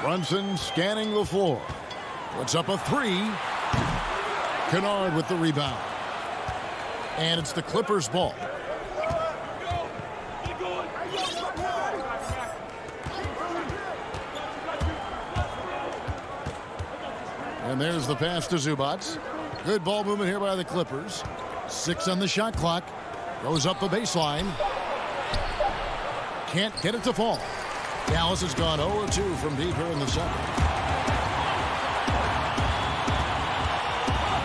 Brunson scanning the floor. Puts up a 3. Kennard with the rebound. And it's the Clippers' ball. And there's the pass to Zubac. Good ball movement here by the Clippers. 6 on the shot clock. Goes up the baseline. Can't get it to fall. Dallas has gone 0-2 from deep here in the second.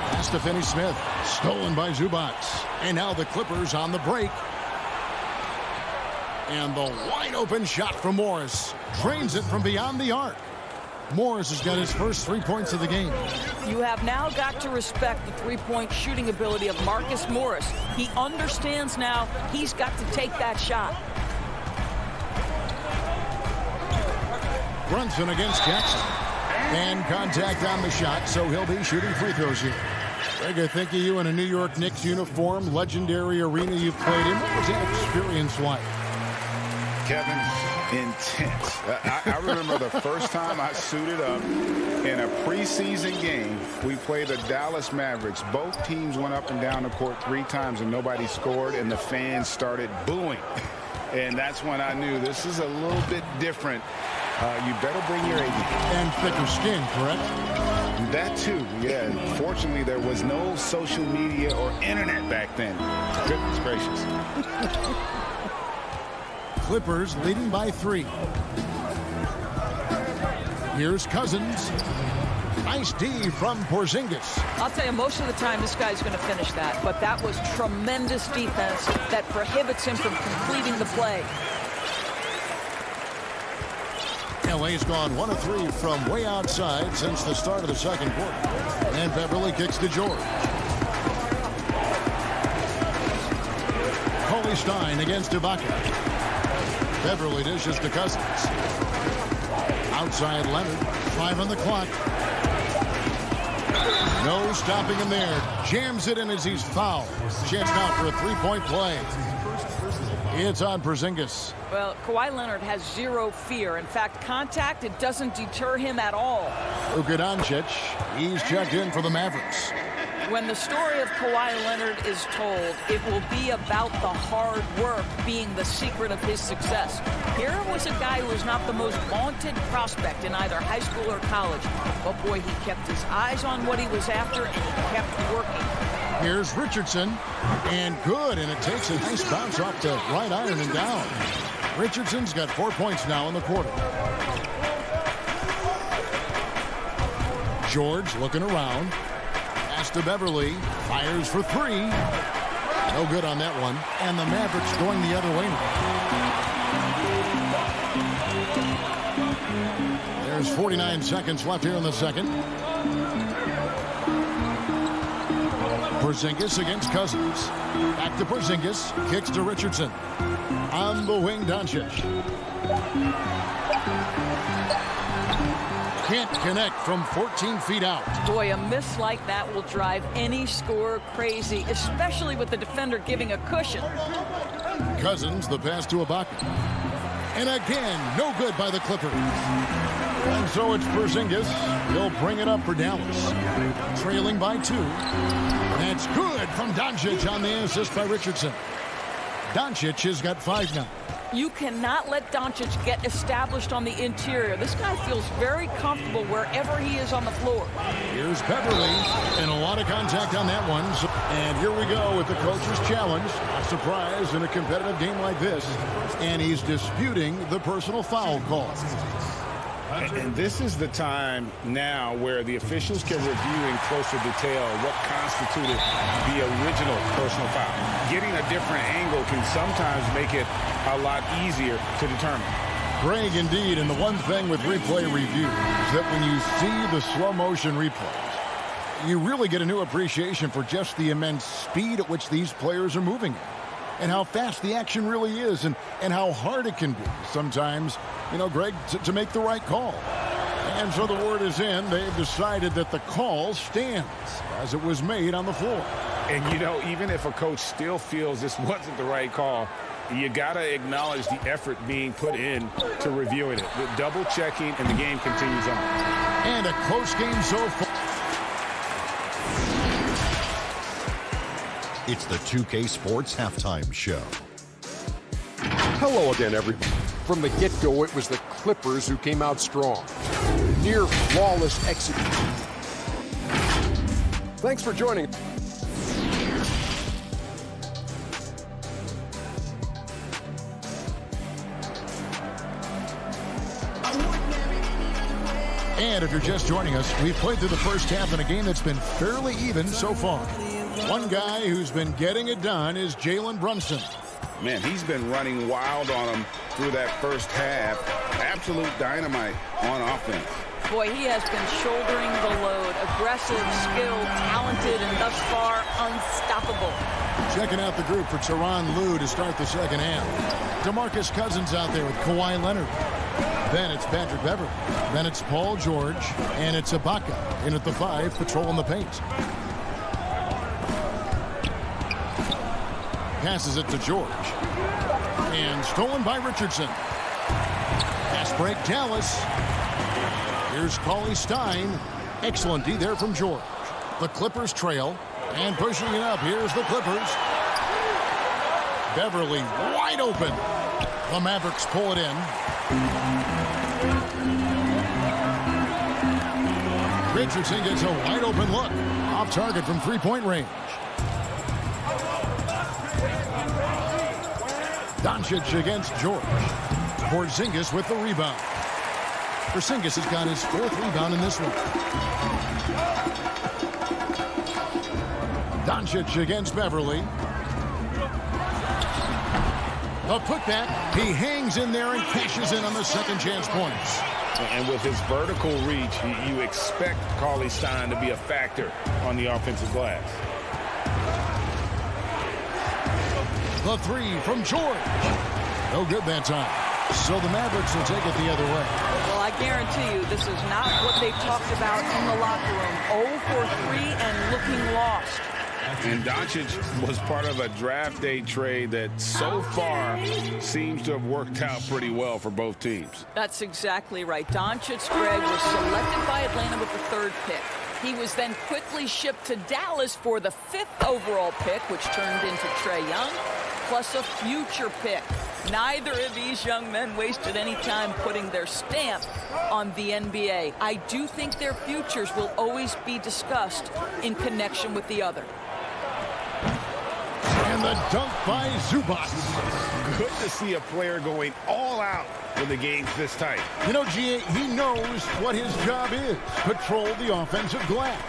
Pass to Finney-Smith. Stolen by Zubac. And now the Clippers on the break. And the wide open shot from Morris. Drains it from beyond the arc. Morris has got his first 3 points of the game. You have now got to respect the three-point shooting ability of Marcus Morris. He understands now he's got to take that shot. Brunson against Jackson. And contact on the shot, so he'll be shooting free throws here. Greg, I think of you in a New York Knicks uniform, legendary arena you've played in. What was that experience like? Kevin, intense. I remember the first time I suited up in a preseason game. We played the Dallas Mavericks. Both teams went up and down the court 3 times and nobody scored, and the fans started booing. And that's when I knew this is a little bit different. You better bring your A game. And thicker skin, correct? That too, yeah. Fortunately, there was no social media or internet back then. Goodness gracious. Clippers leading by 3. Here's Cousins. Nice D from Porzingis. I'll tell you, most of the time this guy's going to finish that, but that was tremendous defense that prohibits him from completing the play. LA's gone 1 of 3 from way outside since the start of the second quarter. And Beverly kicks to George. Coley Stein against Ibaka. Beverly dishes to Cousins. Outside Leonard. 5 on the clock. No stopping him there. Jams it in as he's fouled. Chance now for a 3-point play. It's on Porzingis. Well, Kawhi Leonard has zero fear. In fact, contact, it doesn't deter him at all. Luka Doncic, he's checked in for the Mavericks. When the story of Kawhi Leonard is told, it will be about the hard work being the secret of his success. Here was a guy who was not the most vaunted prospect in either high school or college. But boy, he kept his eyes on what he was after, and he kept working. Here's Richardson, and good, and it takes a nice bounce off the right iron and down. Richardson's got 4 points now in the quarter. George looking around. Pass to Beverly. Fires for 3. No good on that one. And the Mavericks going the other way now. There's 49 seconds left here in the second. Porzingis against Cousins. Back to Porzingis. Kicks to Richardson. On the wing, Doncic. Can't connect from 14 feet out. Boy, a miss like that will drive any scorer crazy, especially with the defender giving a cushion. Cousins, the pass to Ibaka. And again, no good by the Clippers. And so it's Porzingis. He'll bring it up for Dallas. Trailing by 2. That's good from Doncic on the assist by Richardson. Doncic has got 5 now. You cannot let Doncic get established on the interior. This guy feels very comfortable wherever he is on the floor. Here's Beverly, and a lot of contact on that one. And here we go with the coach's challenge. Not surprised in a competitive game like this. And he's disputing the personal foul call. And this is the time now where the officials can review in closer detail what constituted the original personal foul. Getting a different angle can sometimes make it a lot easier to determine. Greg, indeed, and the one thing with replay review is that when you see the slow motion replays, you really get a new appreciation for just the immense speed at which these players are moving and how fast the action really is and how hard it can be sometimes, you know, Greg, to make the right call. And so the word is in. They've decided that the call stands as it was made on the floor. And, you know, even if a coach still feels this wasn't the right call, you got to acknowledge the effort being put in to reviewing it. The double checking, and the game continues on. And a close game so far. It's the 2K Sports Halftime Show. Hello again, everyone. From the get-go, it was the Clippers who came out strong. Near flawless execution. Thanks for joining. And if you're just joining us, we've played through the first half in a game that's been fairly even so far. One guy who's been getting it done is Jalen Brunson. Man, he's been running wild on him through that first half. Absolute dynamite on offense. Boy, he has been shouldering the load. Aggressive, skilled, talented, and thus far unstoppable. Checking out the group for Tyronn Lue to start the second half. DeMarcus Cousins out there with Kawhi Leonard. Then it's Patrick Beverley. Then it's Paul George. And it's Ibaka in at the 5, patrolling the paint. Passes it to George. And stolen by Richardson. Pass break, Dallas. Here's Cauley Stein. Excellent D there from George. The Clippers trail. And pushing it up. Here's the Clippers. Beverley wide open. The Mavericks pull it in. Richardson gets a wide open look. Off target from three-point range. Doncic against George. Porzingis with the rebound. Porzingis has got his 4th rebound in this one. Doncic against Beverley. A putback. He hangs in there and cashes in on the second chance points. And with his vertical reach, you expect Cauley Stein to be a factor on the offensive glass. The 3 from George. No good that time. So the Mavericks will take it the other way. Well, I guarantee you this is not what they talked about in the locker room. 0 for 3 and looking lost. And Doncic was part of a draft day trade that so far seems to have worked out pretty well for both teams. That's exactly right. Doncic, Greg, was selected by Atlanta with the 3rd pick. He was then quickly shipped to Dallas for the 5th overall pick, which turned into Trae Young, plus a future pick. Neither of these young men wasted any time putting their stamp on the NBA. I do think their futures will always be discussed in connection with the other. And the dunk by Zubac. Good to see a player going all out when the game's this tight. You know, G.A., he knows what his job is. Patrol the offensive glass.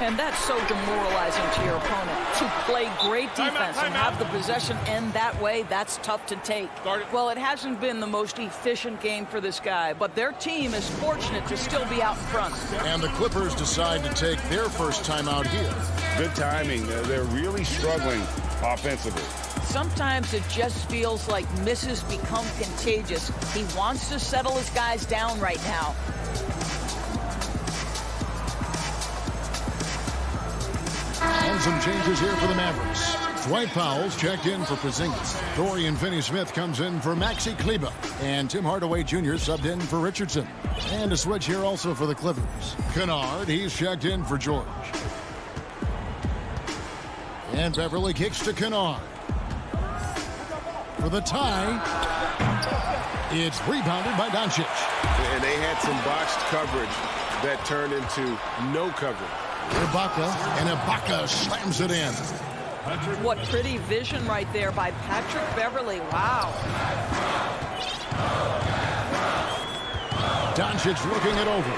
And that's so demoralizing to your opponent. To play great defense and have the possession end that way, that's tough to take. Well, it hasn't been the most efficient game for this guy, but their team is fortunate to still be out in front. And the Clippers decide to take their first time out here. Good timing. They're really struggling offensively. Sometimes it just feels like misses become contagious. He wants to settle his guys down right now. And some changes here for the Mavericks. Dwight Powell's checked in for Porzingis. Dorian Finney-Smith comes in for Maxi Kleber. And Tim Hardaway Jr. subbed in for Richardson. And a switch here also for the Clippers. Kennard, he's checked in for George. And Beverley kicks to Kennard. For the tie, it's rebounded by Doncic. And they had some botched coverage that turned into no coverage. Ibaka slams it in. What pretty vision right there by Patrick Beverley. Wow. Doncic looking it over.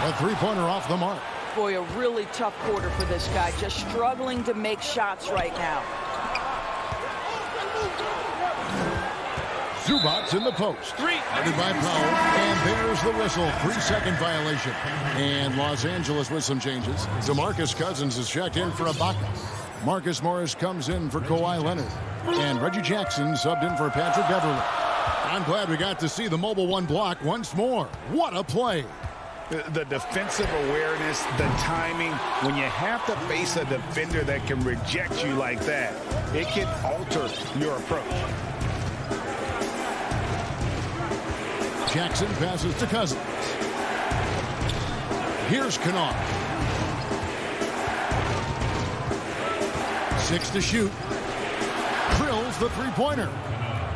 A three-pointer off the mark. Boy, a really tough quarter for this guy. Just struggling to make shots right now. Zubac's in the post. Headed by Powell. And there's the whistle. 3-second violation. And Los Angeles with some changes. DeMarcus Cousins is checked in for Ibaka. Marcus Morris comes in for Kawhi Leonard. And Reggie Jackson subbed in for Patrick Beverley. I'm glad we got to see the mobile one block once more. What a play. The defensive awareness, the timing, when you have to face a defender that can reject you like that, it can alter your approach. Jackson passes to Cousins. Here's Kennard. 6 to shoot. Drills the three-pointer.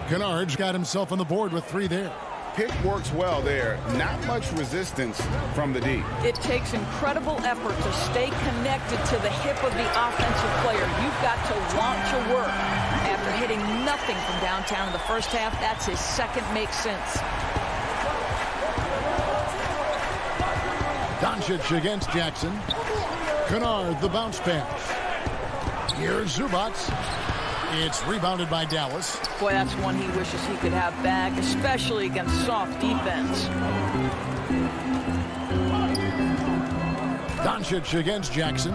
Kennard's got himself on the board with 3 there. Pick works well there. Not much resistance from the D. It takes incredible effort to stay connected to the hip of the offensive player. You've got to want to work. After hitting nothing from downtown in the first half, that's his second make sense. Doncic against Jackson. Kennard, the bounce pass. Here's Zubac. It's rebounded by Dallas. Boy, that's one he wishes he could have back, especially against soft defense. Doncic against Jackson.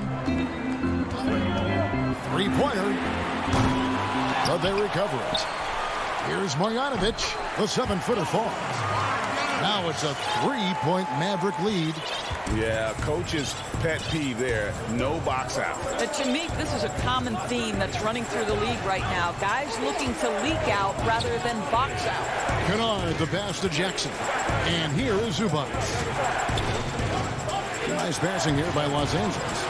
Three-pointer. But they recover it. Here's Marjanovic. The 7-footer falls. Now it's a 3-point Maverick lead. Yeah, coach's pet peeve there. No box out. But to me, this is a common theme that's running through the league right now. Guys looking to leak out rather than box out. Kennard, the pass to Jackson. And here is Zubac. Nice passing here by Los Angeles.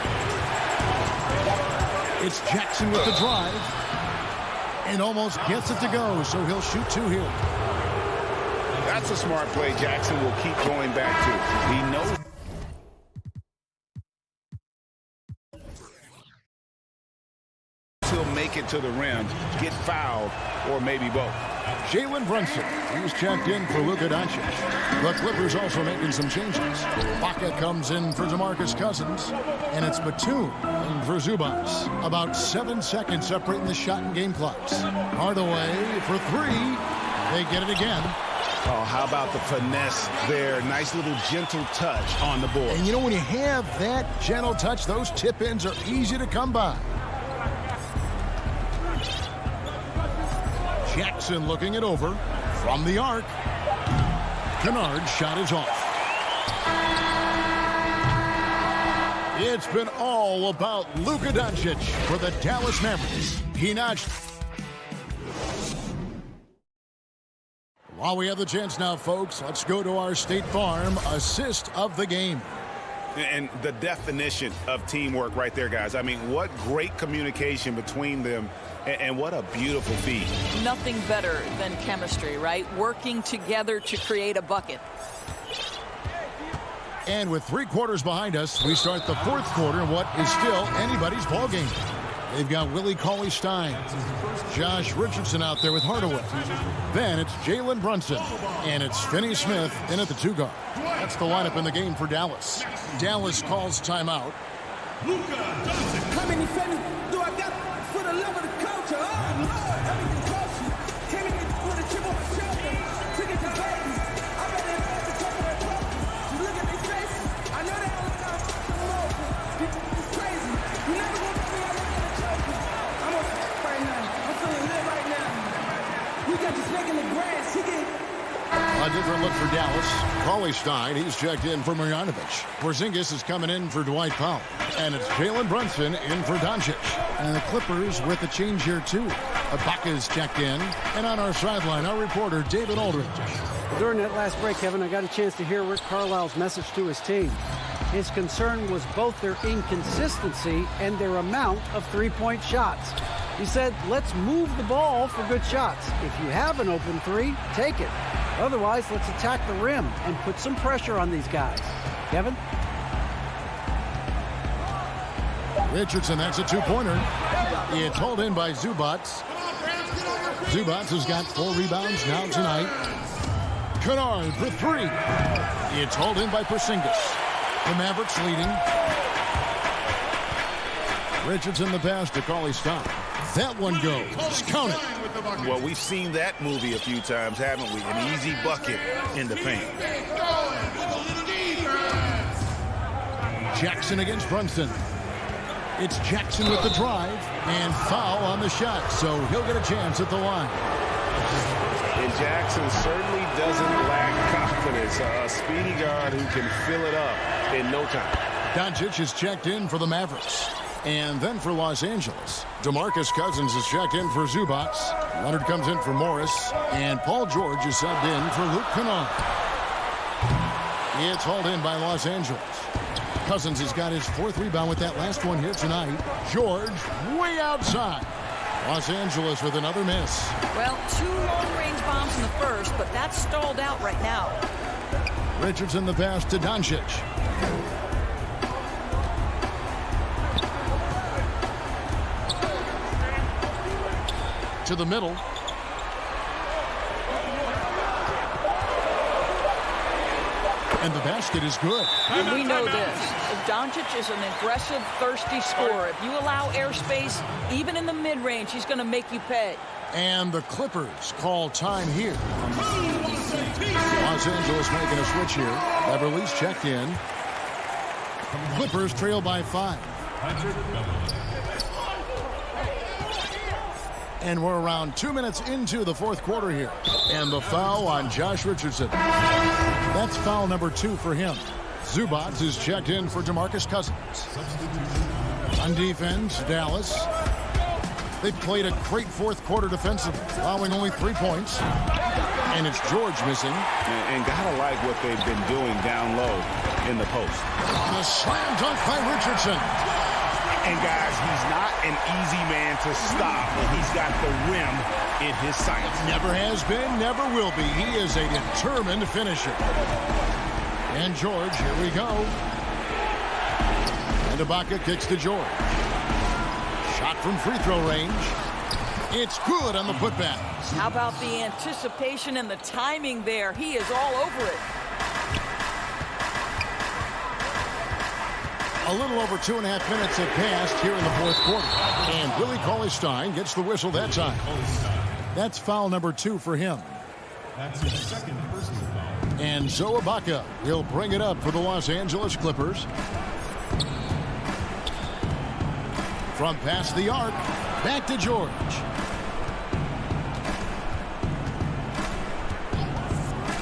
It's Jackson with the drive. And almost gets it to go, so he'll shoot 2 here. That's a smart play Jackson will keep going back to. He knows. He'll make it to the rim, get fouled, or maybe both. Jalen Brunson, he's checked in for Luka Doncic. The Clippers also making some changes. Baca comes in for DeMarcus Cousins, and it's Batum in for Zubac. About 7 seconds separating the shot and game clocks. Hardaway for 3. They get it again. Oh, how about the finesse there? Nice little gentle touch on the board. And you know, when you have that gentle touch, those tip-ins are easy to come by. Jackson looking it over from the arc. Kennard's shot is off. It's been all about Luka Doncic for the Dallas Mavericks. He notched. While we have the chance now, folks, let's go to our State Farm assist of the game. And the definition of teamwork right there, guys. I mean, what great communication between them, and what a beautiful feed. Nothing better than chemistry, right? Working together to create a bucket. And with 3 quarters behind us, we start the 4th quarter in what is still anybody's ball game. They've got Willie Cauley-Stein, Josh Richardson out there with Hardaway. Then it's Jalen Brunson, and it's Finney Smith in at the 2 guard. That's the lineup in the game for Dallas. Dallas calls timeout. How many Finney do I got for the love of the culture? Oh, Lord, everything costs you. Came in with a chip on my shoulder. Took it to Vegas. I bet they had to come to that trophy. You look at their faces. I know they all look out for the Lord. It's crazy. You never want to see I look at the trophy. I'm on right now. I'm feeling lit right now. We got the snake in the grass. He get... A different look for Dallas. Cauley-Stein, he's checked in for Marjanovic. Porzingis is coming in for Dwight Powell. And it's Jalen Brunson in for Doncic. And the Clippers with a change here, too. Ibaka's checked in. And on our sideline, our reporter, David Aldridge. During that last break, Kevin, I got a chance to hear Rick Carlisle's message to his team. His concern was both their inconsistency and their amount of three-point shots. He said, let's move the ball for good shots. If you have an open 3, take it. Otherwise, let's attack the rim and put some pressure on these guys. Kevin? Richardson, that's a 2-pointer. It's hauled in by Zubac. Zubac has got 4 rebounds now tonight. Kennard for 3. It's hauled in by Porzingis. The Mavericks leading. Richardson the pass to Cauley-Stein. That one goes. Count it. Well, we've seen that movie a few times, haven't we? An easy bucket in the paint. Jackson against Brunson. It's Jackson with the drive and foul on the shot, so he'll get a chance at the line. And Jackson certainly doesn't lack confidence. A speedy guard who can fill it up in no time. Doncic is checked in for the Mavericks. And then for Los Angeles, DeMarcus Cousins is checked in for Zubac. Leonard comes in for Morris. And Paul George is subbed in for Luke Kennard. It's hauled in by Los Angeles. Cousins has got his 4th rebound with that last one here tonight. George way outside. Los Angeles with another miss. Well, 2 long-range bombs in the first, but that's stalled out right now. Richardson the pass to Doncic. To the middle. And the basket is good. And we know this. Doncic is an aggressive, thirsty scorer. If you allow airspace, even in the mid-range, he's going to make you pay. And the Clippers call time here. Los Angeles making a switch here. Beverly's checked in. Clippers trail by 5. And we're around 2 minutes into the 4th quarter here. And the foul on Josh Richardson. That's foul number 2 for him. Zubac is checked in for DeMarcus Cousins. On defense, Dallas. They played a great 4th quarter defensive, allowing only 3 points. And it's George missing. And gotta like what they've been doing down low in the post. A slam dunk by Richardson. And guys, he's not an easy man to stop when he's got the rim in his sights. Never has been, never will be. He is a determined finisher. And George, here we go. And Ibaka kicks to George. Shot from free throw range. It's good on the putback. How about the anticipation and the timing there? He is all over it. A little over 2.5 minutes have passed here in the 4th quarter. And Willie Cauley-Stein gets the whistle that time. That's foul number 2 for him. That's his 2nd personal foul. And Zoe Ibaka will bring it up for the Los Angeles Clippers. From past the arc, back to George.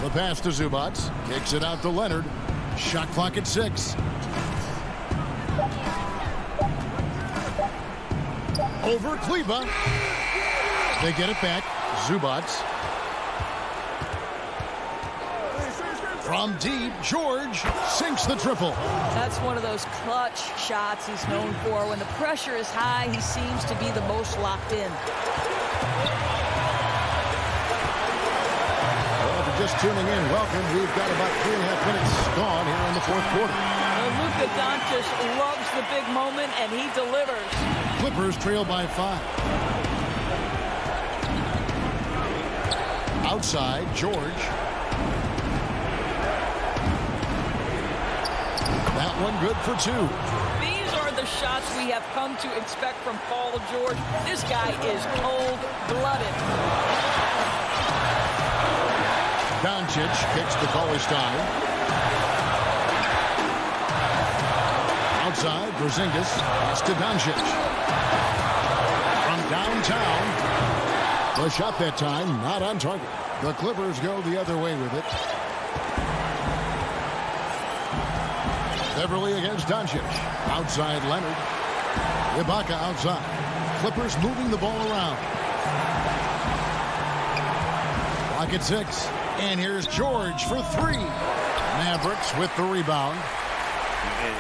The pass to Zubac. Kicks it out to Leonard. Shot clock at 6. Over Kleba. They get it back. Zubac. From deep, George sinks the triple. That's one of those clutch shots he's known for. When the pressure is high, he seems to be the most locked in. Well, if you're just tuning in, welcome. We've got about 3.5 minutes gone here in the 4th quarter. Luka Doncic loves the big moment, and he delivers. Clippers trail by 5. Outside, George. That one good for 2. These are the shots we have come to expect from Paul George. This guy is cold-blooded. Doncic kicks to Cauley-Stein. Outside, Porzingis. It's to Doncic. From downtown. The shot that time, not on target. The Clippers go the other way with it. Beverly against Doncic. Outside, Leonard. Ibaka outside. Clippers moving the ball around. Clock at 6. And here's George for 3. Mavericks with the rebound.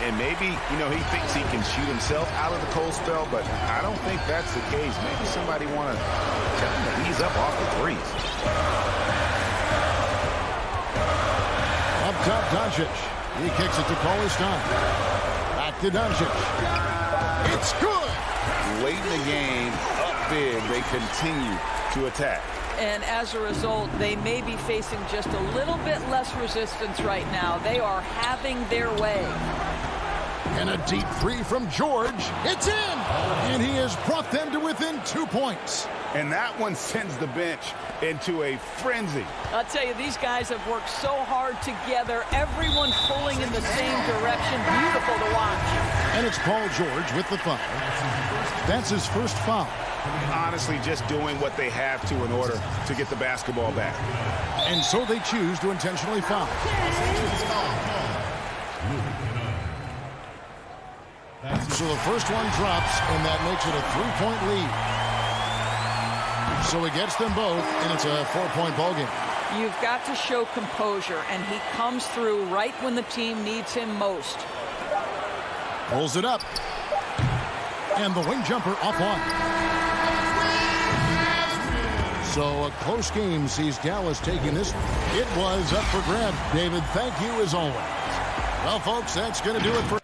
And maybe, you know, he thinks he can shoot himself out of the cold spell, but I don't think that's the case. Maybe somebody want to tell him to ease up off the threes. Up top, Doncic. He kicks it to Cauley-Stein. Back to Doncic. It's good. Late in the game, up big, they continue to attack. And as a result, they may be facing just a little bit less resistance right now. They are having their way. And a deep 3 from George. It's in! And he has brought them to within 2 points. And that one sends the bench into a frenzy. I'll tell you, these guys have worked so hard together. Everyone pulling in the same direction. Beautiful to watch. And it's Paul George with the foul. That's his first foul. Honestly, just doing what they have to in order to get the basketball back. And so they choose to intentionally foul. So the first one drops, and that makes it a 3-point lead. So it gets them both, and it's a 4-point ballgame. You've got to show composure, and he comes through right when the team needs him most. Pulls it up. And the wing jumper offline. So a close game sees Dallas taking this. It was up for grabs. David, thank you as always. Well, folks, that's going to do it for...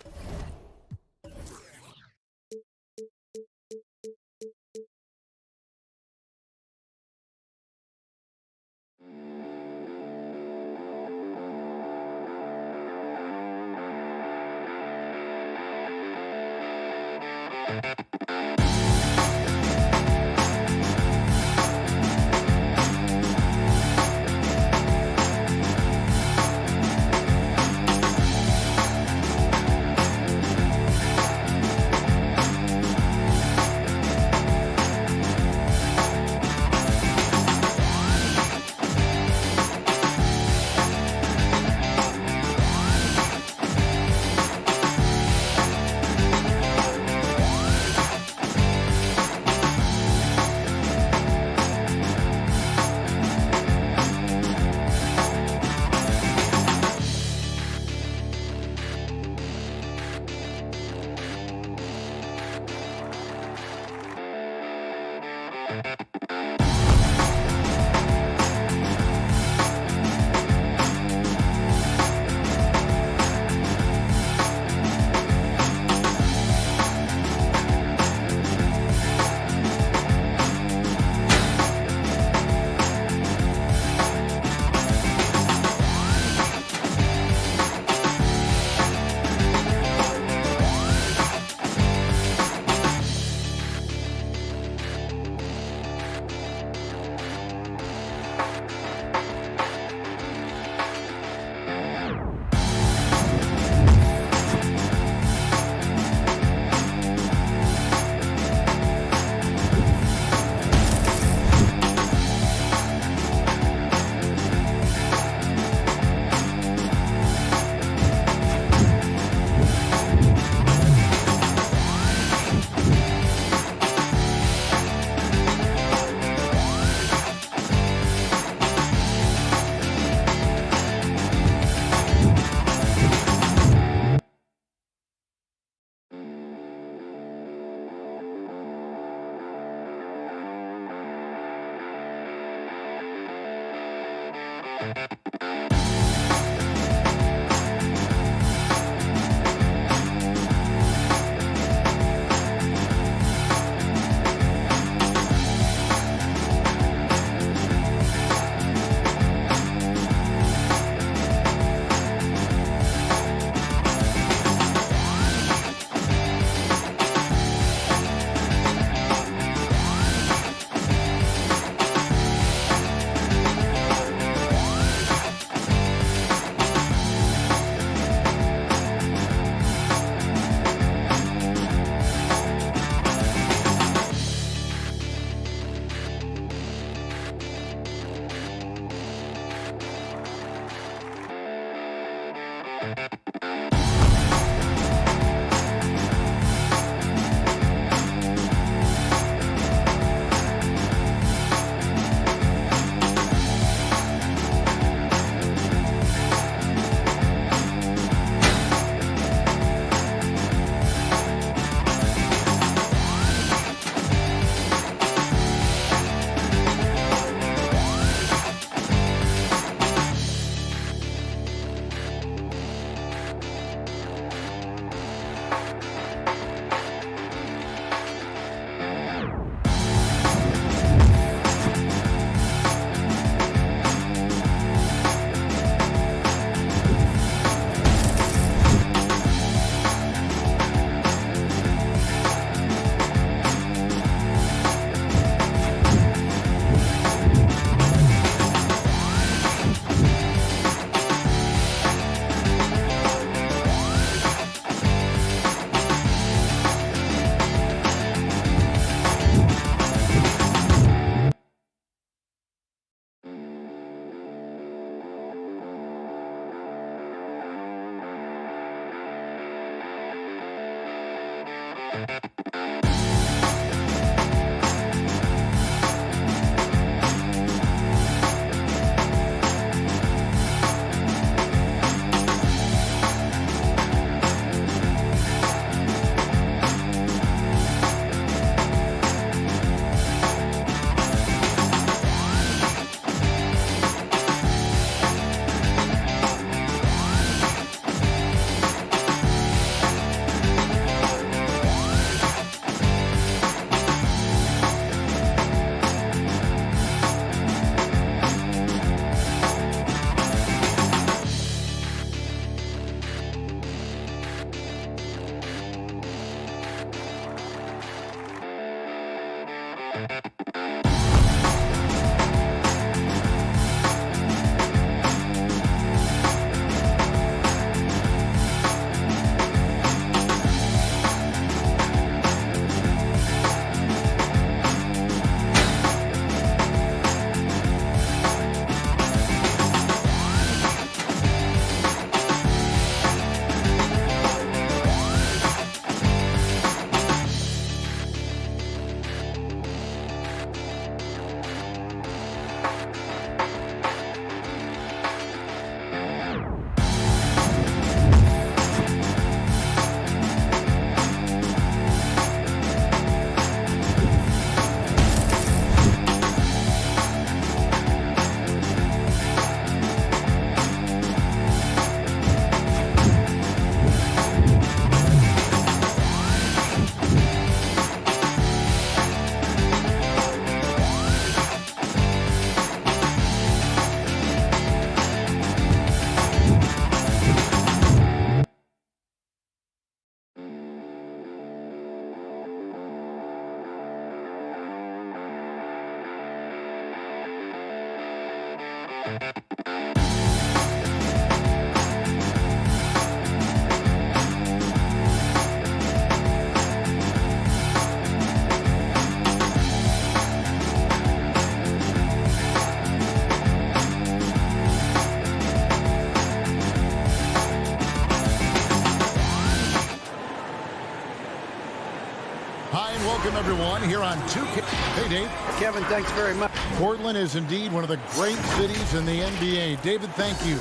welcome everyone here on 2K. Hey, Dave. Kevin, thanks very much. Portland is indeed one of the great cities in the NBA. David, thank you.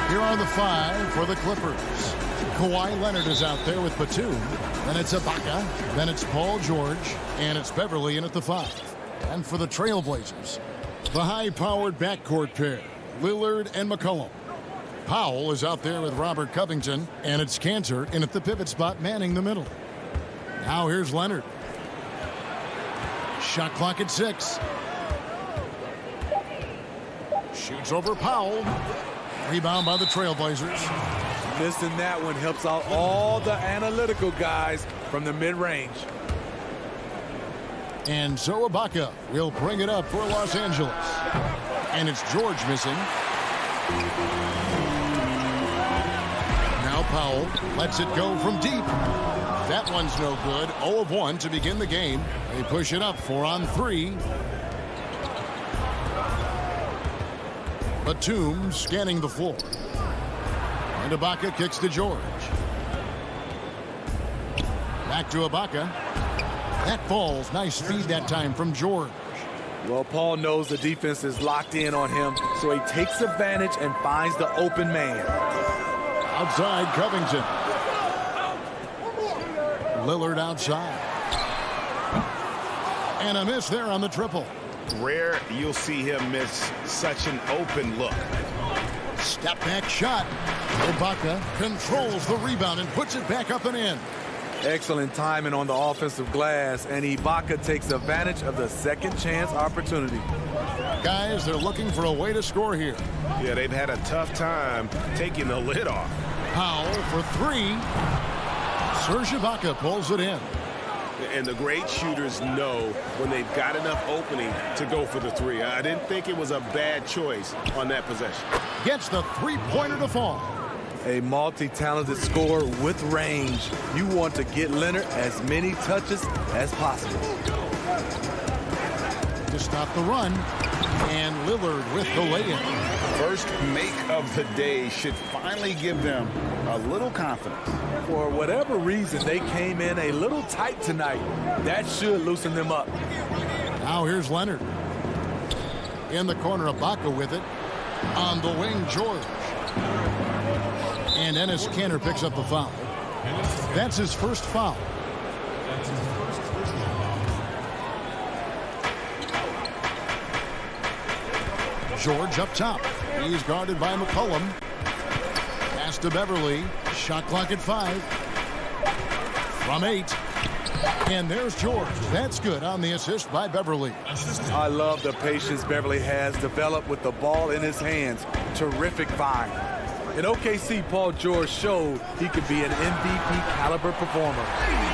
Here are the 5 for the Clippers. Kawhi Leonard is out there with Batum. Then it's Ibaka. Then it's Paul George. And it's Beverly in at the 5. And for the Trailblazers, the high-powered backcourt pair, Lillard and McCollum. Powell is out there with Robert Covington. And it's Cantor in at the pivot spot, manning the middle. Now here's Leonard. Shot clock at 6. Shoots over Powell. Rebound by the Trailblazers. Missing that one helps out all the analytical guys from the mid-range. And so Ibaka will bring it up for Los Angeles. And it's George missing. Now Powell lets it go from deep. That one's no good. 0 of 1 to begin the game. They push it up 4 on 3. Batum scanning the floor. And Ibaka kicks to George. Back to Ibaka. That falls. Nice feed that time from George. Well, Paul knows the defense is locked in on him, so he takes advantage and finds the open man. Outside Covington. Lillard outside. And a miss there on the triple. Rare you'll see him miss such an open look. Step back shot. Ibaka controls the rebound and puts it back up and in. Excellent timing on the offensive glass, and Ibaka takes advantage of the second chance opportunity. Guys, they're looking for a way to score here. Yeah, they've had a tough time taking the lid off. Powell for 3. Serge Ibaka pulls it in. And the great shooters know when they've got enough opening to go for the 3. I didn't think it was a bad choice on that possession. Gets the 3-pointer to fall. A multi-talented scorer with range. You want to get Leonard as many touches as possible. To stop the run. And Lillard with the lay-in. First make of the day should finally give them a little confidence. For whatever reason, they came in a little tight tonight. That should loosen them up. Now here's Leonard. In the corner, Ibaka with it. On the wing, George. And Enes Kanter picks up the foul. That's his first foul. George up top. He's guarded by McCollum. Pass to Beverly. Shot clock at 5. From 8. And there's George. That's good on the assist by Beverly. I love the patience Beverly has developed with the ball in his hands. Terrific find. In OKC, Paul George showed he could be an MVP caliber performer.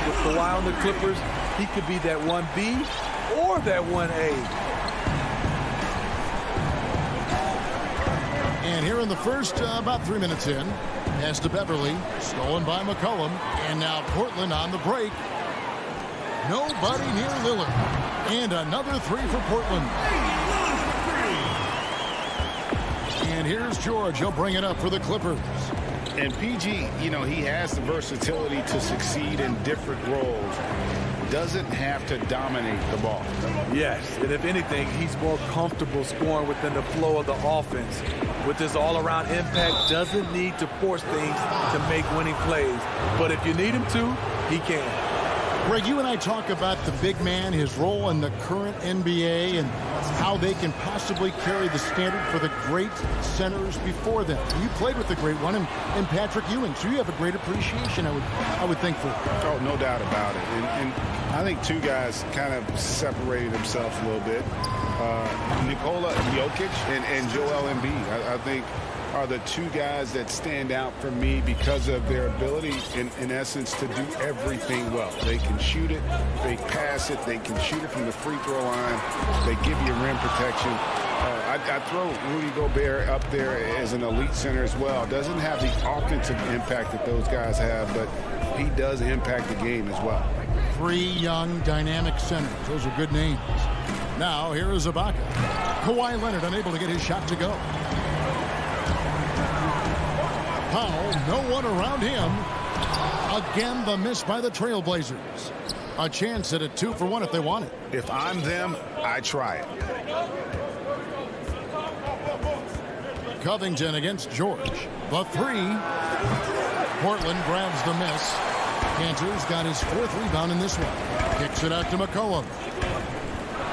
With Kawhi on the Clippers, he could be that 1B or that 1A. And here in the first, about 3 minutes in, pass to Beverly, stolen by McCollum, and now Portland on the break. Nobody near Lillard. And another 3 for Portland. And here's George. He'll bring it up for the Clippers. And PG, you know, he has the versatility to succeed in different roles. Doesn't have to dominate the ball. Yes, and if anything, he's more comfortable scoring within the flow of the offense. With his all-around impact, doesn't need to force things to make winning plays. But if you need him to, he can. Greg, you and I talk about the big man, his role in the current NBA, and how they can possibly carry the standard for the great centers before them. You played with the great one in Patrick Ewing, so you have a great appreciation, I would think, for it. Oh, no doubt about it. And I think 2 guys kind of separated themselves a little bit. Nikola Jokic and Joel Embiid, I think, are the 2 guys that stand out for me because of their ability, in essence, to do everything well. They can shoot it, they pass it, they can shoot it from the free throw line, they give you rim protection. I throw Rudy Gobert up there as an elite center as well. Doesn't have the offensive impact that those guys have, but he does impact the game as well. 3 young, dynamic centers. Those are good names. Now, here is Ibaka. Kawhi Leonard unable to get his shot to go. Powell, no one around him. Again, the miss by the Trailblazers. A chance at a 2-for-1 if they want it. If I'm them, I try it. Covington against George. The three. Portland grabs the miss. Cantor's got his 4th rebound in this one. Kicks it out to McCollum.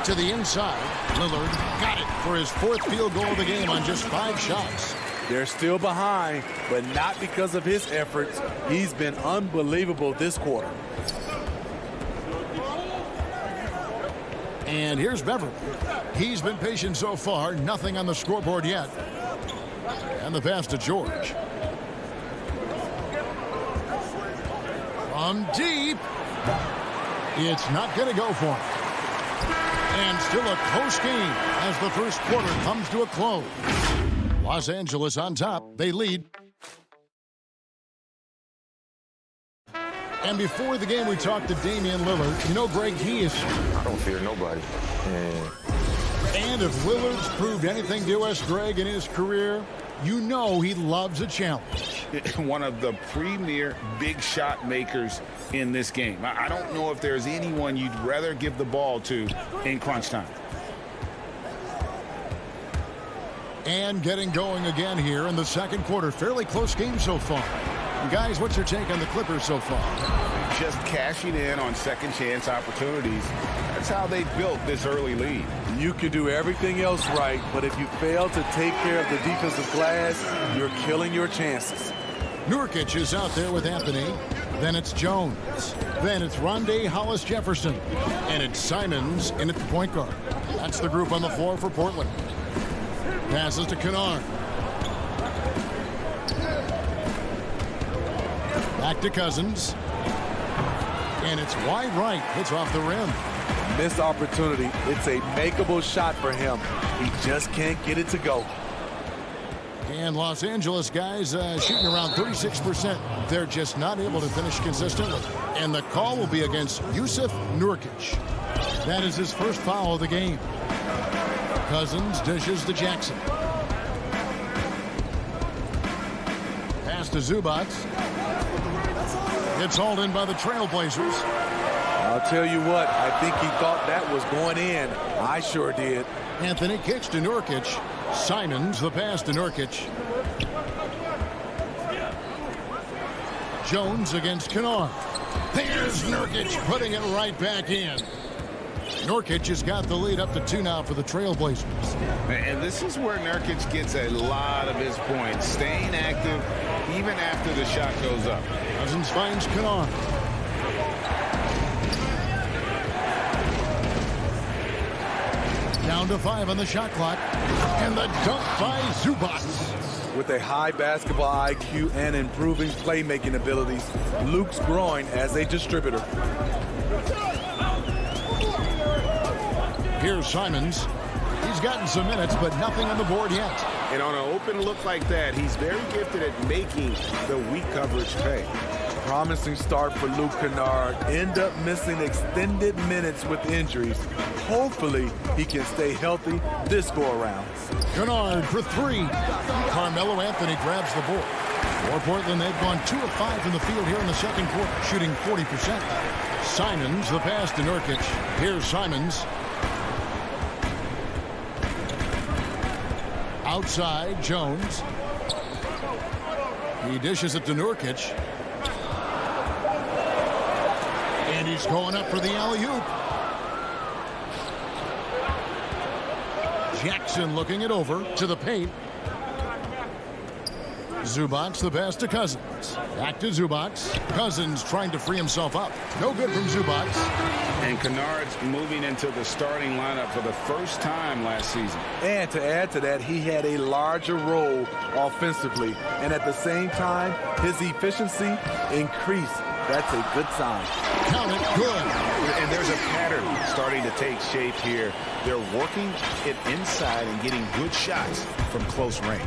To the inside. Lillard got it for his 4th field goal of the game on just 5 shots. They're still behind, but not because of his efforts. He's been unbelievable this quarter. And here's Beverly. He's been patient so far. Nothing on the scoreboard yet. And the pass to George. From deep. It's not going to go for him. And still a close game as the first quarter comes to a close. Los Angeles on top. They lead. And before the game, we talked to Damian Lillard. You know, Greg, he is... I don't fear nobody. And if Lillard's proved anything to us, Greg, in his career, you know he loves a challenge. One of the premier big shot makers in this game. I don't know if there's anyone you'd rather give the ball to in crunch time. And getting going again here in the second quarter. Fairly close game so far. Guys, what's your take on the Clippers so far? Just cashing in on second chance opportunities. That's how they built this early lead. You can do everything else right, but if you fail to take care of the defensive glass, you're killing your chances. Nurkic is out there with Anthony. Then it's Jones. Then it's Rondé Hollis-Jefferson. And it's Simons in at the point guard. That's the group on the floor for Portland. Passes to Kennard. Back to Cousins. And it's wide right. It's off the rim. Missed opportunity. It's a makeable shot for him. He just can't get it to go. And Los Angeles guys shooting around 36%. They're just not able to finish consistently. And the call will be against Yusuf Nurkic. That is his first foul of the game. Cousins dishes to Jackson. Pass to Zubac. It's hauled in by the Trailblazers. I'll tell you what, I think he thought that was going in. I sure did. Anthony kicks to Nurkic. Simons, the pass to Nurkic. Jones against Kennard. There's Nurkic putting it right back in. Nurkic has got the lead up to 2 now for the Trailblazers. And this is where Nurkic gets a lot of his points, staying active even after the shot goes up. Cousins finds Kennard. Down to 5 on the shot clock. And the dunk by Zubac. With a high basketball IQ and improving playmaking abilities, Luke's growing as a distributor. Here's Simons. He's gotten some minutes, but nothing on the board yet. And on an open look like that, he's very gifted at making the weak coverage pay. Promising start for Luke Kennard. End up missing extended minutes with injuries. Hopefully, he can stay healthy this go-around. Kennard for 3. Carmelo Anthony grabs the board. For Portland, they've gone 2 of 5 from the field here in the second quarter, shooting 40%. Simons, the pass to Nurkic. Here's Simons. Outside, Jones. He dishes it to Nurkic. And he's going up for the alley-oop. Jackson looking it over to the paint. Zubac, the pass to Cousins. Back to Zubac. Cousins trying to free himself up. No good from Zubac. And Kennard's moving into the starting lineup for the first time last season. And to add to that, he had a larger role offensively. And at the same time, his efficiency increased. That's a good sign. Count it, good. And there's a pattern starting to take shape here. They're working it inside and getting good shots from close range.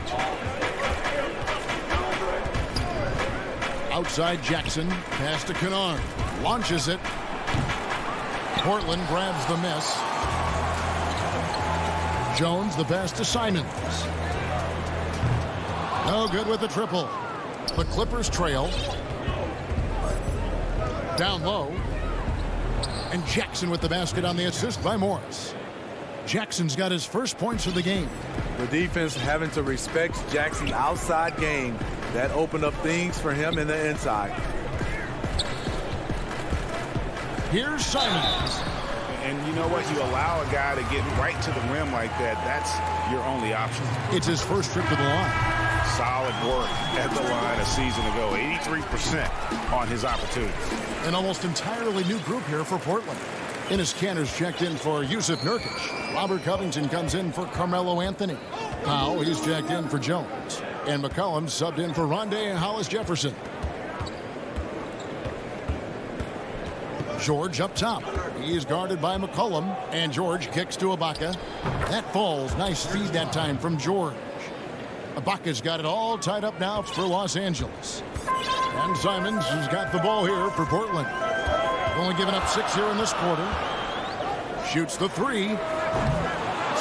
Outside Jackson, pass to Kennard. Launches it. Portland grabs the miss. Jones, the pass to Simons. No good with the triple. The Clippers trail. Down low. And Jackson with the basket on the assist by Morris. Jackson's got his first points of the game. The defense having to respect Jackson's outside game. That opened up things for him in the inside. Here's Simons. And you know what? You allow a guy to get right to the rim like that. That's your only option. It's his first trip to the line. Solid work at the line a season ago. 83% on his opportunity. An almost entirely new group here for Portland. Enes Kanter's checked in for Yusuf Nurkic. Robert Covington comes in for Carmelo Anthony. Powell, he's checked in for Jones. And McCollum subbed in for Rondé Hollis Jefferson. George up top. He is guarded by McCollum. And George kicks to Ibaka. That falls. Nice speed that time from George. Ibaka's got it all tied up now for Los Angeles. And Simons has got the ball here for Portland. Only giving up 6 here in this quarter. Shoots the three.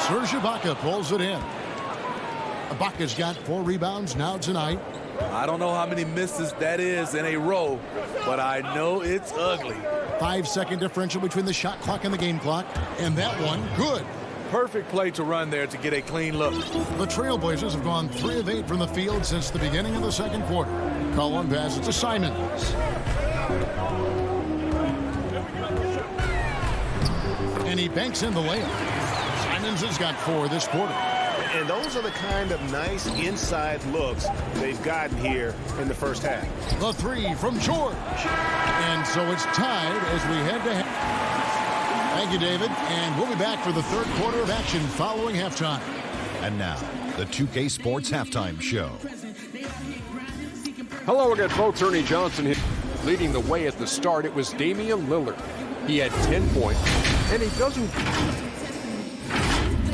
Serge Ibaka pulls it in. Ibaka's got 4 rebounds now tonight. I don't know how many misses that is in a row, but I know it's ugly. 5-second differential between the shot clock and the game clock. And that one, good. Perfect play to run there to get a clean look. The Trailblazers have gone 3 of 8 from the field since the beginning of the second quarter. Collin passes to Simons. And he banks in the layup. Simons has got 4 this quarter. And those are the kind of nice inside looks they've gotten here in the first half. The 3 from George. And so it's tied as we head to half. Thank you, David. And we'll be back for the third quarter of action following halftime. And now, the 2K Sports Halftime Show. Hello again, folks. Ernie Johnson here. Leading the way at the start, it was Damian Lillard. He had 10 points, and he doesn't...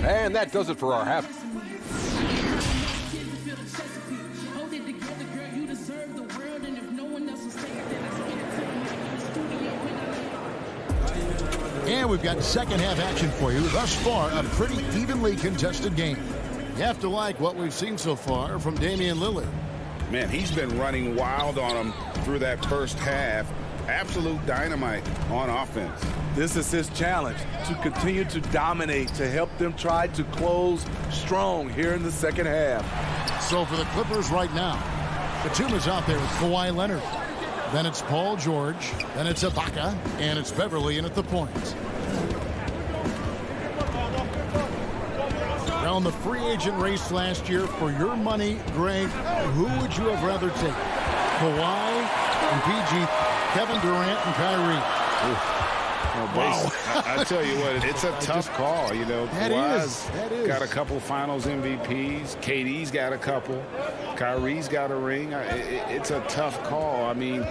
And that does it for our half. And we've got second half action for you. Thus far, a pretty evenly contested game. You have to like what we've seen so far from Damian Lillard. Man, he's been running wild on him through that first half. Absolute dynamite on offense. This is his challenge, to continue to dominate, to help them try to close strong here in the second half. So for the Clippers right now, Batum is out there with Kawhi Leonard. Then it's Paul George. Then it's Ibaka. And it's Beverly in at the point. Now in the free agent race last year, for your money, Greg, who would you have rather take? Kawhi and PG, Kevin Durant and Kyrie. Oof. Wow. I tell you what, it's a tough call. You know, Kawhi's got a couple finals MVPs. KD's got a couple. Kyrie's got a ring. It's a tough call. I mean,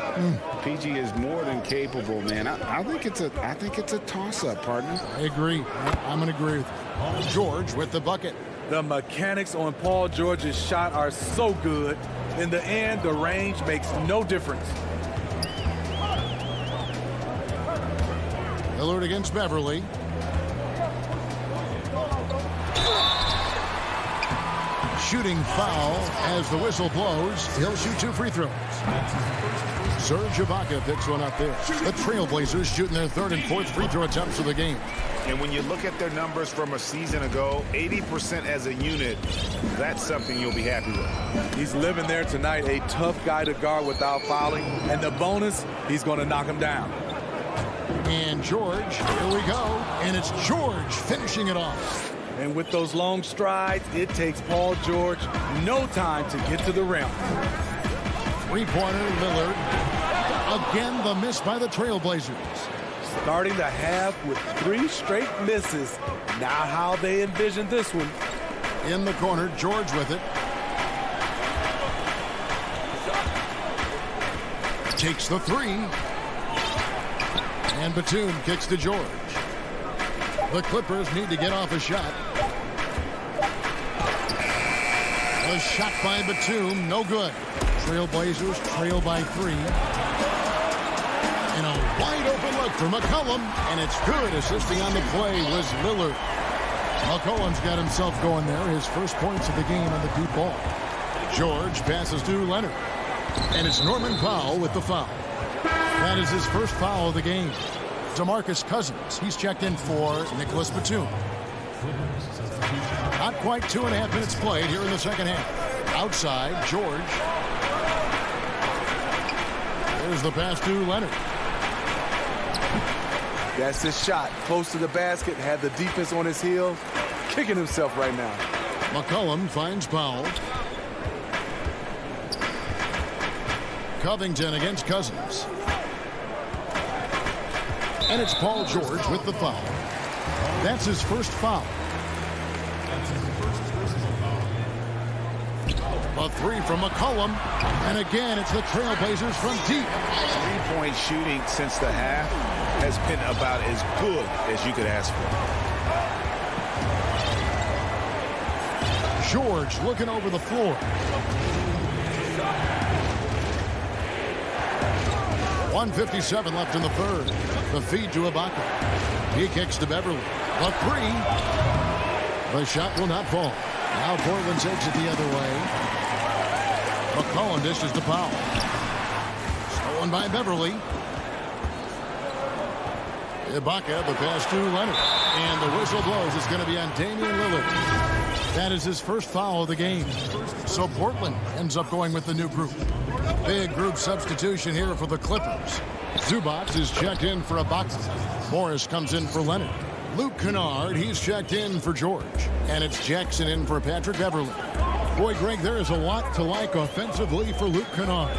PG is more than capable, man. I think it's a toss-up, partner. I agree. I'm going to agree with you. George with the bucket. The mechanics on Paul George's shot are so good. In the end, the range makes no difference. Lillard against Beverly. Shooting foul as the whistle blows. He'll shoot 2 free throws. Serge Ibaka picks one up there. The Trailblazers shooting their 3rd and 4th free throw attempts of the game. And when you look at their numbers from a season ago, 80% as a unit, that's something you'll be happy with. He's living there tonight, a tough guy to guard without fouling. And the bonus, he's going to knock him down. And George, here we go. And it's George finishing it off. And with those long strides, it takes Paul George no time to get to the rim. Three-pointer, Lillard. Again, the miss by the Trailblazers. Starting the half with 3 straight misses. Now how they envision this one. In the corner, George with it. Takes the 3. And Batum kicks to George. The Clippers need to get off a shot. A shot by Batum, no good. Trailblazers trail by 3. And a wide open look for McCollum. And it's good. Assisting on the play was Lillard. McCollum's got himself going there. His first points of the game on the deep ball. George passes to Leonard. And it's Norman Powell with the foul. That is his first foul of the game. DeMarcus Cousins. He's checked in for Nicholas Batum. Not quite 2.5 minutes played here in the second half. Outside, George. There's the pass to Leonard. That's his shot. Close to the basket. Had the defense on his heels. Kicking himself right now. McCollum finds Powell. Covington against Cousins. And it's Paul George with the foul. That's his first foul. A three from McCollum. And again, it's the Trailblazers from deep. Three-point shooting since the half has been about as good as you could ask for. George looking over the floor. 1:57 left in the third. The feed to Ibaka. He kicks to Beverly. A three. The shot will not fall. Now Portland takes it the other way. McCollum dishes to Powell. Stolen by Beverly. Ibaka, the pass to Leonard. And the whistle blows. It's going to be on Damian Lillard. That is his first foul of the game. So Portland ends up going with the new group. Big group substitution here for the Clippers. Zubac is checked in for Ibaka. Morris comes in for Leonard. Luke Kennard, he's checked in for George. And it's Jackson in for Patrick Beverly. Boy, Greg, there is a lot to like offensively for Luke Kennard.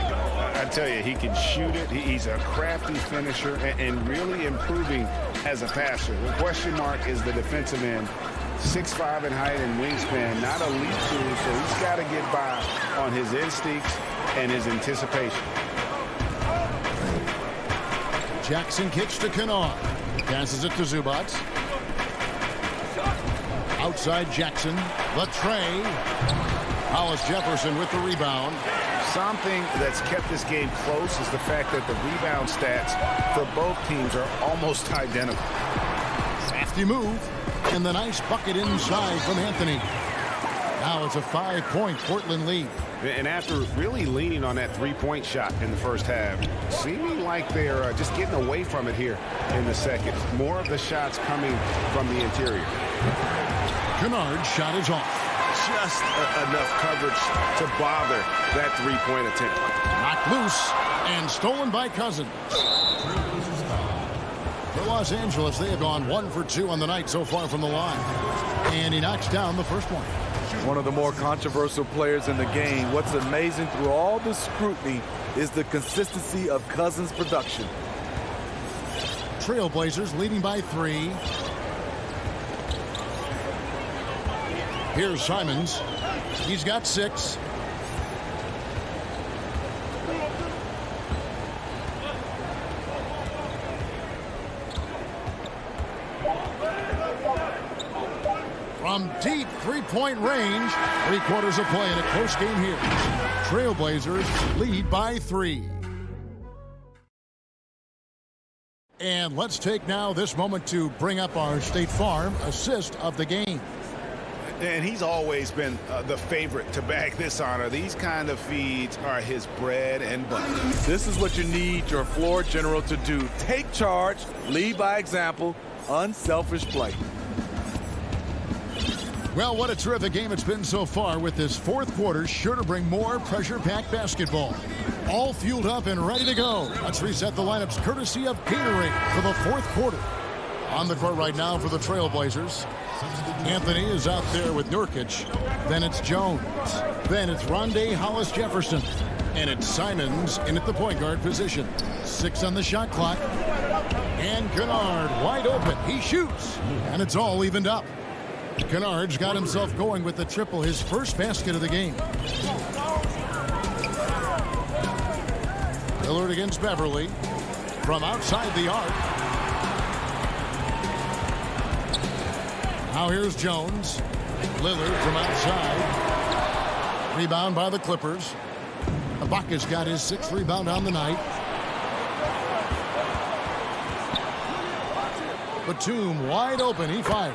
I tell you, he can shoot it. He's a crafty finisher and really improving as a passer. The question mark is the defensive end. 6'5" in height and wingspan, not a lead tool, so he's got to get by on his instincts and his anticipation. Jackson kicks to Kennard. Passes it to Zubac. Outside Jackson. The tray. Hollis Jefferson with the rebound. Something that's kept this game close is the fact that the rebound stats for both teams are almost identical. Crafty move. And the nice bucket inside from Anthony. Now it's a 5-point Portland lead. And after really leaning on that three-point shot in the first half, seeming like they're just getting away from it here in the second. More of the shots coming from the interior. Kennard's shot is off. Just enough coverage to bother that three-point attempt. Knocked loose and stolen by Cousins. For Los Angeles, they have gone 1 for 2 on the night so far from the line. And he knocks down the first one. One of the more controversial players in the game. What's amazing through all the scrutiny is the consistency of Cousins' production. Trailblazers leading by 3. Here's Simons. He's got 6. From deep three-point range, 3/4 of play in a close game here. Trailblazers lead by 3. And let's take now this moment to bring up our State Farm assist of the game. And he's always been the favorite to bag this honor. These kind of feeds are his bread and butter. This is what you need your floor general to do. Take charge, lead by example, unselfish play. Well, what a terrific game it's been so far, with this fourth quarter sure to bring more pressure-packed basketball. All fueled up and ready to go. Let's reset the lineups courtesy of Gatorade for the fourth quarter. On the court right now for the Trailblazers, Anthony is out there with Nurkic. Then it's Jones. Then it's Rondé Hollis Jefferson. And it's Simons in at the point guard position. 6 on the shot clock. And Kennard wide open. He shoots. And it's all evened up. Kennard's got himself going with the triple, his first basket of the game. Lillard against Beverly from outside the arc. Now here's Jones. Lillard from outside. Rebound by the Clippers. Ibaka's got his 6th rebound on the night. Batum wide open. He fires.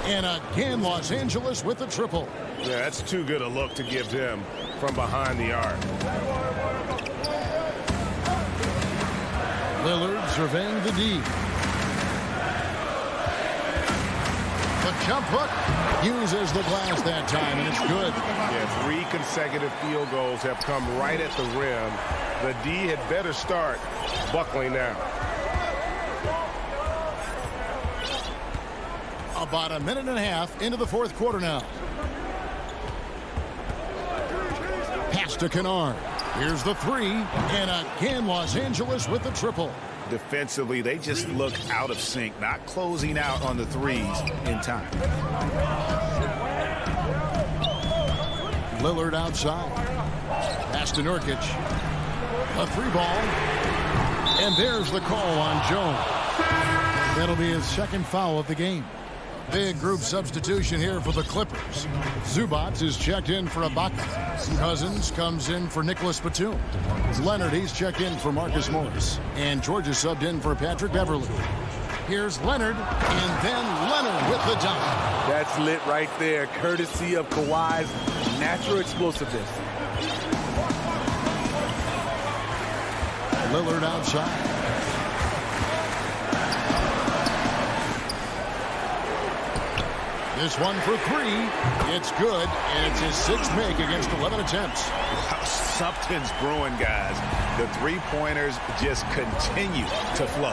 And again, Los Angeles with the triple. Yeah, that's too good a look to give them from behind the arc. Lillard surveying the D. The jump hook uses the glass that time, and it's good. Yeah, 3 consecutive field goals have come right at the rim. The D had better start buckling now. About a minute and a half into the fourth quarter now. Pass to Kennard. Here's the 3. And again, Los Angeles with the triple. Defensively, they just look out of sync, not closing out on the threes in time. Lillard outside. Pass to Nurkic. A 3 ball. And there's the call on Jones. That'll be his second foul of the game. Big group substitution here for the Clippers. Zubac is checked in for Ibaka. Cousins comes in for Nicholas Batum. Leonard, he's checked in for Marcus Morris. And George is subbed in for Patrick Beverly. Here's Leonard, and then Leonard with the dunk. That's lit right there, courtesy of Kawhi's natural explosiveness. Lillard outside. This one for 3. It's good, and it's his 6th make against 11 attempts. Wow, something's brewing, guys. The three-pointers just continue to flow.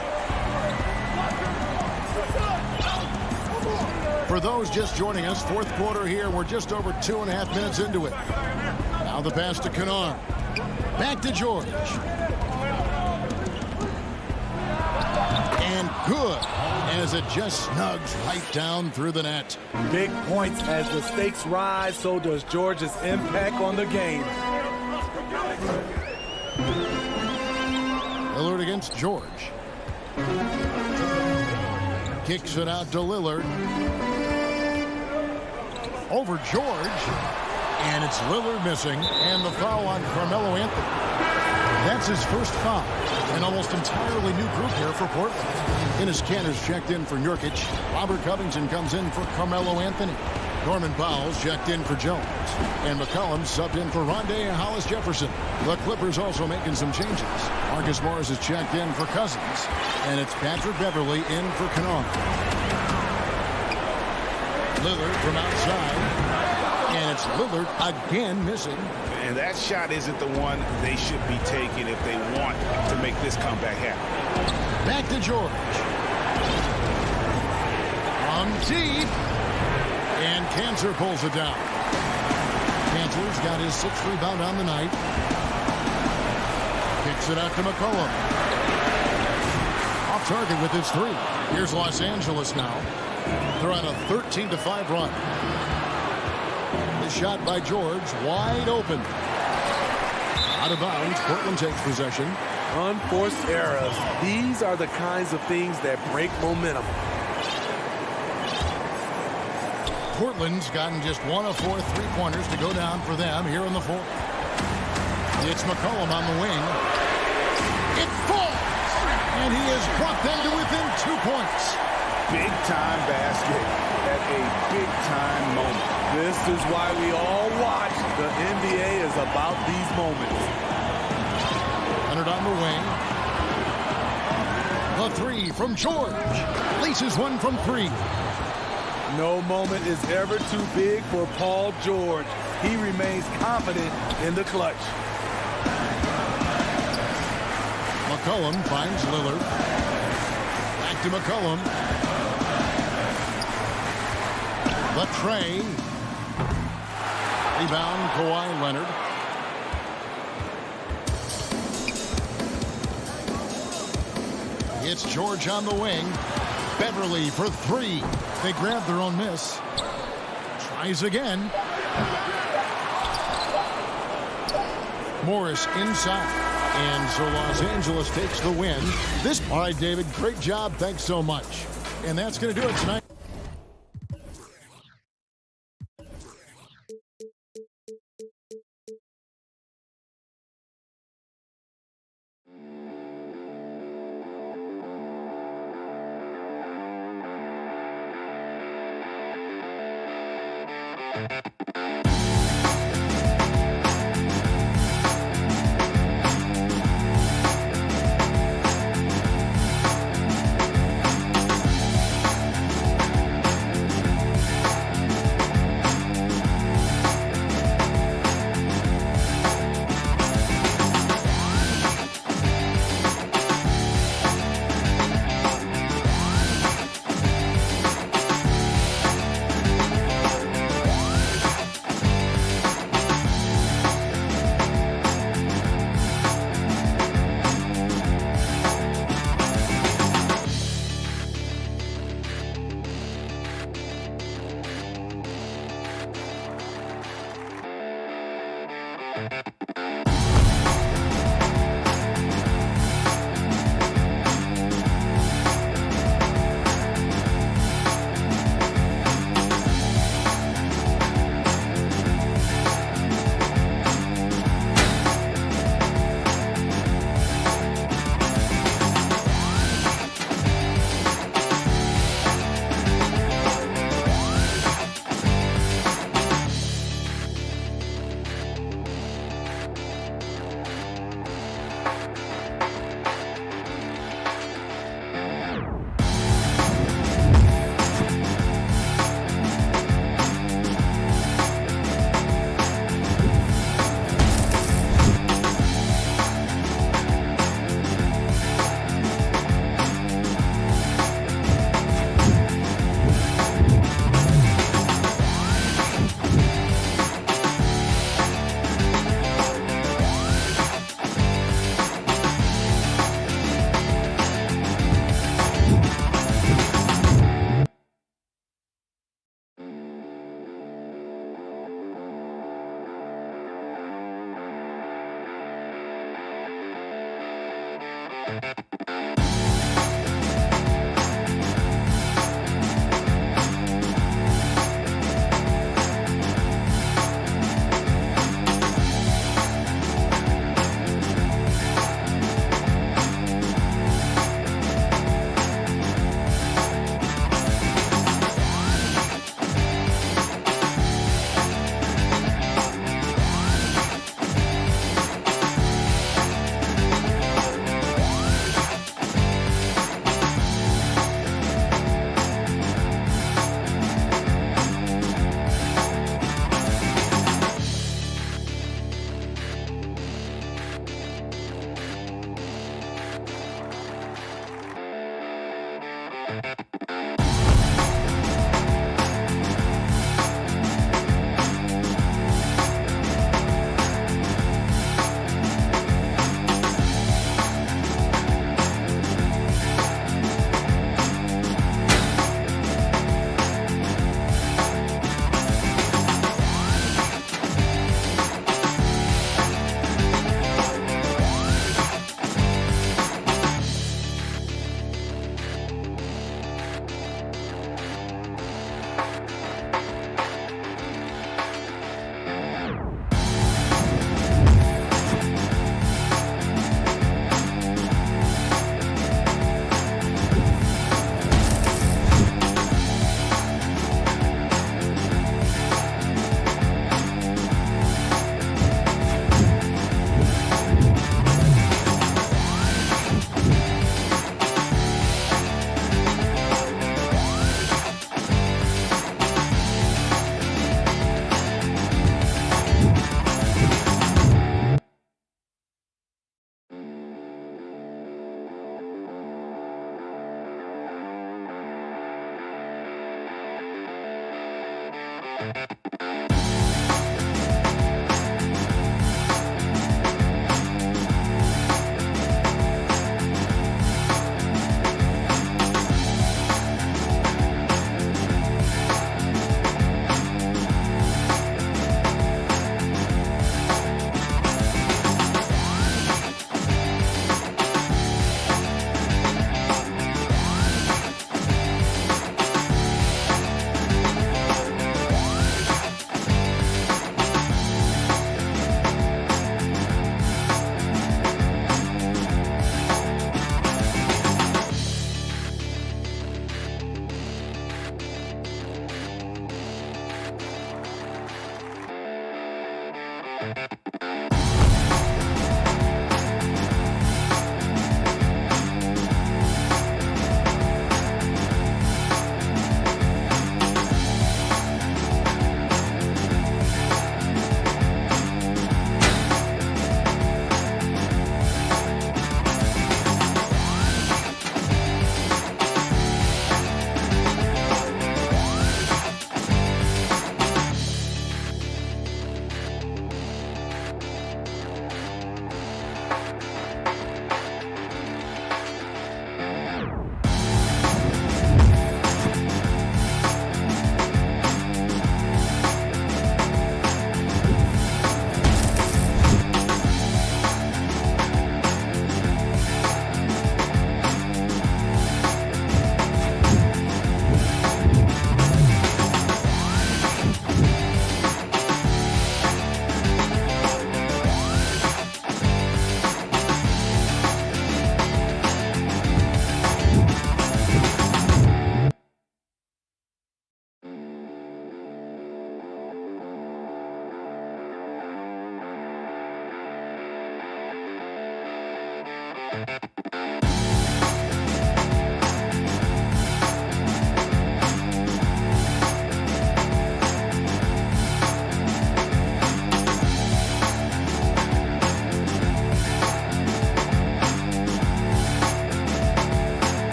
For those just joining us, fourth quarter here. We're just over 2.5 minutes into it. Now the pass to Kennard. Back to George. And good, as it just snugs right down through the net. Big points as the stakes rise, so does George's impact on the game. Lillard against George. Kicks it out to Lillard. Over George. And it's Lillard missing. And the foul on Carmelo Anthony. That's his first foul. An almost entirely new group here for Portland. Enes Kanter's checked in for Nurkic. Robert Covington comes in for Carmelo Anthony. Norman Powell's checked in for Jones. And McCollum subbed in for Rondé Hollis Jefferson. The Clippers also making some changes. Marcus Morris is checked in for Cousins. And it's Patrick Beverly in for Kennard. Lillard from outside. And it's Lillard again missing. And that shot isn't the one they should be taking if they want to make this comeback happen. Back to George. From deep. And Kanter pulls it down. Kanter's got his 6th rebound on the night. Kicks it out to McCollum. Off target with his 3. Here's Los Angeles now. They're on a 13-5 run. The shot by George, wide open. Out of bounds, Portland takes possession. Unforced errors. These are the kinds of things that break momentum. Portland's gotten just 1 of 4 3-pointers to go down for them here in the fourth. It's McCollum on the wing. It falls! And he has brought them to within 2 points. Big-time basket at a big-time moment. This is why we all watch. The NBA is about these moments. Leonard on the wing. The 3 from George. Laces one from 3. No moment is ever too big for Paul George. He remains confident in the clutch. McCollum finds Lillard. Back to McCollum. The tray. Rebound, Kawhi Leonard. It's George on the wing. Beverly for 3. They grab their own miss. Tries again. Morris inside. And so Los Angeles takes the win. All right, David, great job. Thanks so much. And that's going to do it tonight.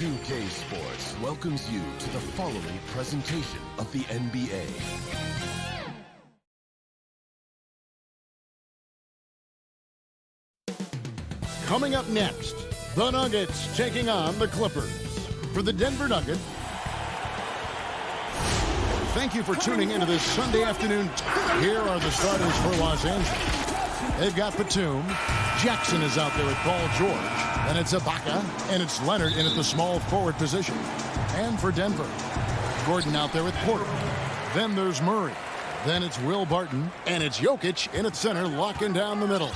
2K Sports welcomes you to the following presentation of the NBA. Coming up next, the Nuggets taking on the Clippers. For the Denver Nuggets, thank you for tuning into this Sunday afternoon. Here are the starters for Los Angeles. They've got Batum. Jackson is out there with Paul George. Then it's Ibaka, and it's Leonard in at the small forward position. And for Denver, Gordon out there with Porter. Then there's Murray. Then it's Will Barton, and it's Jokic in at center, locking down the middle.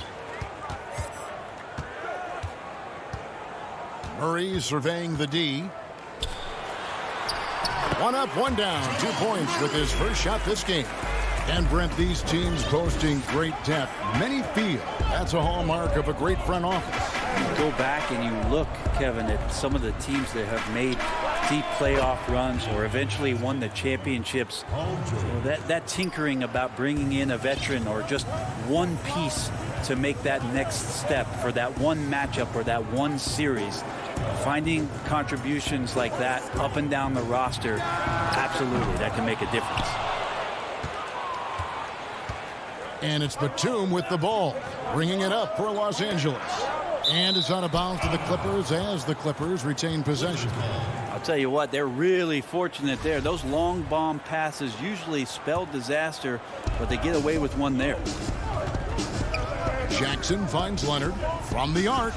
Murray surveying the D. One up, one down. 2 points with his first shot this game. And Brent, these teams boasting great depth. Many feel that's a hallmark of a great front office. You go back and you look, Kevin, at some of the teams that have made deep playoff runs or eventually won the championships. So that tinkering about bringing in a veteran or just one piece to make that next step for that one matchup or that one series, finding contributions like that up and down the roster, absolutely, that can make a difference. And it's Batum with the ball, bringing it up for Los Angeles. And it's out of bounds to the Clippers as the Clippers retain possession. I'll tell you what, they're really fortunate there. Those long bomb passes usually spell disaster, but they get away with one there. Jackson finds Leonard from the arc.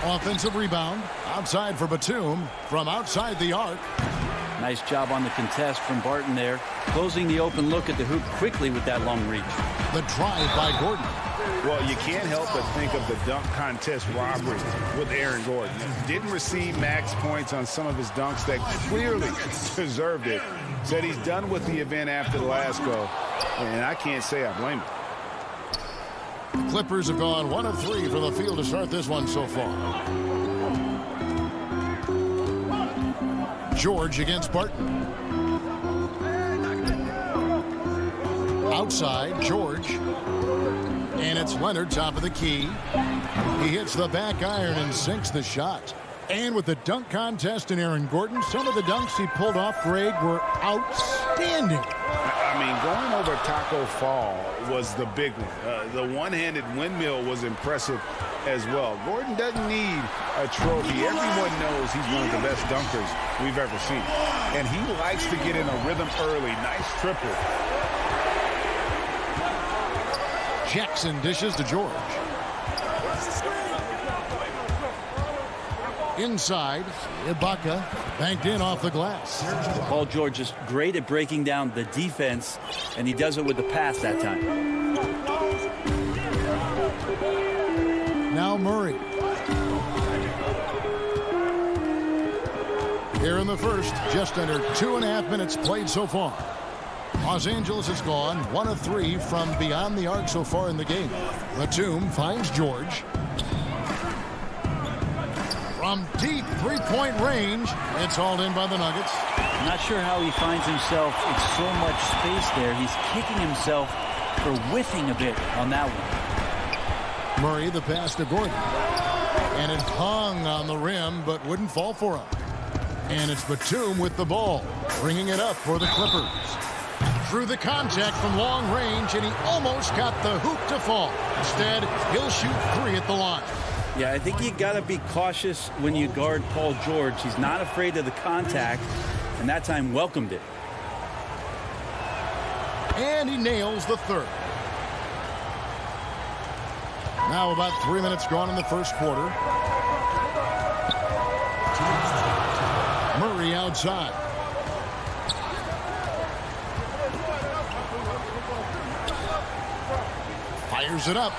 Offensive rebound outside for Batum from outside the arc. Nice job on the contest from Barton there. Closing the open look at the hoop quickly with that long reach. The drive by Gordon. Well, you can't help but think of the dunk contest robbery with Aaron Gordon. Didn't receive max points on some of his dunks that clearly deserved it. Said he's done with the event after the last go, and I can't say I blame him. The Clippers have gone 1 of 3 from the field to start this one so far. George against Barton. Outside, George. And it's Leonard, top of the key. He hits the back iron and sinks the shot. And with the dunk contest in Aaron Gordon, some of the dunks he pulled off, Greg, were outstanding. I mean, going over Taco Fall was the big one. The one-handed windmill was impressive as well. Gordon doesn't need a trophy. Everyone knows he's one of the best dunkers we've ever seen. And he likes to get in a rhythm early. Nice triple. Jackson dishes to George. Inside, Ibaka banked in off the glass. Paul George is great at breaking down the defense, and he does it with the pass that time. Now Murray. Here in the first, just under 2.5 minutes played so far. Los Angeles has gone 1 of 3 from beyond the arc so far in the game. Batum finds George. From deep three-point range, it's hauled in by the Nuggets. I'm not sure how he finds himself in so much space there. He's kicking himself for whiffing a bit on that one. Murray, the pass to Gordon. And it hung on the rim, but wouldn't fall for him. And it's Batum with the ball, bringing it up for the Clippers. Through the contact from long range, and he almost got the hoop to fall. Instead, he'll shoot 3 at the line. Yeah, I think you got to be cautious when you guard Paul George. He's not afraid of the contact, and that time welcomed it. And he nails the third. Now about 3 minutes gone in the first quarter. Murray outside. Fires it up.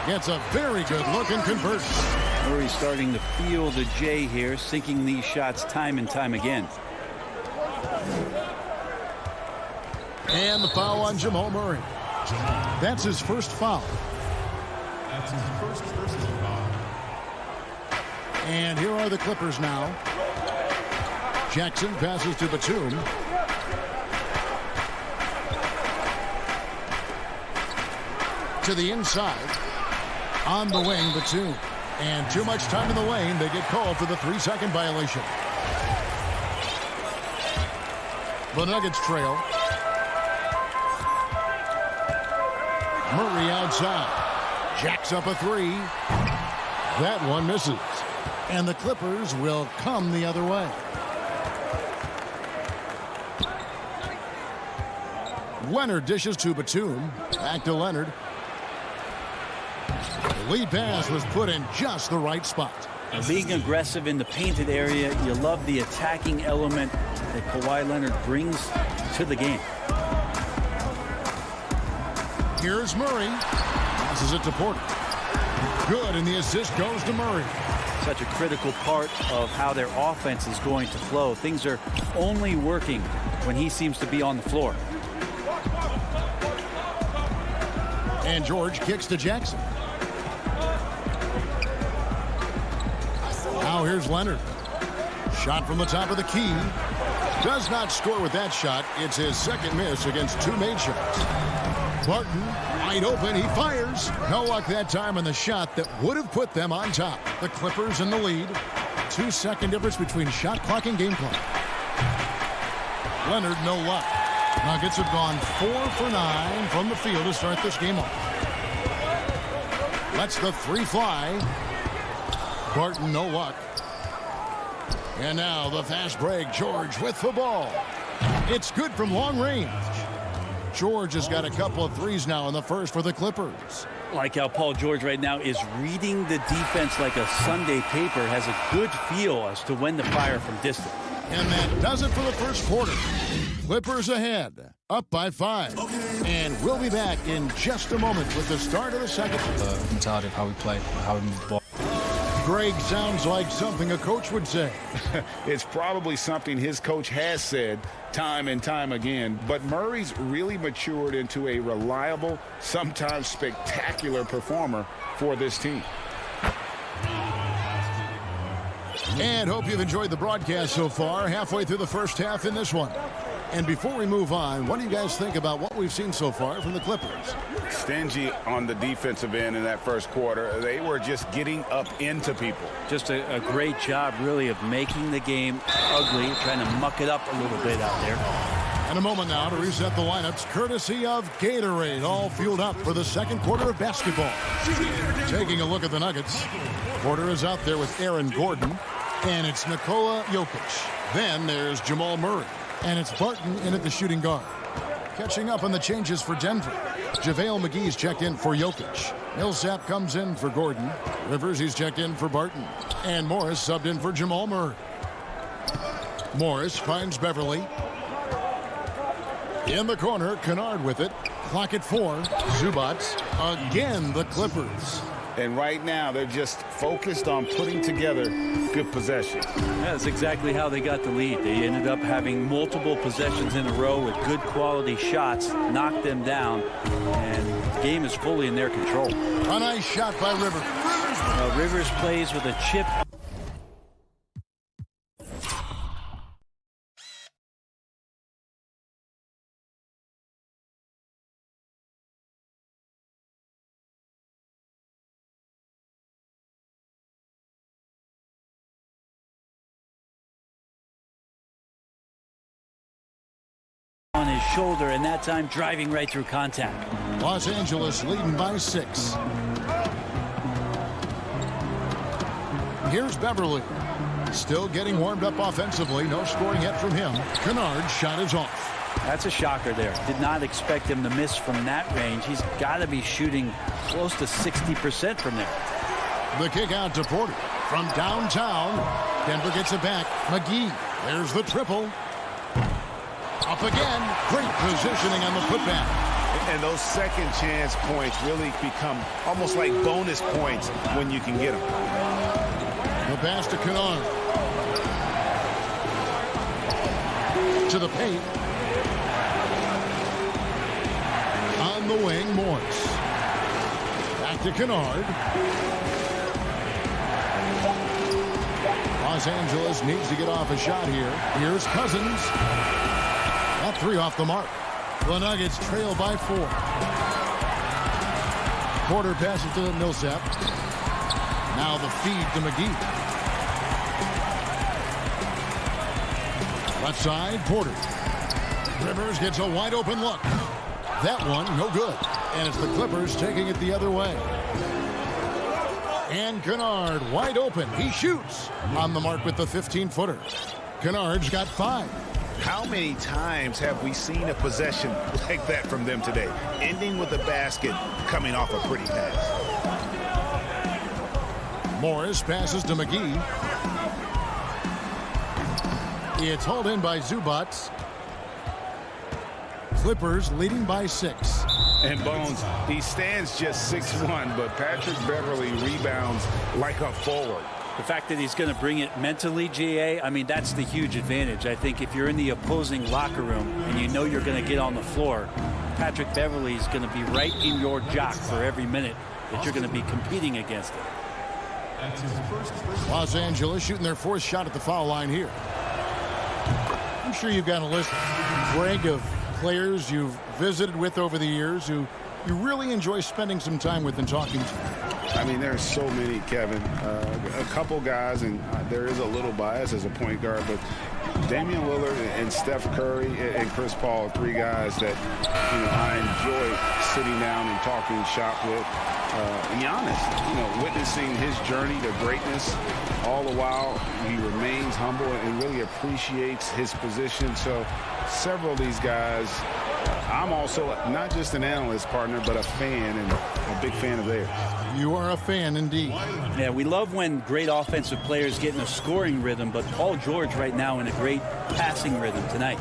Gets a very good look and converts. Murray's starting to feel the J here, sinking these shots time and time again. And the foul on Jamal Murray. That's his first foul. That's his first personal foul. And here are the Clippers now. Jackson passes to Batum. To the inside. On the wing, Batum. And too much time in the lane. They get called for the 3-second violation. The Nuggets trail. Murray outside. Jacks up a 3. That one misses. And the Clippers will come the other way. Leonard dishes to Batum. Back to Leonard. The lead pass was put in just the right spot. Now, being aggressive in the painted area, you love the attacking element that Kawhi Leonard brings to the game. Here's Murray. Passes it to Porter. Good, and the assist goes to Murray. Such a critical part of how their offense is going to flow. Things are only working when he seems to be on the floor. And George kicks to Jackson. Now here's Leonard. Shot from the top of the key. Does not score with that shot. It's his second miss against 2 made shots. Barton, wide open. He fires. No luck that time on the shot that would have put them on top. The Clippers in the lead. 2-second difference between shot clock and game clock. Leonard, no luck. Nuggets have gone 4 for 9 from the field to start this game off. Lets the 3 fly. Barton, no luck. And now the fast break. George with the ball. It's good from long range. George has got a couple of threes now in the first for the Clippers. Like how Paul George right now is reading the defense like a Sunday paper, has a good feel as to when to fire from distance. And that does it for the first quarter. Clippers ahead, up by 5. And we'll be back in just a moment with the start of the second. The mentality of how we play, how we move the ball. Greg, sounds like something a coach would say. It's probably something his coach has said time and time again. But Murray's really matured into a reliable, sometimes spectacular performer for this team. And hope you've enjoyed the broadcast so far. Halfway through the first half in this one. And before we move on, what do you guys think about what we've seen so far from the Clippers? Stingy on the defensive end in that first quarter. They were just getting up into people. Just a great job, really, of making the game ugly, trying to muck it up a little bit out there. And a moment now to reset the lineups, courtesy of Gatorade, all fueled up for the second quarter of basketball. Taking a look at the Nuggets. Porter is out there with Aaron Gordon, and it's Nikola Jokic. Then there's Jamal Murray. And it's Barton in at the shooting guard. Catching up on the changes for Denver. JaVale McGee's checked in for Jokic. Millsap comes in for Gordon. Rivers, he's checked in for Barton. And Morris subbed in for Jamal Murray. Morris finds Beverly. In the corner, Kennard with it. Clock at 4. Zubats. Again, the Clippers. And right now, they're just focused on putting together good possessions. Yeah, that's exactly how they got the lead. They ended up having multiple possessions in a row with good quality shots, knocked them down, and the game is fully in their control. A nice shot by Rivers. Rivers plays with a chip. On his shoulder, and that time driving right through contact. Los Angeles leading by 6. Here's Beverly. Still getting warmed up offensively. No scoring yet from him. Kennard's shot is off. That's a shocker there. Did not expect him to miss from that range. He's got to be shooting close to 60% from there. The kick out to Porter. From downtown, Denver gets it back. McGee, there's the triple. Up again. Great positioning on the putback. And those second chance points really become almost like bonus points when you can get them. The pass to Kennard. To the paint. On the wing, Morris. Back to Kennard. Los Angeles needs to get off a shot here. Here's Cousins. That 3 off the mark. The Nuggets trail by 4. Porter passes to Millsap. Now the feed to McGee. Left side, Porter. Rivers gets a wide open look. That one, no good. And it's the Clippers taking it the other way. And Kennard wide open. He shoots on the mark with the 15-footer. Kennard's got 5. How many times have we seen a possession like that from them today? Ending with a basket, coming off a pretty pass. Morris passes to McGee. It's hauled in by Zubats. Clippers leading by 6. And Bones, he stands just 6'1", but Patrick Beverly rebounds like a forward. The fact that he's going to bring it mentally, GA, I mean, that's the huge advantage. I think if you're in the opposing locker room and you know you're going to get on the floor, Patrick Beverly is going to be right in your jock for every minute that you're going to be competing against him. That's his first personal. Los Angeles shooting their 4th shot at the foul line here. I'm sure you've got a list, Greg, of players you've visited with over the years who you really enjoy spending some time with and talking to. I mean, there's so many, Kevin. A couple guys, and there is a little bias as a point guard, but Damian Lillard and Steph Curry and Chris Paul, 3 guys that, I enjoy sitting down and talking shop with. Giannis, witnessing his journey to greatness, all the while he remains humble and really appreciates his position. So several of these guys, I'm also not just an analyst, partner, but a fan and a big fan of theirs. You are a fan indeed. Yeah, we love when great offensive players get in a scoring rhythm, but Paul George right now in a great passing rhythm tonight.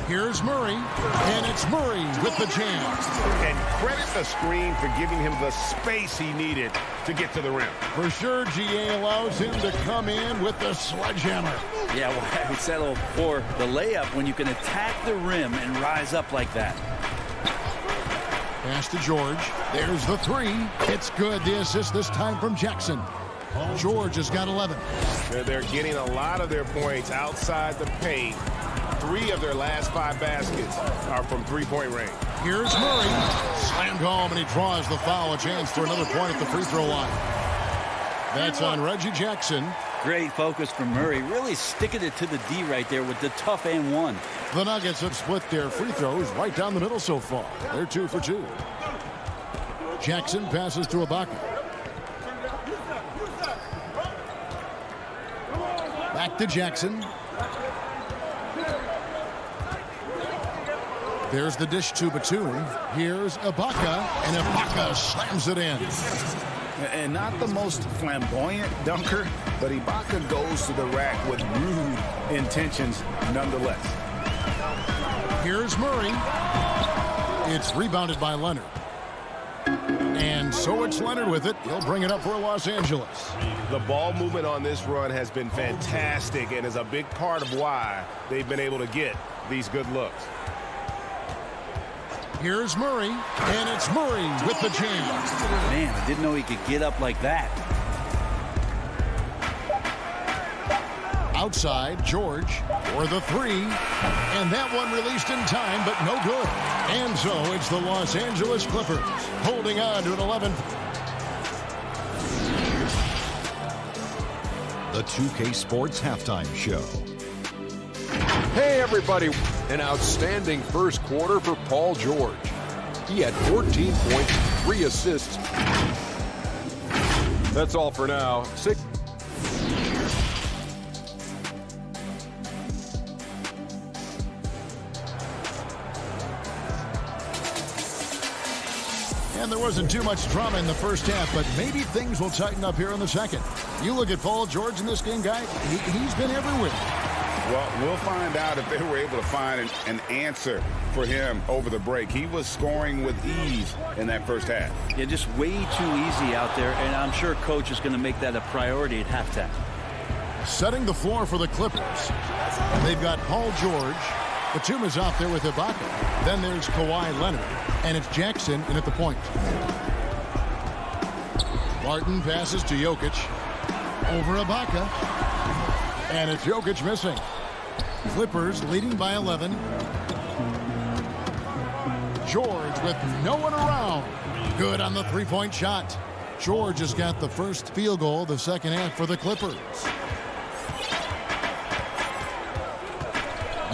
Here's Murray, and it's Murray with the jam. And credit the screen for giving him the space he needed to get to the rim. For sure, GA allows him to come in with the sledgehammer. Yeah, well, we settle for the layup when you can attack the rim and rise up like that. Pass to George. There's the 3. It's good. The assist this time from Jackson. George has got 11. They're getting a lot of their points outside the paint. 3 of their last 5 baskets are from three-point range. Here's Murray. Slammed home, and he draws the foul. A chance for another point at the free throw line. That's on Reggie Jackson. Great focus from Murray. Really sticking it to the D right there with the tough and 1. The Nuggets have split their free throws right down the middle so far. They're 2 for 2. Jackson passes to Ibaka. Back to Jackson. There's the dish to Batum. Here's Ibaka, and Ibaka slams it in. And not the most flamboyant dunker, but Ibaka goes to the rack with rude intentions nonetheless. Here's Murray. It's rebounded by Leonard. And so it's Leonard with it. He'll bring it up for Los Angeles. The ball movement on this run has been fantastic and is a big part of why they've been able to get these good looks. Here's Murray, and it's Murray with the jam. Man, I didn't know he could get up like that. Outside, George for the 3. And that one released in time, but no good. And so it's the Los Angeles Clippers holding on to an 11. The 2K Sports Halftime Show. Hey, everybody. An outstanding first quarter for Paul George. He had 14 points, 3 assists. That's all for now. 6. And there wasn't too much drama in the first half, but maybe things will tighten up here in the second. You look at Paul George in this game, guy, he's been everywhere. Well, we'll find out if they were able to find an answer for him over the break. He was scoring with ease in that first half. Yeah, just way too easy out there, and I'm sure Coach is going to make that a priority at halftime. Setting the floor for the Clippers. They've got Paul George. Batum is out there with Ibaka. Then there's Kawhi Leonard. And it's Jackson in at the point. Martin passes to Jokic. Over Ibaka. And it's Jokic missing. Clippers leading by 11. George with no one around. Good on the three-point shot. George has got the first field goal of the second half for the Clippers.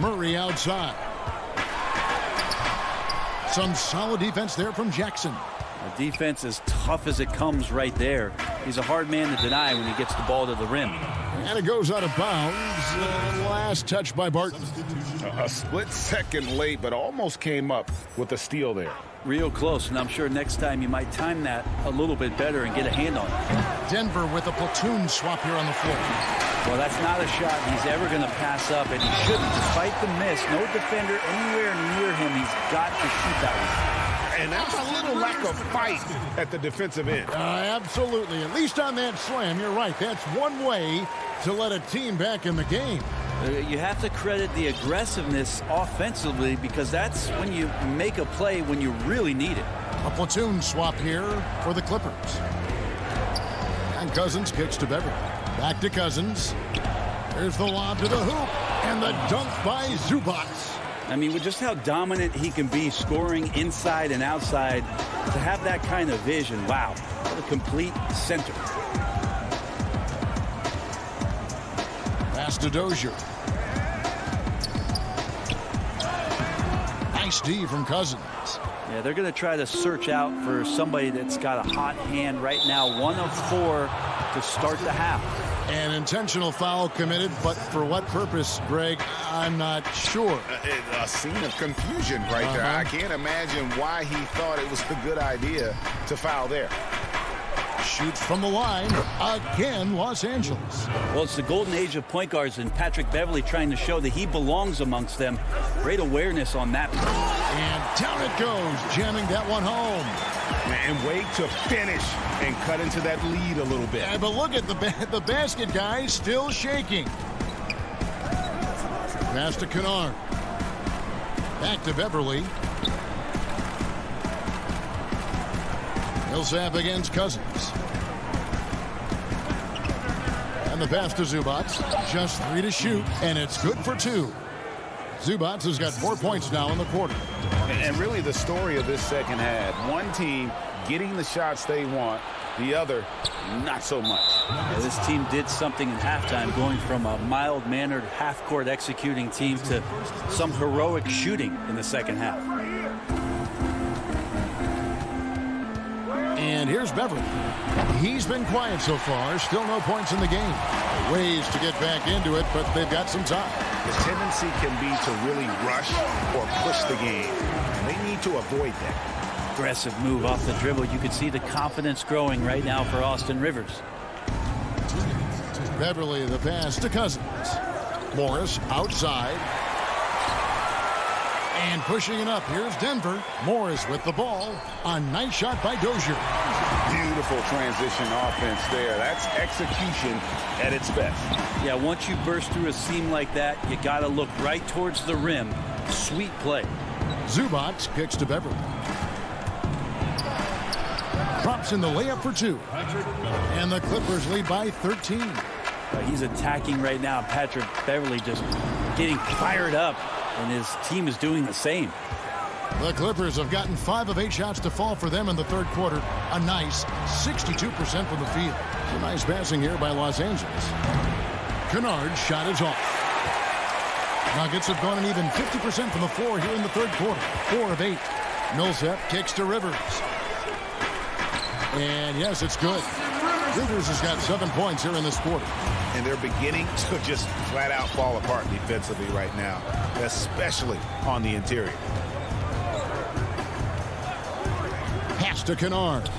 Murray outside. Some solid defense there from Jackson. The defense as tough as it comes right there. He's a hard man to deny when he gets the ball to the rim. And it goes out of bounds. Last touch by Barton. A split second late, but almost came up with a steal there. Real close, and I'm sure next time you might time that a little bit better and get a hand on it. Denver with a platoon swap here on the floor. Well, that's not a shot he's ever going to pass up, and he shouldn't. Despite the miss, no defender anywhere near him. He's got to shoot that one. And that's a little lack of fight at the defensive end. Absolutely. At least on that slam, you're right. That's one way to let a team back in the game. You have to credit the aggressiveness offensively because that's when you make a play when you really need it. A platoon swap here for the Clippers. And Cousins kicks to Beverly. Back to Cousins. Here's the lob to the hoop. And the dunk by Zubac. I mean, with just how dominant he can be scoring inside and outside, to have that kind of vision, wow, what a complete center. Pass to Dozier. Nice D from Cousins. Yeah, they're going to try to search out for somebody that's got a hot hand right now. 1 of 4 to start the half. An intentional foul committed, but for what purpose, Greg? I'm not sure. A scene of confusion right there. I can't imagine why he thought it was a good idea to foul there. Shoots from the line again, Los Angeles. Well, it's the golden age of point guards, and Patrick Beverly trying to show that he belongs amongst them. Great awareness on that. And down it goes, jamming that one home. And wait to finish and cut into that lead a little bit. Yeah, but look at the basket, guys, still shaking. Pass to Kennard. Back to Beverly. Millsap against Cousins. And the pass to Zubac. Just 3 to shoot, and it's good for 2. Zubac has got 4 points now in the quarter. And really the story of this second half, one team getting the shots they want, the other not so much. Yeah, this team did something in halftime, going from a mild-mannered half-court executing team to some heroic shooting in the second half. And here's Beverly. He's been quiet so far. Still no points in the game. Ways to get back into it, but they've got some time. The tendency can be to really rush or push the game. And they need to avoid that. Aggressive move off the dribble. You can see the confidence growing right now for Austin Rivers. Beverly, the pass to Cousins. Morris outside. And pushing it up. Here's Denver. Morris with the ball. A nice shot by Dozier. Beautiful transition offense there. That's execution at its best. Yeah, once you burst through a seam like that, you got to look right towards the rim. Sweet play. Zubac kicks to Beverly. Drops in the layup for 2. And the Clippers lead by 13. He's attacking right now. Patrick Beverly just getting fired up, and his team is doing the same. The Clippers have gotten 5 of 8 shots to fall for them in the third quarter. A nice 62% from the field. A nice passing here by Los Angeles. Kennard's shot is off. Nuggets have gone an even 50% from the floor here in the third quarter. 4 of 8. Millsap kicks to Rivers. And yes, it's good. Rivers has got 7 points here in this quarter. And they're beginning to just flat out fall apart defensively right now, especially on the interior. Pass to Kennard.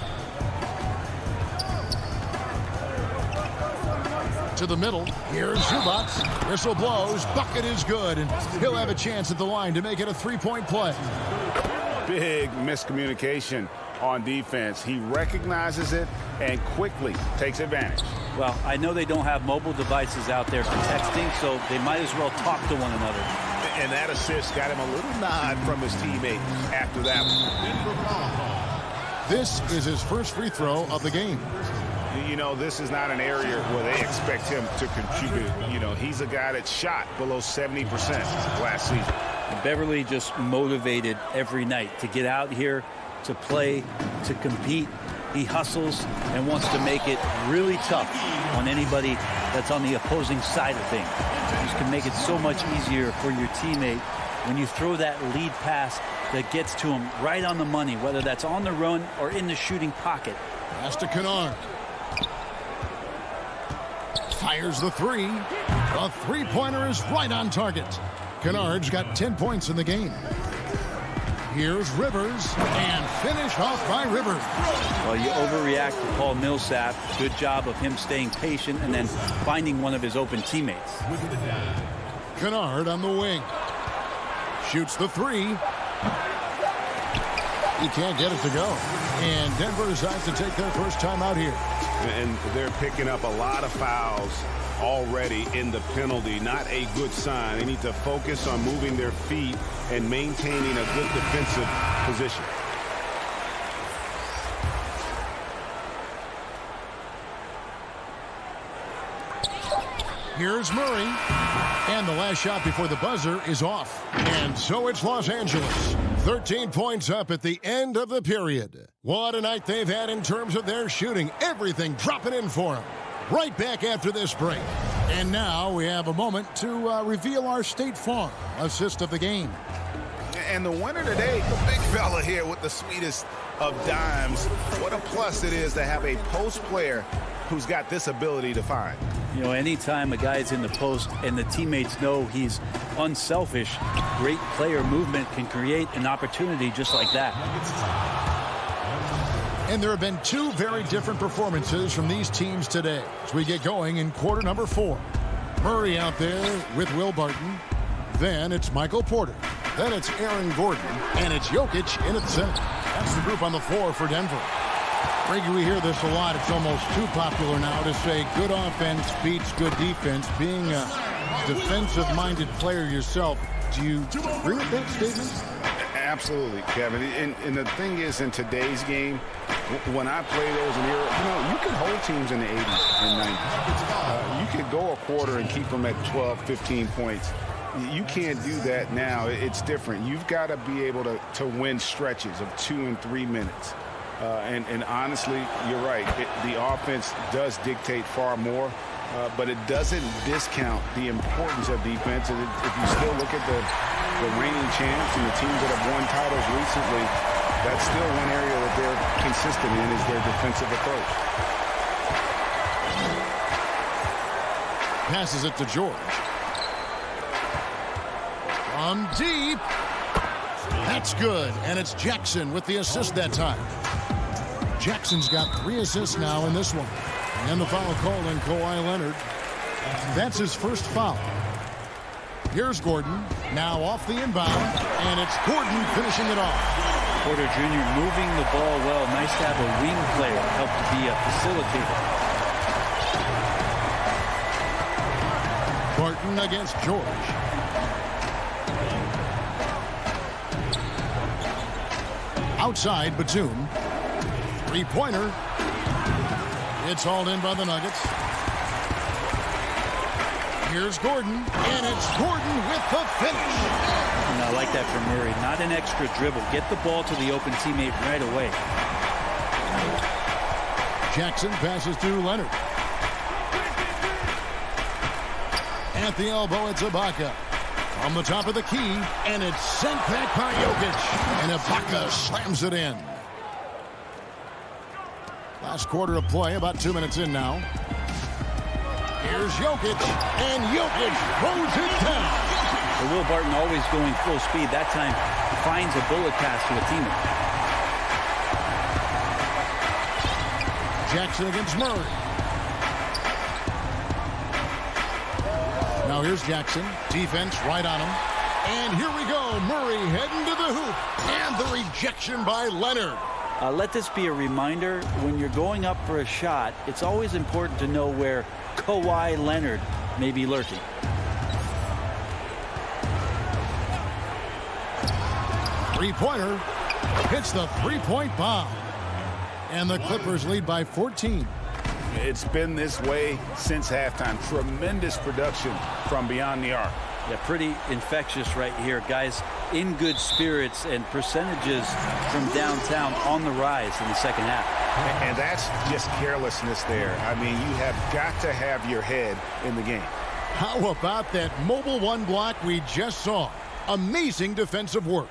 To the middle. Here's Zubac. Whistle blows. Bucket is good. And he'll have a chance at the line to make it a 3-point play. Big miscommunication on defense. He recognizes it and quickly takes advantage. Well, I know they don't have mobile devices out there for texting, so they might as well talk to one another. And that assist got him a little nod from his teammate after that one. This is his first free throw of the game. You know, this is not an area where they expect him to contribute. You know, he's a guy that shot below 70% last season. And Beverly just motivated every night to get out here, to play, to compete. He hustles and wants to make it really tough on anybody that's on the opposing side of things. You just can make it so much easier for your teammate when you throw that lead pass that gets to him right on the money, whether that's on the run or in the shooting pocket. Pass to Kennard. Fires the 3. A three-pointer is right on target. Kennard's got 10 points in the game. Here's Rivers, and finished off by Rivers. Well, you overreact to Paul Millsap. Good job of him staying patient and then finding one of his open teammates. Kennard on the wing. Shoots the 3. He can't get it to go. And Denver decides to take their first time out here. And they're picking up a lot of fouls already in the penalty. Not a good sign. They need to focus on moving their feet and maintaining a good defensive position. Here's Murray. And the last shot before the buzzer is off. And so it's Los Angeles. 13 points up at the end of the period. What a night they've had in terms of their shooting. Everything dropping in for them. Right back after this break. And now we have a moment to reveal our State Farm assist of the game. And the winner today, the big fella here with the sweetest of dimes. What a plus it is to have a post player who's got this ability to find. You know, anytime a guy's in the post and the teammates know he's unselfish, great player movement can create an opportunity just like that. And there have been two very different performances from these teams today as we get going in quarter number 4. Murray out there with Will Barton. Then it's Michael Porter. Then it's Aaron Gordon. And it's Jokic in at center. That's the group on the floor for Denver. Greg, we hear this a lot. It's almost too popular now to say good offense beats good defense. Being a defensive-minded player yourself, do you agree with that statement? Absolutely, Kevin. And the thing is, in today's game, when I play those in Europe, you know, you can hold teams in the 80s and 90s. You could go a quarter and keep them at 12, 15 points. You can't do that now. It's different. You've got to be able to win stretches of 2 and 3 minutes. And honestly, you're right. The offense does dictate far more, but it doesn't discount the importance of defense. And if you still look at the reigning champs and the teams that have won titles recently, that's still one area that they're consistent in is their defensive approach. Passes it to George. From deep. That's good. And it's Jackson with the assist that time. Jackson's got 3 assists now in this one. And the foul called on Kawhi Leonard. That's his first foul. Here's Gordon. Now off the inbound. And it's Gordon finishing it off. Porter Jr. moving the ball well. Nice to have a wing player help to be a facilitator. Barton against George. Outside, Batum. Three-pointer. It's hauled in by the Nuggets. Here's Gordon, and it's Gordon with the finish. And I like that from Murray. Not an extra dribble. Get the ball to the open teammate right away. Jackson passes to Leonard. At the elbow, it's Ibaka. On the top of the key, and it's sent back by Jokic. And Ibaka slams it in. Last quarter of play, about 2 minutes in now. Here's Jokic, and Jokic throws it down. Well, Will Barton always going full speed. That time, he finds a bullet pass to a teammate. Jackson against Murray. Now here's Jackson. Defense right on him. And here we go. Murray heading to the hoop. And the rejection by Leonard. Let this be a reminder, when you're going up for a shot, it's always important to know where Kawhi Leonard may be lurking. Three-pointer hits the three-point bomb. And the Clippers lead by 14. It's been this way since halftime. Tremendous production from beyond the arc. Yeah, pretty infectious right here. Guys in good spirits and percentages from downtown on the rise in the second half. And that's just carelessness there. I mean, you have got to have your head in the game. How about that mobile one block we just saw? Amazing defensive work.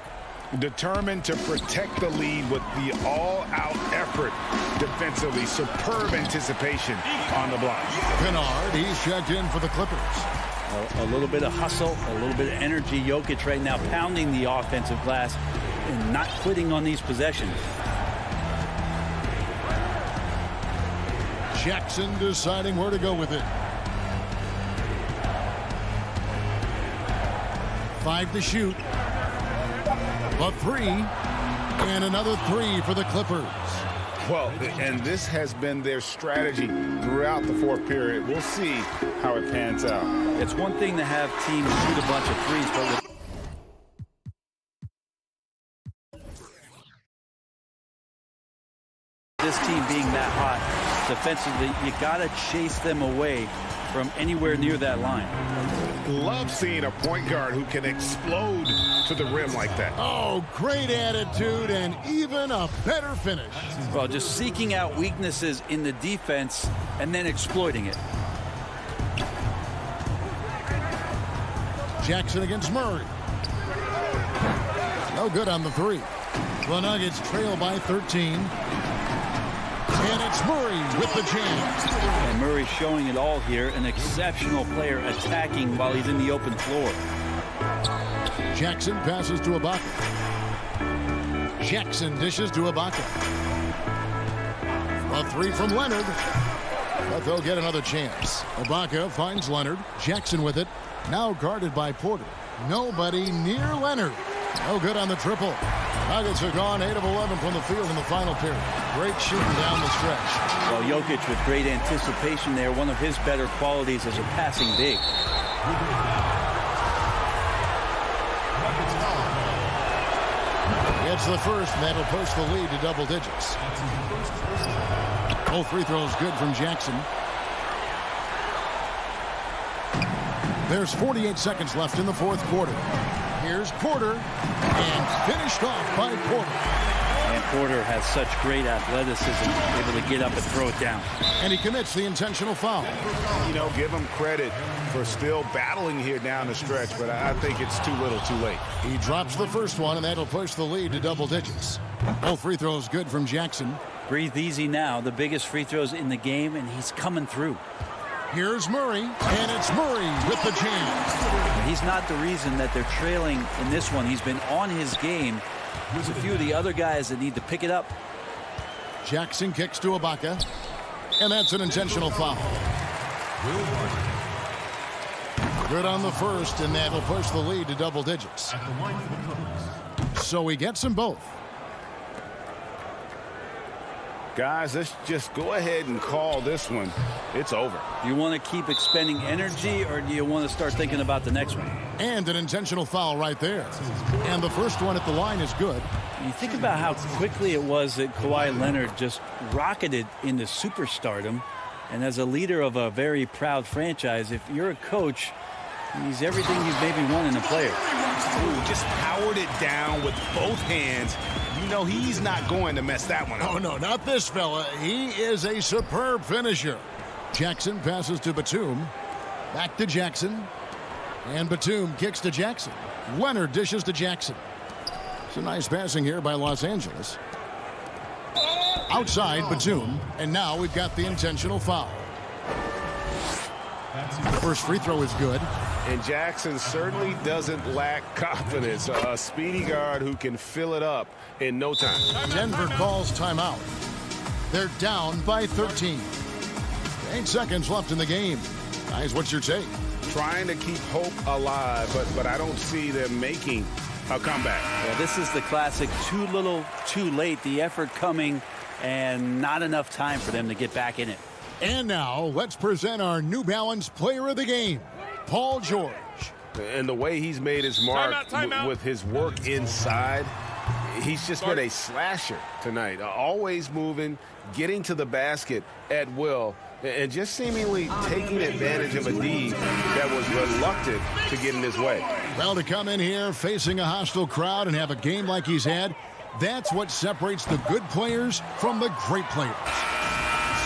Determined to protect the lead with the all-out effort defensively. Superb anticipation on the block. Kennard, he's checked in for the Clippers. A little bit of hustle, a little bit of energy. Jokic right now pounding the offensive glass and not quitting on these possessions. Jackson deciding where to go with it. 5 to shoot. A 3. And another 3 for the Clippers. Well, and this has been their strategy throughout the fourth period. We'll see how it pans out. It's one thing to have teams shoot a bunch of threes, but with this team being that hot, defensively. You got to chase them away from anywhere near that line. Love seeing a point guard who can explode to the rim like that. Oh, great attitude and even a better finish. Well, just seeking out weaknesses in the defense and then exploiting it. Jackson against Murray. No good on the three. The Nuggets trail by 13. And it's Murray with the jam. And Murray showing it all here. An exceptional player attacking while he's in the open floor. Jackson passes to Ibaka. Jackson dishes to Ibaka. A three from Leonard. But they'll get another chance. Ibaka finds Leonard. Jackson with it. Now guarded by Porter. Nobody near Leonard. No good on the triple. Nuggets have gone 8 of 11 from the field in the final period. Great shooting down the stretch. Well, Jokic with great anticipation there. One of his better qualities as a passing big. It's the first, and that'll push the lead to double digits. Both free throws good from Jackson. There's 48 seconds left in the fourth quarter. Here's Porter, and finished off by Porter. And Porter has such great athleticism, able to get up and throw it down. And he commits the intentional foul. You know, give him credit for still battling here down the stretch, but I think it's too little too late. He drops the first one, and that'll push the lead to double digits. Both free throws good from Jackson. Breathe easy now. The biggest free throws in the game, and he's coming through. Here's Murray, and it's Murray with the jam. He's not the reason that they're trailing in this one. He's been on his game. There's a few of the other guys that need to pick it up. Jackson kicks to Ibaka, and that's an intentional foul. Good on the first, and that'll push the lead to double digits. So he gets them both. Guys, let's just go ahead and call this one. It's over. Do you want to keep expending energy, or do you want to start thinking about the next one? And an intentional foul right there. And the first one at the line is good. You think about how quickly it was that Kawhi Leonard just rocketed into superstardom. And as a leader of a very proud franchise, if you're a coach, he's everything you've maybe won in a player. Ooh, just powered it down with both hands. You know he's not going to mess that one up. Oh, no, not this fella. He is a superb finisher. Jackson passes to Batum. Back to Jackson. And Batum kicks to Jackson. Leonard dishes to Jackson. It's a nice passing here by Los Angeles. Outside Batum. And now we've got the intentional foul. First free throw is good. And Jackson certainly doesn't lack confidence. A speedy guard who can fill it up in no time. Denver calls timeout. They're down by 13. 8 seconds left in the game. Guys, what's your take? Trying to keep hope alive, but I don't see them making a comeback. Yeah, this is the classic too little, too late. The effort coming and not enough time for them to get back in it. And now let's present our New Balance player of the game, Paul George. And the way he's made his mark with his work inside, he's just been a slasher tonight. Always moving, getting to the basket at will, and just seemingly taking advantage of a D that was reluctant to get in his way. Well, to come in here facing a hostile crowd and have a game like he's had, that's what separates the good players from the great players.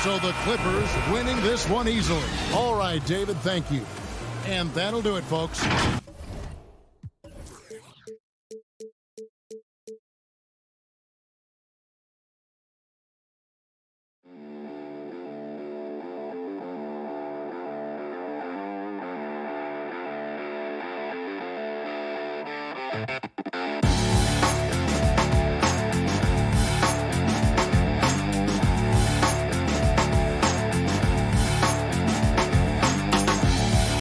So the Clippers winning this one easily. All right, David, thank you. And that'll do it, folks.